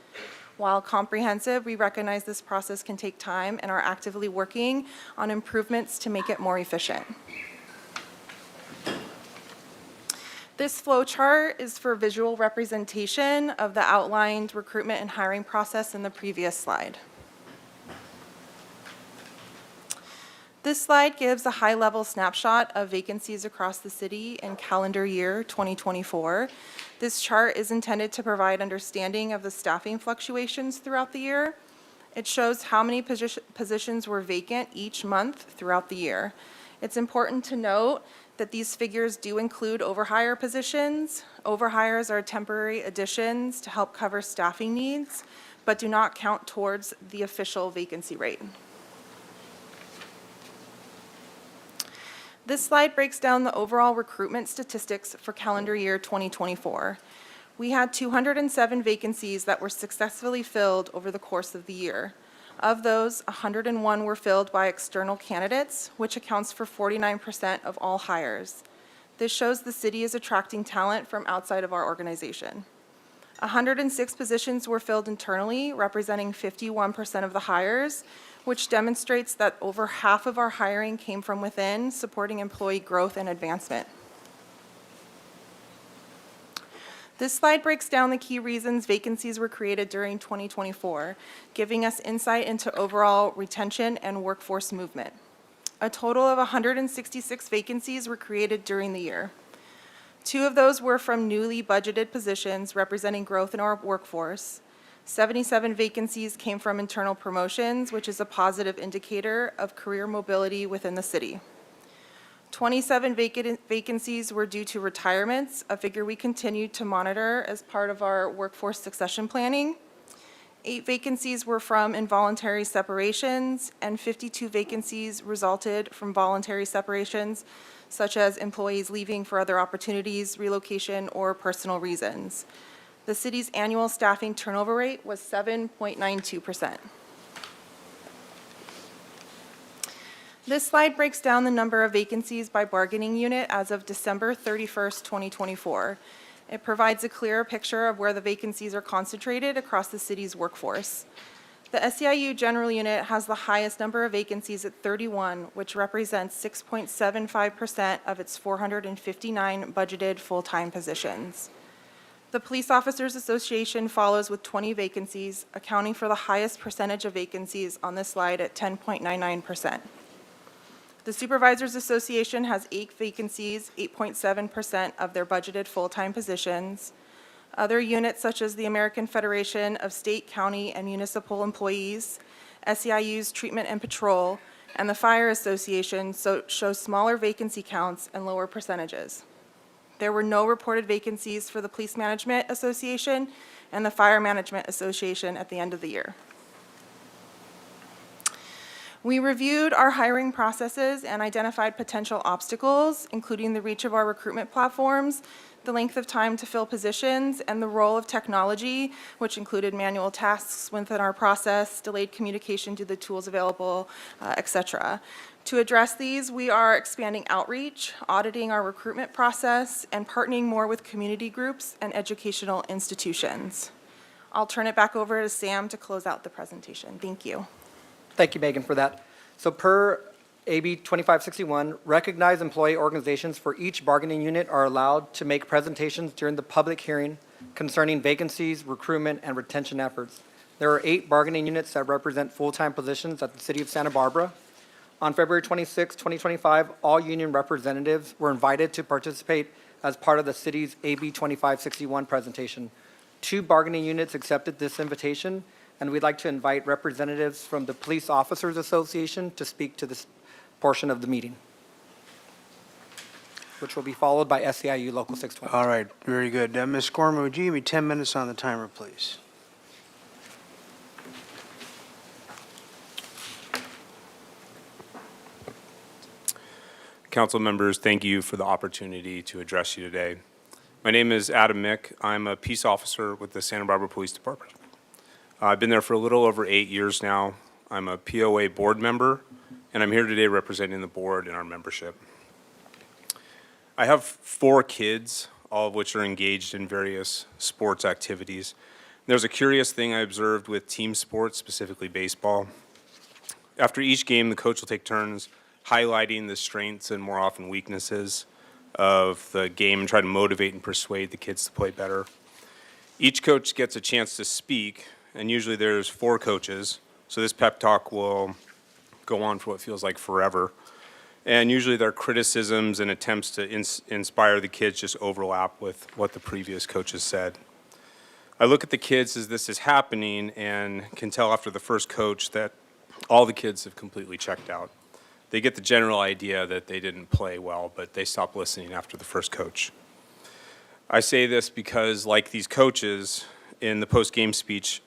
While comprehensive, we recognize this process can take time and are actively working on improvements to make it more efficient. This flow chart is for visual representation of the outlined recruitment and hiring process in the previous slide. This slide gives a high-level snapshot of vacancies across the city in calendar year 2024. This chart is intended to provide understanding of the staffing fluctuations throughout the year. It shows how many positions were vacant each month throughout the year. It's important to note that these figures do include overhire positions. Overhires are temporary additions to help cover staffing needs, but do not count towards the official vacancy rate. This slide breaks down the overall recruitment statistics for calendar year 2024. We had 207 vacancies that were successfully filled over the course of the year. Of those, 101 were filled by external candidates, which accounts for 49% of all hires. This shows the city is attracting talent from outside of our organization. 106 positions were filled internally, representing 51% of the hires, which demonstrates that over half of our hiring came from within, supporting employee growth and advancement. This slide breaks down the key reasons vacancies were created during 2024, giving us insight into overall retention and workforce movement. A total of 166 vacancies were created during the year. 2 of those were from newly budgeted positions representing growth in our workforce. 77 vacancies came from internal promotions, which is a positive indicator of career mobility within the city. 27 vacancies were due to retirements, a figure we continue to monitor as part of our workforce succession planning. 8 vacancies were from involuntary separations, and 52 vacancies resulted from voluntary separations, such as employees leaving for other opportunities, relocation, or personal reasons. The city's annual staffing turnover rate was 7.92%. This slide breaks down the number of vacancies by bargaining unit as of December 31st, 2024. It provides a clearer picture of where the vacancies are concentrated across the city's workforce. The SEIU General Unit has the highest number of vacancies at 31, which represents 6.75% of its 459 budgeted full-time positions. The Police Officers Association follows with 20 vacancies, accounting for the highest percentage of vacancies on this slide at 10.99%. The Supervisors Association has 8 vacancies, 8.7% of their budgeted full-time positions. Other units such as the American Federation of State, County, and Municipal Employees, SEIU's Treatment and Patrol, and the Fire Association show smaller vacancy counts and lower percentages. There were no reported vacancies for the Police Management Association and the Fire Management Association at the end of the year. We reviewed our hiring processes and identified potential obstacles, including the reach of our recruitment platforms, the length of time to fill positions, and the role of technology, which included manual tasks within our process, delayed communication to the tools available, et cetera. To address these, we are expanding outreach, auditing our recruitment process, and partnering more with community groups and educational institutions. I'll turn it back over to Sam to close out the presentation. Thank you. Thank you, Megan, for that. So per AB 2561, recognized employee organizations for each bargaining unit are allowed to make presentations during the public hearing concerning vacancies, recruitment, and retention efforts. There are 8 bargaining units that represent full-time positions at the City of Santa Barbara. On February 26, 2025, all union representatives were invited to participate as part of the city's AB 2561 presentation. 2 bargaining units accepted this invitation, and we'd like to invite representatives from the Police Officers Association to speak to this portion of the meeting, which will be followed by SEIU Local 620. All right, very good. Ms. Gorman, would you give me 10 minutes on the timer, please? Council members, thank you for the opportunity to address you today. My name is Adam Mick. I'm a peace officer with the Santa Barbara Police Department. I've been there for a little over 8 years now. I'm a POA board member, and I'm here today representing the board and our membership. I have 4 kids, all of which are engaged in various sports activities. There's a curious thing I observed with team sports, specifically baseball. After each game, the coach will take turns highlighting the strengths and more often weaknesses of the game and try to motivate and persuade the kids to play better. Each coach gets a chance to speak, and usually there's 4 coaches, so this pep talk will go on for what feels like forever. And usually their criticisms and attempts to inspire the kids just overlap with what the previous coaches said. I look at the kids as this is happening and can tell after the first coach that all the kids have completely checked out. They get the general idea that they didn't play well, but they stop listening after the first coach. I say this because, like these coaches, in the post-game speech,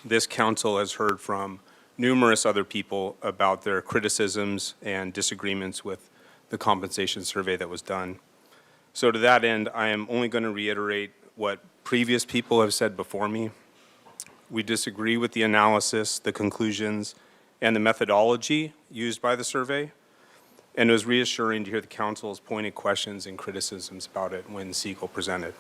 this council has heard from numerous other people about their criticisms and disagreements with the compensation survey that was done. So to that end, I am only going to reiterate what previous people have said before me. We disagree with the analysis, the conclusions, and the methodology used by the survey, and it was reassuring to hear the council's pointed questions and criticisms about it when Siegel presented.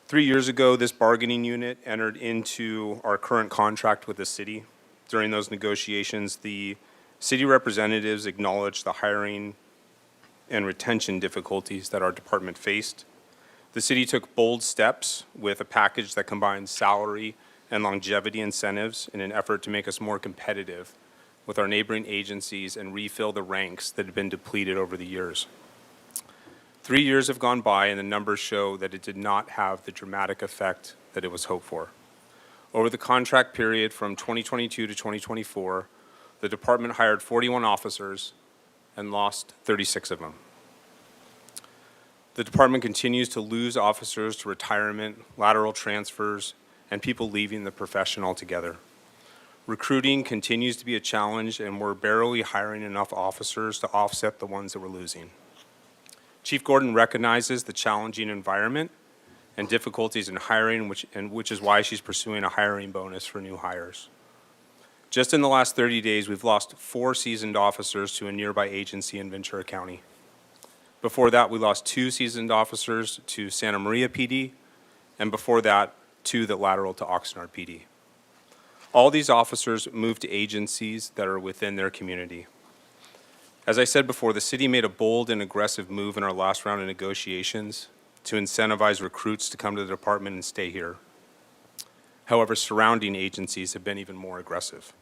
3 years ago, this bargaining unit entered into our current contract with the city. During those negotiations, the city representatives acknowledged the hiring and retention difficulties that our department faced. The city took bold steps with a package that combines salary and longevity incentives in an effort to make us more competitive with our neighboring agencies and refill the ranks that had been depleted over the years. 3 years have gone by, and the numbers show that it did not have the dramatic effect that it was hoped for. Over the contract period from 2022 to 2024, the department hired 41 officers and lost 36 of them. The department continues to lose officers to retirement, lateral transfers, and people leaving the profession altogether. Recruiting continues to be a challenge, and we're barely hiring enough officers to offset the ones that we're losing. Chief Gordon recognizes the challenging environment and difficulties in hiring, which is why she's pursuing a hiring bonus for new hires. Just in the last 30 days, we've lost 4 seasoned officers to a nearby agency in Ventura County. Before that, we lost 2 seasoned officers to Santa Maria PD, and before that, 2 that lateral to Oxnard PD. All these officers moved to agencies that are within their community. As I said before, the city made a bold and aggressive move in our last round of negotiations to incentivize recruits to come to the department and stay here. However, surrounding agencies have been even more aggressive.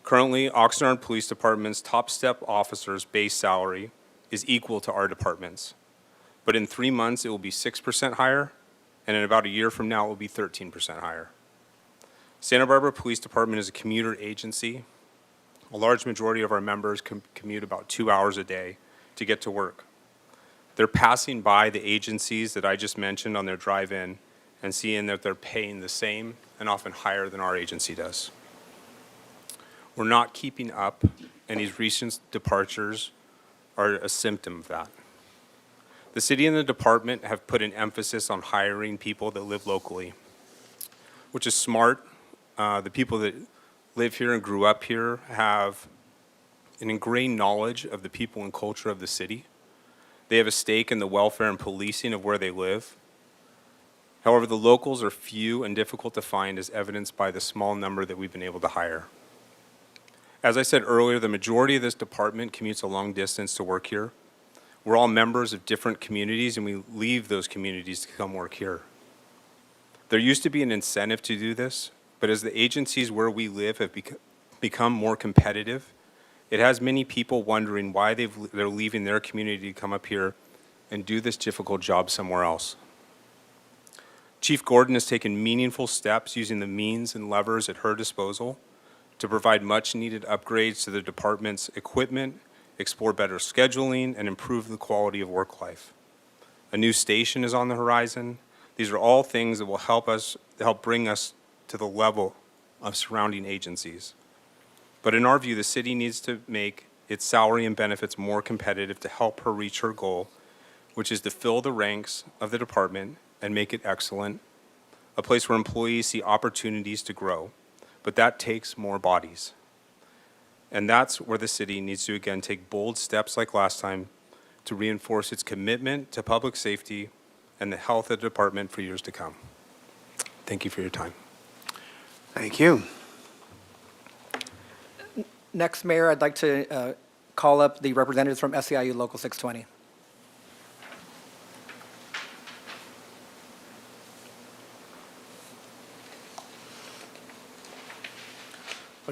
Currently, Oxnard Police Department's top step officer's base salary is equal to our department's. But in 3 months, it will be 6% higher, and in about a year from now, it will be 13% higher. Santa Barbara Police Department is a commuter agency. A large majority of our members commute about 2 hours a day to get to work. They're passing by the agencies that I just mentioned on their drive-in and seeing that they're paying the same and often higher than our agency does. We're not keeping up, and these recent departures are a symptom of that. The city and the department have put an emphasis on hiring people that live locally, which is smart. The people that live here and grew up here have an ingrained knowledge of the people and culture of the city. They have a stake in the welfare and policing of where they live. However, the locals are few and difficult to find, as evidenced by the small number that we've been able to hire. As I said earlier, the majority of this department commutes a long distance to work here. We're all members of different communities, and we leave those communities to come work here. There used to be an incentive to do this, but as the agencies where we live have become more competitive, it has many people wondering why they're leaving their community to come up here and do this difficult job somewhere else. Chief Gordon has taken meaningful steps using the means and levers at her disposal to provide much-needed upgrades to the department's equipment, explore better scheduling, and improve the quality of work life. A new station is on the horizon. These are all things that will help bring us to the level of surrounding agencies. But in our view, the city needs to make its salary and benefits more competitive to help her reach her goal, which is to fill the ranks of the department and make it excellent, a place where employees see opportunities to grow. But that takes more bodies. And that's where the city needs to, again, take bold steps like last time to reinforce its commitment to public safety and the health of the department for years to come. Thank you for your time. Thank you. Next, Mayor, I'd like to call up the representatives from SEIU Local 620.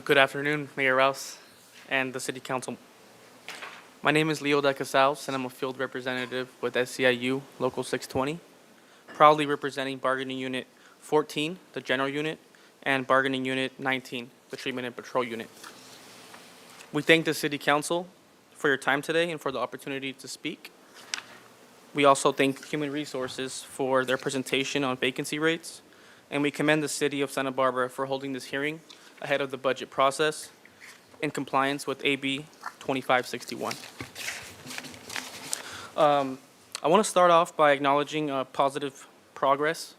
Good afternoon, Mayor Rouse and the City Council. My name is Leo De Casals, and I'm a field representative with SEIU Local 620, proudly representing Bargaining Unit 14, the General Unit, and Bargaining Unit 19, the Treatment and Patrol Unit. We thank the City Council for your time today and for the opportunity to speak. We also thank Human Resources for their presentation on vacancy rates, and we commend the City of Santa Barbara for holding this hearing ahead of the budget process in compliance with AB 2561. I want to start off by acknowledging positive progress.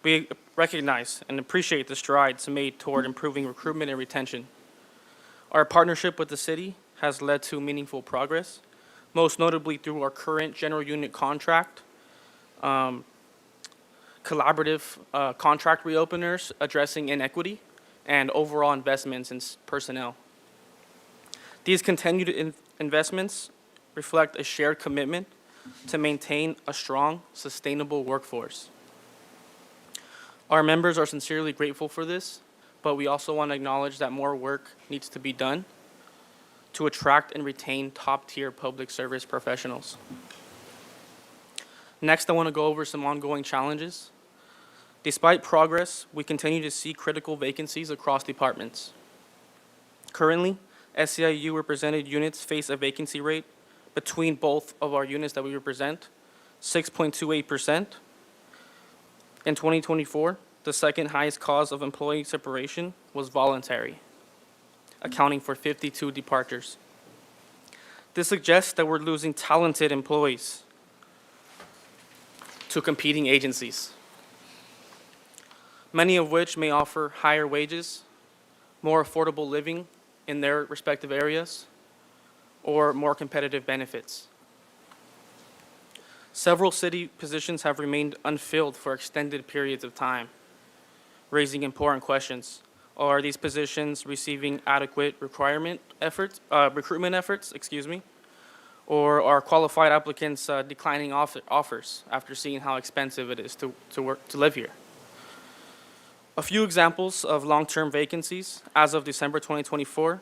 We recognize and appreciate the strides made toward improving recruitment and retention. Our partnership with the city has led to meaningful progress, most notably through our current general unit contract, collaborative contract reopeners addressing inequity, and overall investments in personnel. These continued investments reflect a shared commitment to maintain a strong, sustainable workforce. Our members are sincerely grateful for this, but we also want to acknowledge that more work needs to be done to attract and retain top-tier public service professionals. Next, I want to go over some ongoing challenges. Despite progress, we continue to see critical vacancies across departments. Currently, SEIU represented units face a vacancy rate between both of our units that we represent, 6.28%. In 2024, the second highest cause of employee separation was voluntary, accounting for 52 departures. This suggests that we're losing talented employees to competing agencies, many of which may offer higher wages, more affordable living in their respective areas, or more competitive benefits. Several city positions have remained unfilled for extended periods of time, raising important questions. Are these positions receiving adequate recruitment efforts, or are qualified applicants declining offers after seeing how expensive it is to live here? A few examples of long-term vacancies. As of December 2024,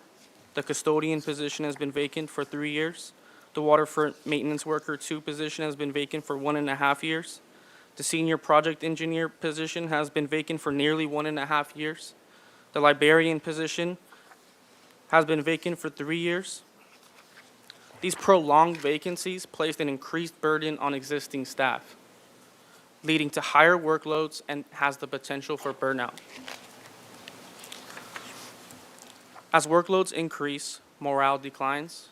the custodian position has been vacant for 3 years. The waterfront maintenance worker 2 position has been vacant for 1.5 years. The senior project engineer position has been vacant for nearly 1.5 years. The librarian position has been vacant for 3 years. These prolonged vacancies placed an increased burden on existing staff, leading to higher workloads and has the potential for burnout. As workloads increase, morale declines.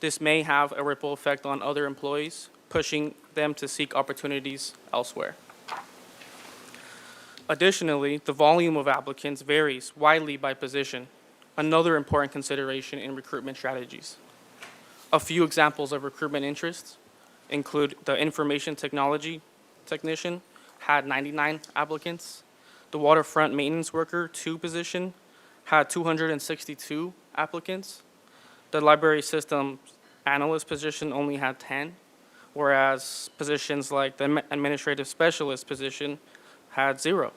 This may have a ripple effect on other employees, pushing them to seek opportunities elsewhere. Additionally, the volume of applicants varies widely by position, another important consideration in recruitment strategies. A few examples of recruitment interests include the information technology technician had 99 applicants. The waterfront maintenance worker 2 position had 262 applicants. The library system analyst position only had 10, whereas positions like the administrative specialist position had 0.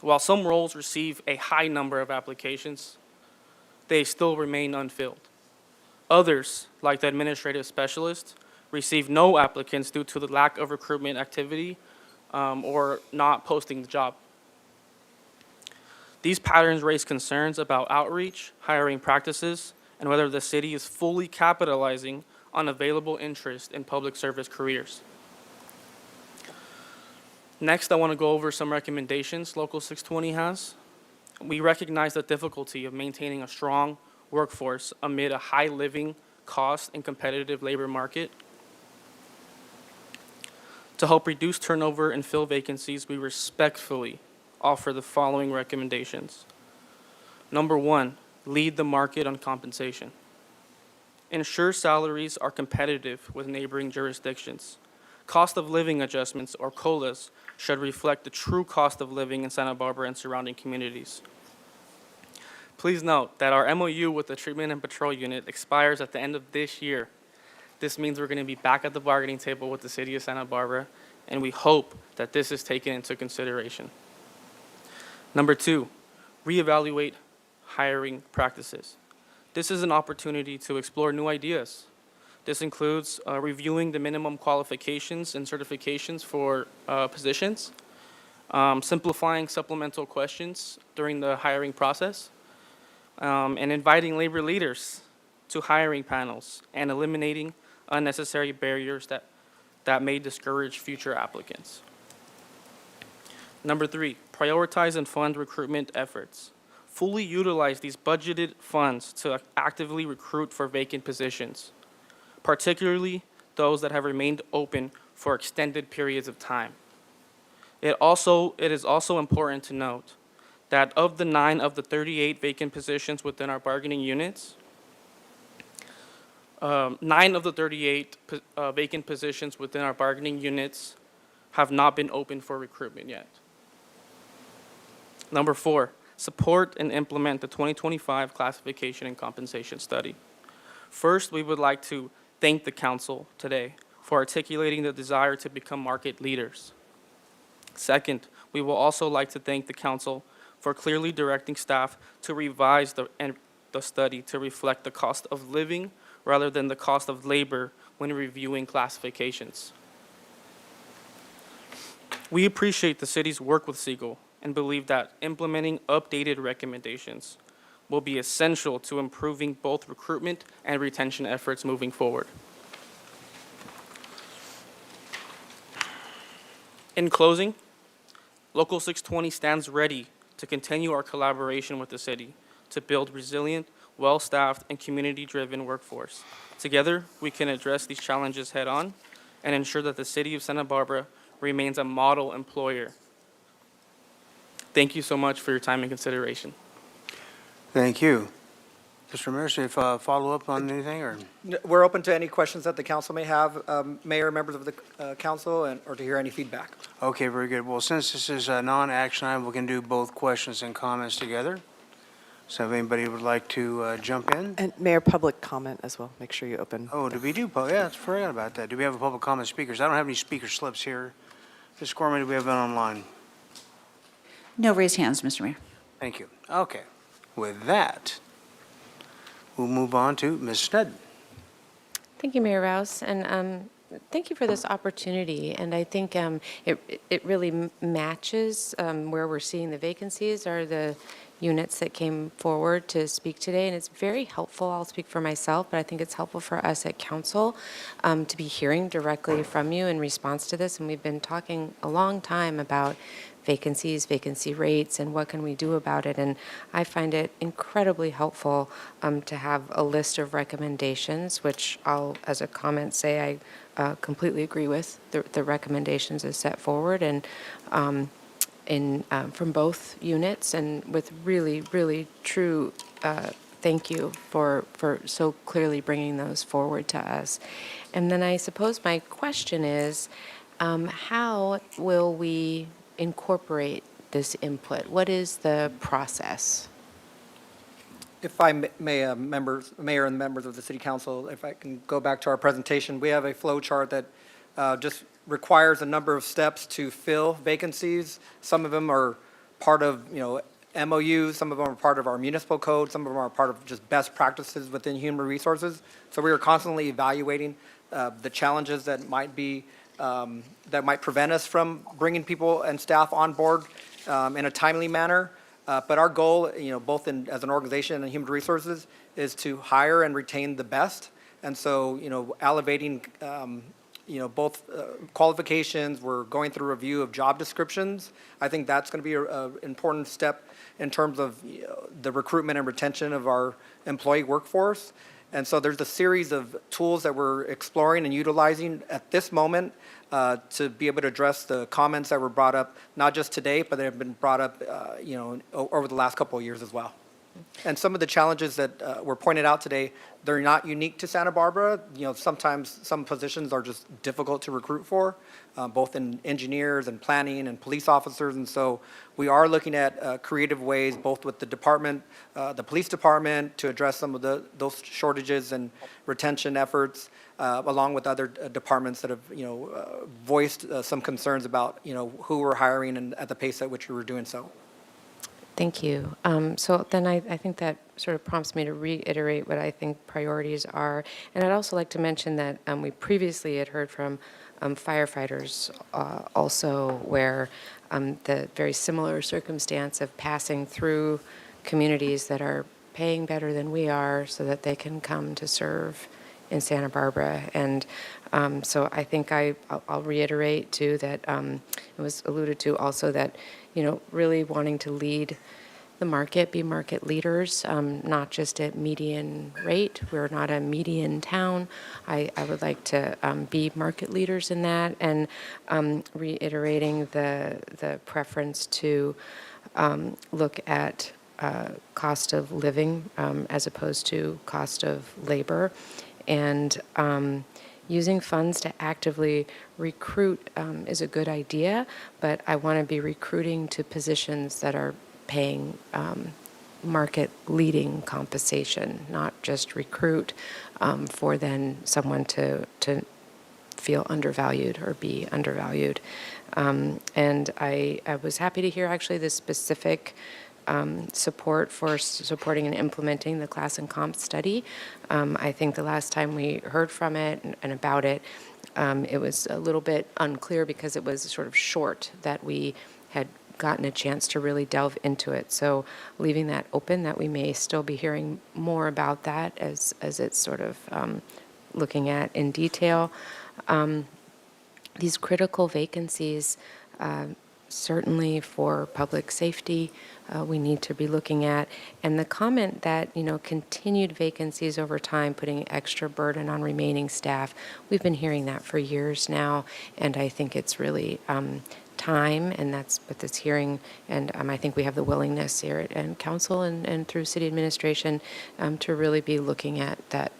While some roles receive a high number of applications, they still remain unfilled. Others, like the administrative specialist, receive no applicants due to the lack of recruitment activity or not posting the job. These patterns raise concerns about outreach, hiring practices, and whether the city is fully capitalizing on available interest in public service careers. Next, I want to go over some recommendations Local 620 has. We recognize the difficulty of maintaining a strong workforce amid a high living cost and competitive labor market. To help reduce turnover and fill vacancies, we respectfully offer the following recommendations. Number 1, lead the market on compensation. Ensure salaries are competitive with neighboring jurisdictions. Cost of living adjustments, or COLAs, should reflect the true cost of living in Santa Barbara and surrounding communities. Please note that our MOU with the Treatment and Patrol Unit expires at the end of this year. This means we're going to be back at the bargaining table with the City of Santa Barbara, and we hope that this is taken into consideration. Number 2, reevaluate hiring practices. This is an opportunity to explore new ideas. This includes reviewing the minimum qualifications and certifications for positions, simplifying supplemental questions during the hiring process, and inviting labor leaders to hiring panels and eliminating unnecessary barriers that may discourage future applicants. Number 3, prioritize and fund recruitment efforts. Fully utilize these budgeted funds to actively recruit for vacant positions, particularly those that have remained open for extended periods of time. It is also important to note that of the 9 of the 38 vacant positions within our bargaining units, 9 of the 38 vacant positions within our bargaining units have not been open for recruitment yet. Number 4, support and implement the 2025 classification and compensation study. First, we would like to thank the council today for articulating the desire to become market leaders. Second, we will also like to thank the council for clearly directing staff to revise the study to reflect the cost of living rather than the cost of labor when reviewing classifications. We appreciate the city's work with Siegel and believe that implementing updated recommendations will be essential to improving both recruitment and retention efforts moving forward. In closing, Local 620 stands ready to continue our collaboration with the city to build resilient, well-staffed, and community-driven workforce. Together, we can address these challenges head-on and ensure that the city of Santa Barbara remains a model employer. Thank you so much for your time and consideration. Thank you. Mr. Mayor, if follow up on anything, or? We're open to any questions that the council may have, mayor, members of the council, or to hear any feedback. Okay, very good. Well, since this is a non-action item, we can do both questions and comments together. So if anybody would like to jump in? And Mayor, public comment as well. Make sure you open. Oh, do we do, yeah, I forgot about that. Do we have a public comment speakers? I don't have any speaker slips here. Ms. Corman, do we have that online? No raised hands, Mr. Mayor. Thank you. Okay. With that, we'll move on to Ms. Sneddon. Thank you, Mayor Rouse, and thank you for this opportunity. And I think it really matches where we're seeing the vacancies are the units that came forward to speak today, and it's very helpful. I'll speak for myself, but I think it's helpful for us at council to be hearing directly from you in response to this. And we've been talking a long time about vacancies, vacancy rates, and what can we do about it. And I find it incredibly helpful to have a list of recommendations, which I'll, as a comment, say I completely agree with the recommendations as set forward. And from both units, and with really, really true thank you for so clearly bringing those forward to us. And then I suppose my question is, how will we incorporate this input? What is the process? If I may, Mayor and members of the City Council, if I can go back to our presentation, we have a flow chart that just requires a number of steps to fill vacancies. Some of them are part of, MOUs, some of them are part of our municipal code, some of them are part of just best practices within human resources. So we are constantly evaluating the challenges that might be, that might prevent us from bringing people and staff on board in a timely manner. But our goal, both as an organization and human resources, is to hire and retain the best. And so, elevating, both qualifications. We're going through a review of job descriptions. I think that's going to be an important step in terms of the recruitment and retention of our employee workforce. And so there's a series of tools that we're exploring and utilizing at this moment to be able to address the comments that were brought up, not just today, but that have been brought up, over the last couple of years as well. And some of the challenges that were pointed out today, they're not unique to Santa Barbara. Sometimes some positions are just difficult to recruit for, both in engineers and planning and police officers. And so we are looking at creative ways, both with the department, the police department, to address some of those shortages and retention efforts, along with other departments that have, voiced some concerns about, who we're hiring and at the pace at which we were doing so. Thank you. So then I think that sort of prompts me to reiterate what I think priorities are. And I'd also like to mention that we previously had heard from firefighters also, where the very similar circumstance of passing through communities that are paying better than we are so that they can come to serve in Santa Barbara. And so I think I'll reiterate too that it was alluded to also that, really wanting to lead the market, be market leaders, not just at median rate. We're not a median town. I would like to be market leaders in that, and reiterating the preference to look at cost of living as opposed to cost of labor, and using funds to actively recruit is a good idea, but I want to be recruiting to positions that are paying market-leading compensation, not just recruit for then someone to feel undervalued or be undervalued. And I was happy to hear actually the specific support for supporting and implementing the class and comp study. I think the last time we heard from it and about it, it was a little bit unclear because it was sort of short that we had gotten a chance to really delve into it. So leaving that open, that we may still be hearing more about that as it's sort of looking at in detail. These critical vacancies, certainly for public safety, we need to be looking at. And the comment that, continued vacancies over time, putting extra burden on remaining staff, we've been hearing that for years now, and I think it's really time, and that's what this hearing, and I think we have the willingness here at Council and through City Administration to really be looking at that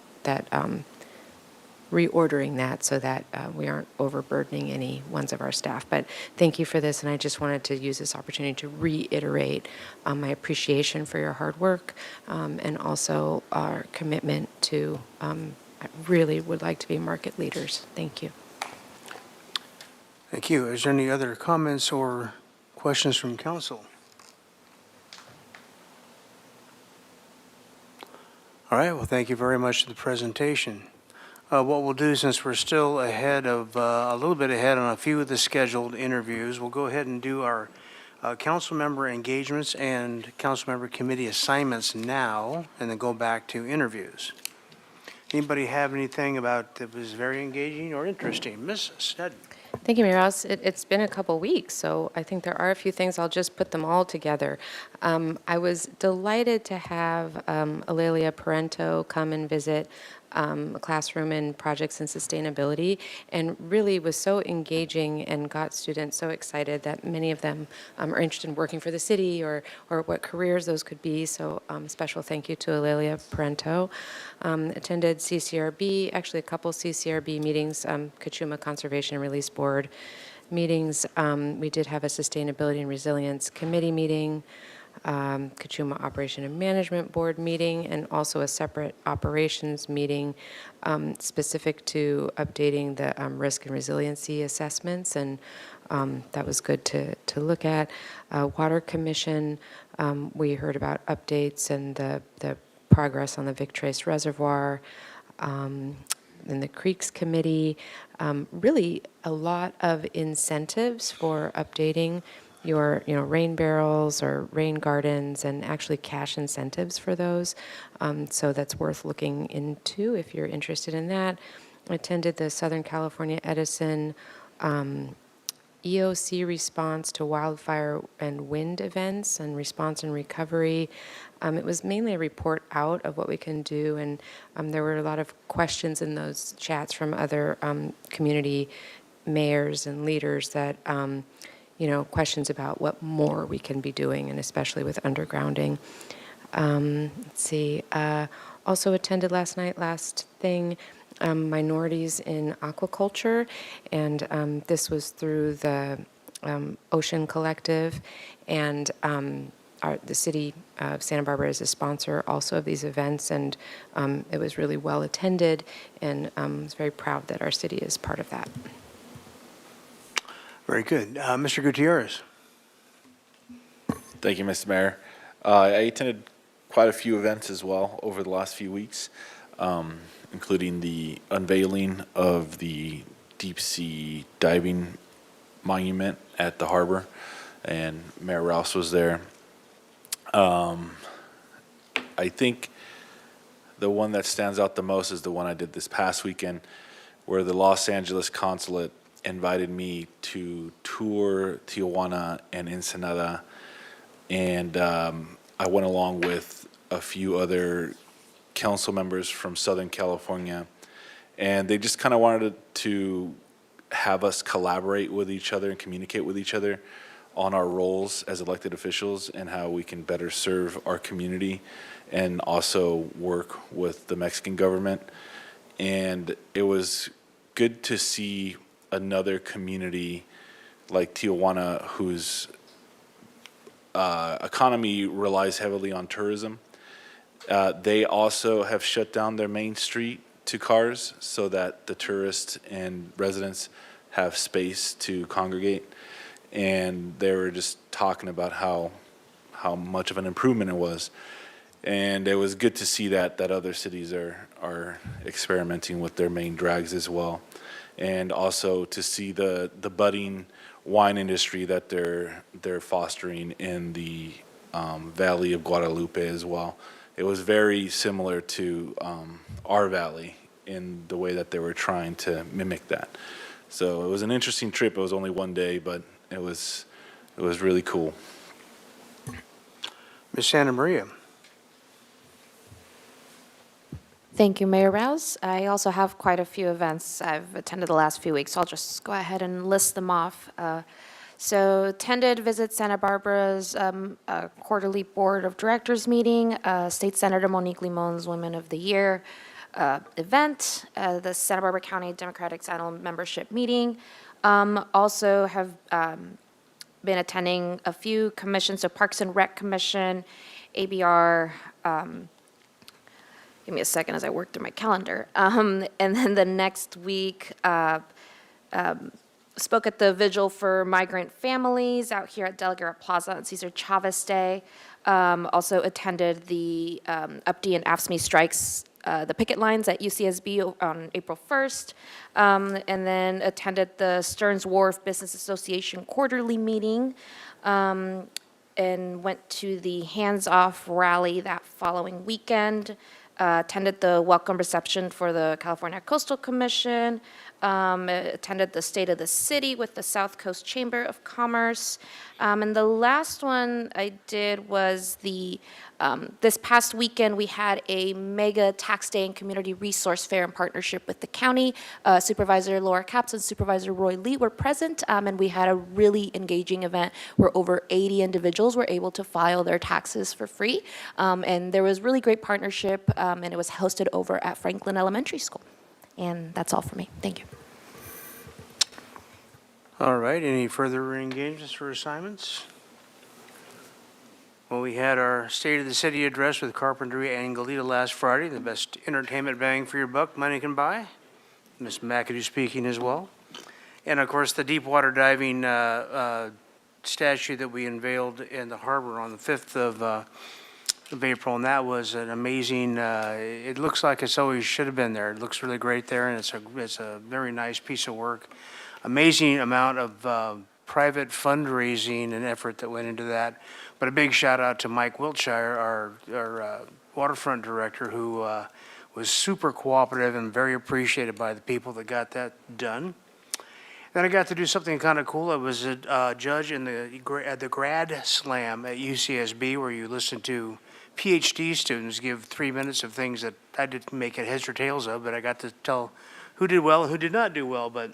reordering that so that we aren't overburdening any ones of our staff. But thank you for this, and I just wanted to use this opportunity to reiterate my appreciation for your hard work and also our commitment to, I really would like to be market leaders. Thank you. Thank you. Is there any other comments or questions from council? All right, well, thank you very much for the presentation. What we'll do, since we're still ahead of, a little bit ahead on a few of the scheduled interviews, we'll go ahead and do our council member engagements and council member committee assignments now, and then go back to interviews. Anybody have anything about that was very engaging or interesting? Ms. Snedden. Thank you, Mayor Rouse. It's been a couple weeks, so I think there are a few things. I'll just put them all together. I was delighted to have Alelia Parento come and visit a classroom in projects and sustainability, and really was so engaging and got students so excited that many of them are interested in working for the city or what careers those could be. So special thank you to Alelia Parento. Attended CCRB, actually a couple CCRB meetings, Kachuma Conservation and Release Board meetings. We did have a Sustainability and Resilience Committee meeting, Kachuma Operation and Management Board meeting, and also a separate operations meeting specific to updating the risk and resiliency assessments, and that was good to look at. Water Commission, we heard about updates and the progress on the Vic Trace Reservoir. In the Creeks Committee, really a lot of incentives for updating your rain barrels or rain gardens, and actually cash incentives for those. So that's worth looking into if you're interested in that. I attended the Southern California Edison EOC response to wildfire and wind events and response and recovery. It was mainly a report out of what we can do, and there were a lot of questions in those chats from other community mayors and leaders that, questions about what more we can be doing, and especially with undergrounding. Let's see. Also attended last thing, minorities in aquaculture, and this was through the Ocean Collective, and the city of Santa Barbara is a sponsor also of these events, and it was really well attended, and I was very proud that our city is part of that. Very good. Mr. Gutierrez. Thank you, Mr. Mayor. I attended quite a few events as well over the last few weeks, including the unveiling of the deep sea diving monument at the harbor, and Mayor Rouse was there. I think the one that stands out the most is the one I did this past weekend, where the Los Angeles consulate invited me to tour Tijuana and Ensenada, and I went along with a few other council members from Southern California, and they just kind of wanted to have us collaborate with each other and communicate with each other on our roles as elected officials and how we can better serve our community and also work with the Mexican government. And it was good to see another community like Tijuana, whose economy relies heavily on tourism. They also have shut down their main street to cars so that the tourists and residents have space to congregate. And they were just talking about how much of an improvement it was. And it was good to see that other cities are experimenting with their main drags as well. And also to see the budding wine industry that they're fostering in the Valley of Guadalupe as well. It was very similar to our valley in the way that they were trying to mimic that. So it was an interesting trip. It was only one day, but it was really cool. Ms. Santa Maria. Thank you, Mayor Rouse. I also have quite a few events I've attended the last few weeks, so I'll just go ahead and list them off. So attended Visit Santa Barbara's quarterly Board of Directors meeting, State Senator Monique Limon's Women of the Year event, the Santa Barbara County Democratic Senate membership meeting. Also have been attending a few commissions, so Parks and Rec Commission, ABR, give me a second as I work through my calendar. And then the next week, spoke at the Vigil for Migrant Families out here at De La Guerra Plaza on Cesar Chavez Day. Also attended the UPD and AFSCME strikes, the picket lines at UCSB on April 1st. And then attended the Stearns Wharf Business Association quarterly meeting. And went to the Hands Off rally that following weekend. Attended the welcome reception for the California Coastal Commission, attended the State of the City with the South Coast Chamber of Commerce. And the last one I did was this past weekend, we had a mega tax day and community resource fair in partnership with the county. Supervisor Laura Capps and Supervisor Roy Lee were present, and we had a really engaging event where over 80 individuals were able to file their taxes for free. And there was really great partnership, and it was hosted over at Franklin Elementary School. And that's all for me. Thank you. All right, any further engagements or assignments? Well, we had our State of the City address with Carpentry and Goleta last Friday, the best entertainment bang for your buck money can buy. Ms. McAdoo speaking as well. And of course, the deep water diving statue that we unveiled in the harbor on the 5th of April, and that was an amazing, it looks like it's always should have been there. It looks really great there, and it's a very nice piece of work. Amazing amount of private fundraising and effort that went into that. But a big shout out to Mike Wiltshire, our waterfront director, who was super cooperative and very appreciated by the people that got that done. Then I got to do something kind of cool. I was a judge at the Grad Slam at UCSB, where you listen to PhD students give 3 minutes of things that I didn't make heads or tails of, but I got to tell who did well and who did not do well. But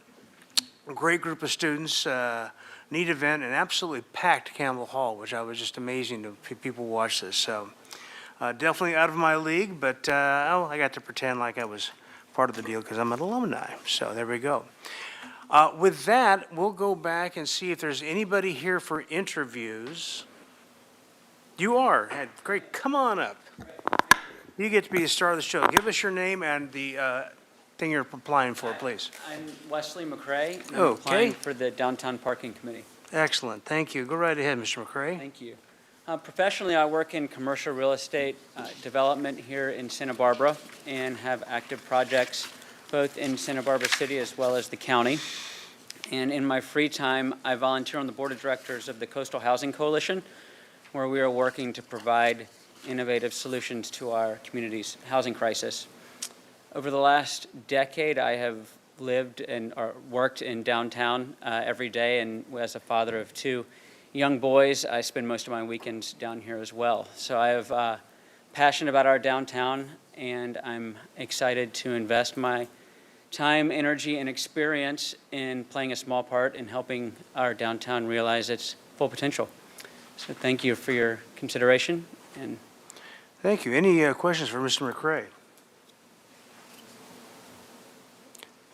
a great group of students, neat event, and absolutely packed Campbell Hall, which I was just amazing to people watch this. So definitely out of my league, but I got to pretend like I was part of the deal because I'm an alumni. So there we go. With that, we'll go back and see if there's anybody here for interviews. You are. Great. Come on up. You get to be the star of the show. Give us your name and the thing you're applying for, please. I'm Wesley McCrae. I'm Okay. applying for the Downtown Parking Committee. Excellent. Thank you. Go right ahead, Mr. McCrae. Thank you. Professionally, I work in commercial real estate development here in Santa Barbara and have active projects both in Santa Barbara City as well as the county. And in my free time, I volunteer on the board of directors of the Coastal Housing Coalition, where we are working to provide innovative solutions to our community's housing crisis. Over the last decade, I have lived and worked in downtown every day, and as a father of 2 young boys, I spend most of my weekends down here as well. So I have passion about our downtown, and I'm excited to invest my time, energy, and experience in playing a small part in helping our downtown realize its full potential. So thank you for your consideration. And Thank you. Any questions for Mr. McCrae?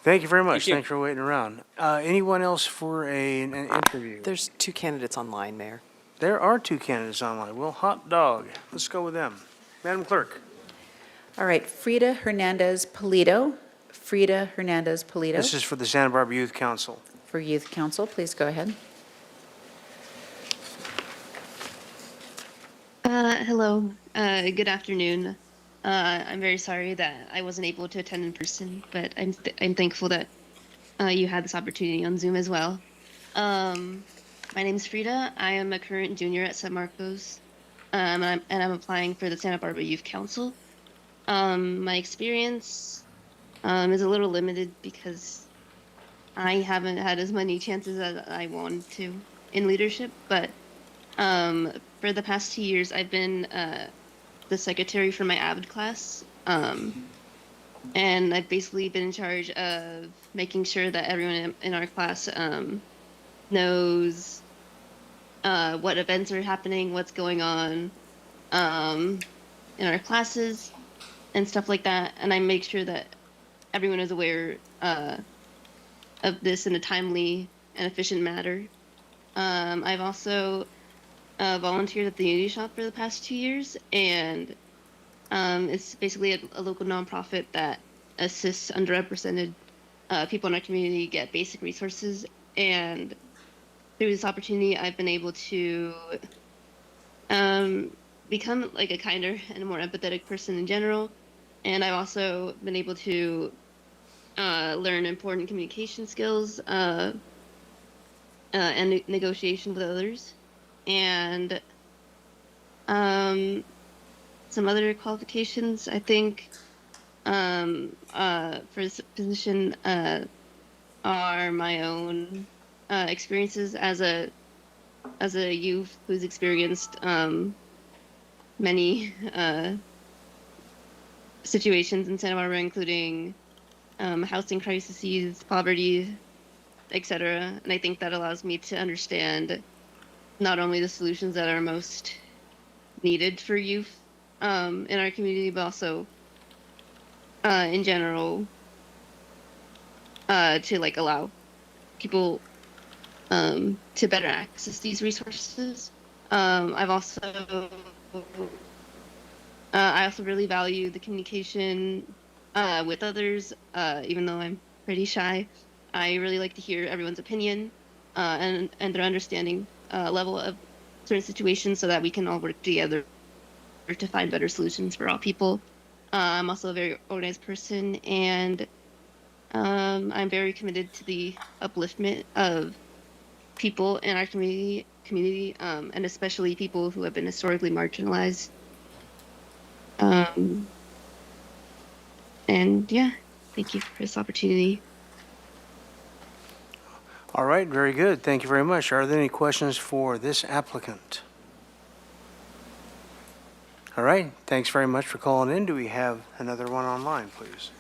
Thank you very much. Thank you. Thanks for waiting around. Anyone else for an interview? There's 2 candidates online, Mayor. There are 2 candidates online. Well, hot dog. Let's go with them. Madam Clerk. All right, Frida Hernandez Polito. Frida Hernandez Polito. This is for the Santa Barbara Youth Council. For Youth Council, please go ahead. Hello. Good afternoon. I'm very sorry that I wasn't able to attend in person, but I'm thankful that you had this opportunity on Zoom as well. My name is Frida. I am a current junior at San Marcos, and I'm applying for the Santa Barbara Youth Council. My experience is a little limited because I haven't had as many chances as I wanted to in leadership, but for the past 2 years, I've been the secretary for my AVID class, and I've basically been in charge of making sure that everyone in our class knows what events are happening, what's going on in our classes, and stuff like that. And I make sure that everyone is aware of this in a timely and efficient manner. I've also volunteered at the Unity Shop for the past 2 years, and it's basically a local nonprofit that assists underrepresented people in our community get basic resources. And through this opportunity, I've been able to become like a kinder and a more empathetic person in general. And I've also been able to learn important communication skills and negotiation with others. And some other qualifications, I think, for this position, are my own experiences as a youth who's experienced many situations in Santa Barbara, including housing crises, poverty, etc. And I think that allows me to understand not only the solutions that are most needed for youth in our community, but also in general to like allow people to better access these resources. I've also I also really value the communication with others, even though I'm pretty shy. I really like to hear everyone's opinion and their understanding level of certain situations so that we can all work together to find better solutions for all people. I'm also a very organized person, and I'm very committed to the upliftment of people in our community, and especially people who have been historically marginalized. And yeah, thank you for this opportunity. All right, very good. Thank you very much. Are there any questions for this applicant? All right, thanks very much for calling in. Do we have another one online, please?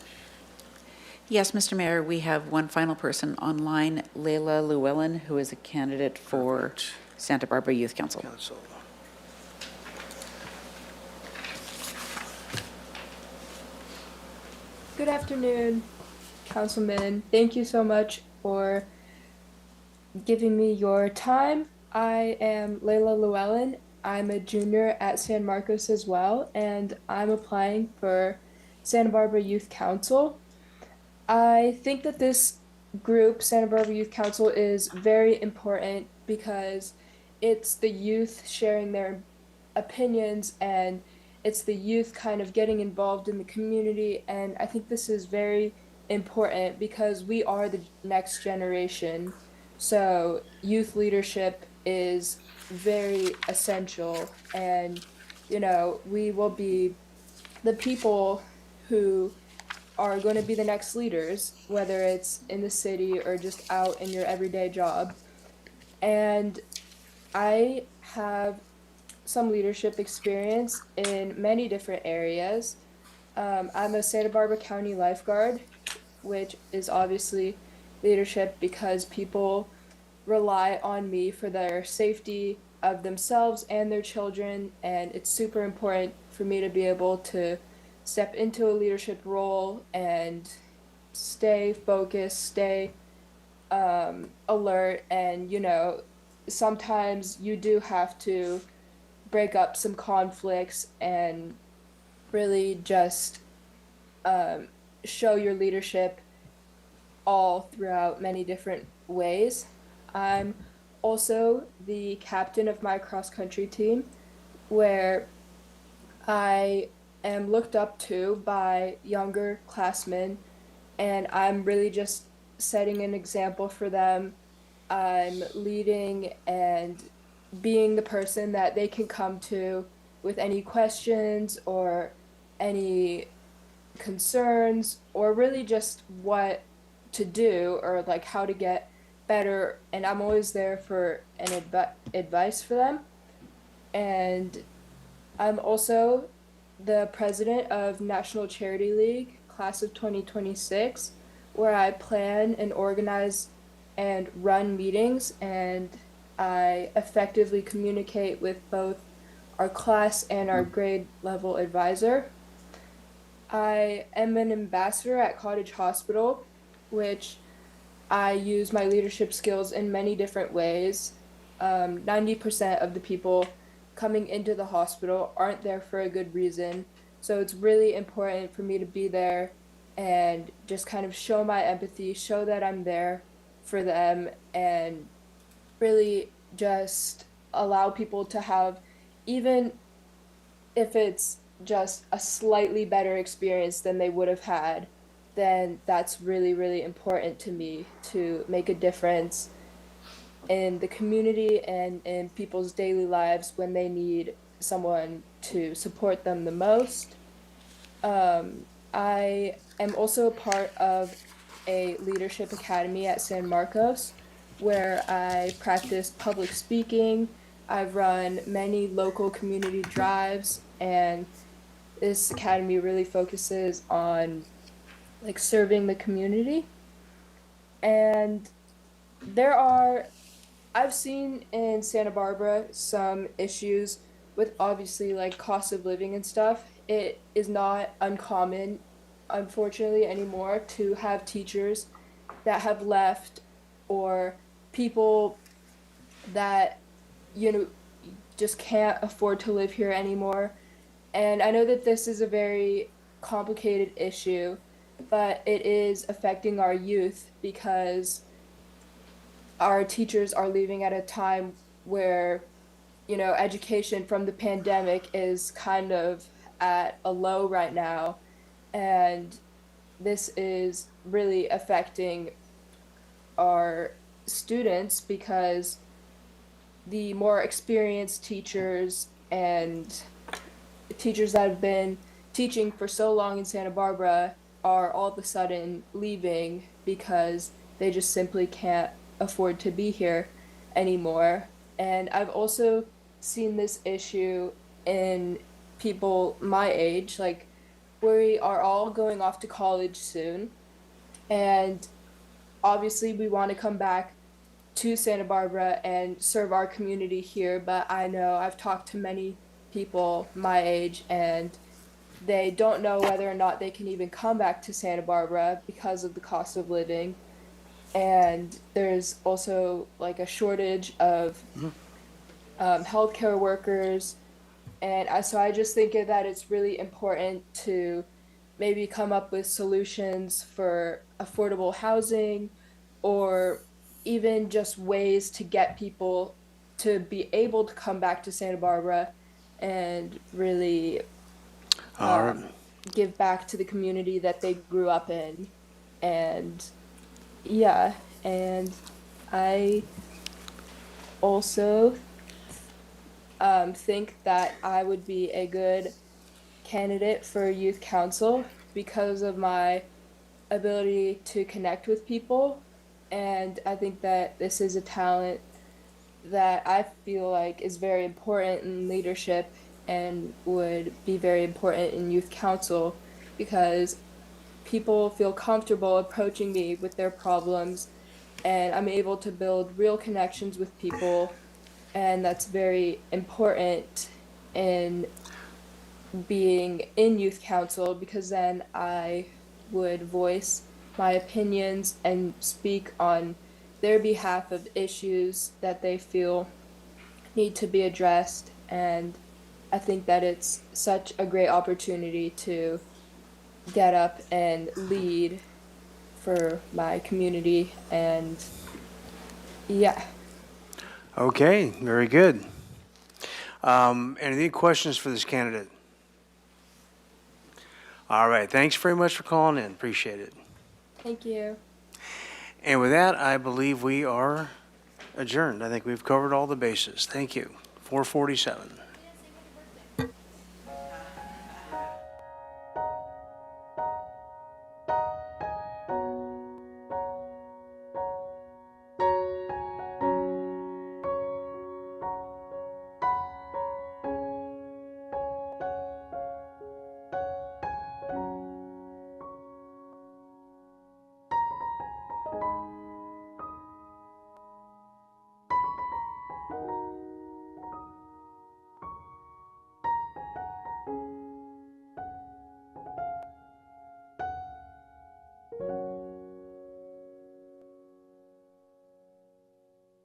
Yes, Mr. Mayor, we have one final person online, Leila Llewellyn, who is a candidate for Santa Barbara Youth Council. Good afternoon, Councilman. Thank you so much for giving me your time. I am Leila Llewellyn. I'm a junior at San Marcos as well, and I'm applying for Santa Barbara Youth Council. I think that this group, Santa Barbara Youth Council, is very important because it's the youth sharing their opinions and it's the youth kind of getting involved in the community. And I think this is very important because we are the next generation. So youth leadership is very essential. And, you know, we will be the people who are going to be the next leaders, whether it's in the city or just out in your everyday job. And I have some leadership experience in many different areas. I'm a Santa Barbara County lifeguard, which is obviously leadership because people rely on me for their safety of themselves and their children, and it's super important for me to be able to step into a leadership role and stay focused, stay alert, and you know, sometimes you do have to break up some conflicts and really just show your leadership all throughout many different ways. I'm also the captain of my cross country team, where I am looked up to by younger classmen, and I'm really just setting an example for them. I'm leading and being the person that they can come to with any questions or any concerns, or really just what to do or like how to get better. And I'm always there for an advice for them. And I'm also the president of National Charity League, class of 2026, where I plan and organize and run meetings, and I effectively communicate with both our class and our grade level advisor. I am an ambassador at Cottage Hospital, which I use my leadership skills in many different ways. 90% of the people coming into the hospital aren't there for a good reason. So it's really important for me to be there and just kind of show my empathy, show that I'm there for them, and really just allow people to have, even if it's just a slightly better experience than they would have had, then that's really, really important to me to make a difference in the community and in people's daily lives when they need someone to support them the most. I am also a part of a leadership academy at San Marcos where I practice public speaking. I've run many local community drives, and this academy really focuses on like serving the community. And I've seen in Santa Barbara some issues with obviously like cost of living and stuff. It is not uncommon, unfortunately, anymore to have teachers that have left or people that, you know, just can't afford to live here anymore. And I know that this is a very complicated issue, but it is affecting our youth because our teachers are leaving at a time where, you know, education from the pandemic is kind of at a low right now. And this is really affecting our students because the more experienced teachers and teachers that have been teaching for so long in Santa Barbara are all of a sudden leaving because they just simply can't afford to be here anymore. And I've also seen this issue in people my age, like we are all going off to college soon. And obviously we want to come back to Santa Barbara and serve our community here, but I know I've talked to many people my age and they don't know whether or not they can even come back to Santa Barbara because of the cost of living. And there's also like a shortage of healthcare workers. And so I just think that it's really important to maybe come up with solutions for affordable housing or even just ways to get people to be able to come back to Santa Barbara and really All right. give back to the community that they grew up in. And yeah, and I also think that I would be a good candidate for youth council because of my ability to connect with people. And I think that this is a talent that I feel like is very important in leadership and would be very important in youth council because people feel comfortable approaching me with their problems and I'm able to build real connections with people, and that's very important in being in youth council because then I would voice my opinions and speak on their behalf of issues that they feel need to be addressed. And I think that it's such a great opportunity to get up and lead for my community. And yeah. Okay, very good. Any questions for this candidate? All right, thanks very much for calling in. Appreciate it. Thank you. And with that, I believe we are adjourned. I think we've covered all the bases. Thank you. 4:47.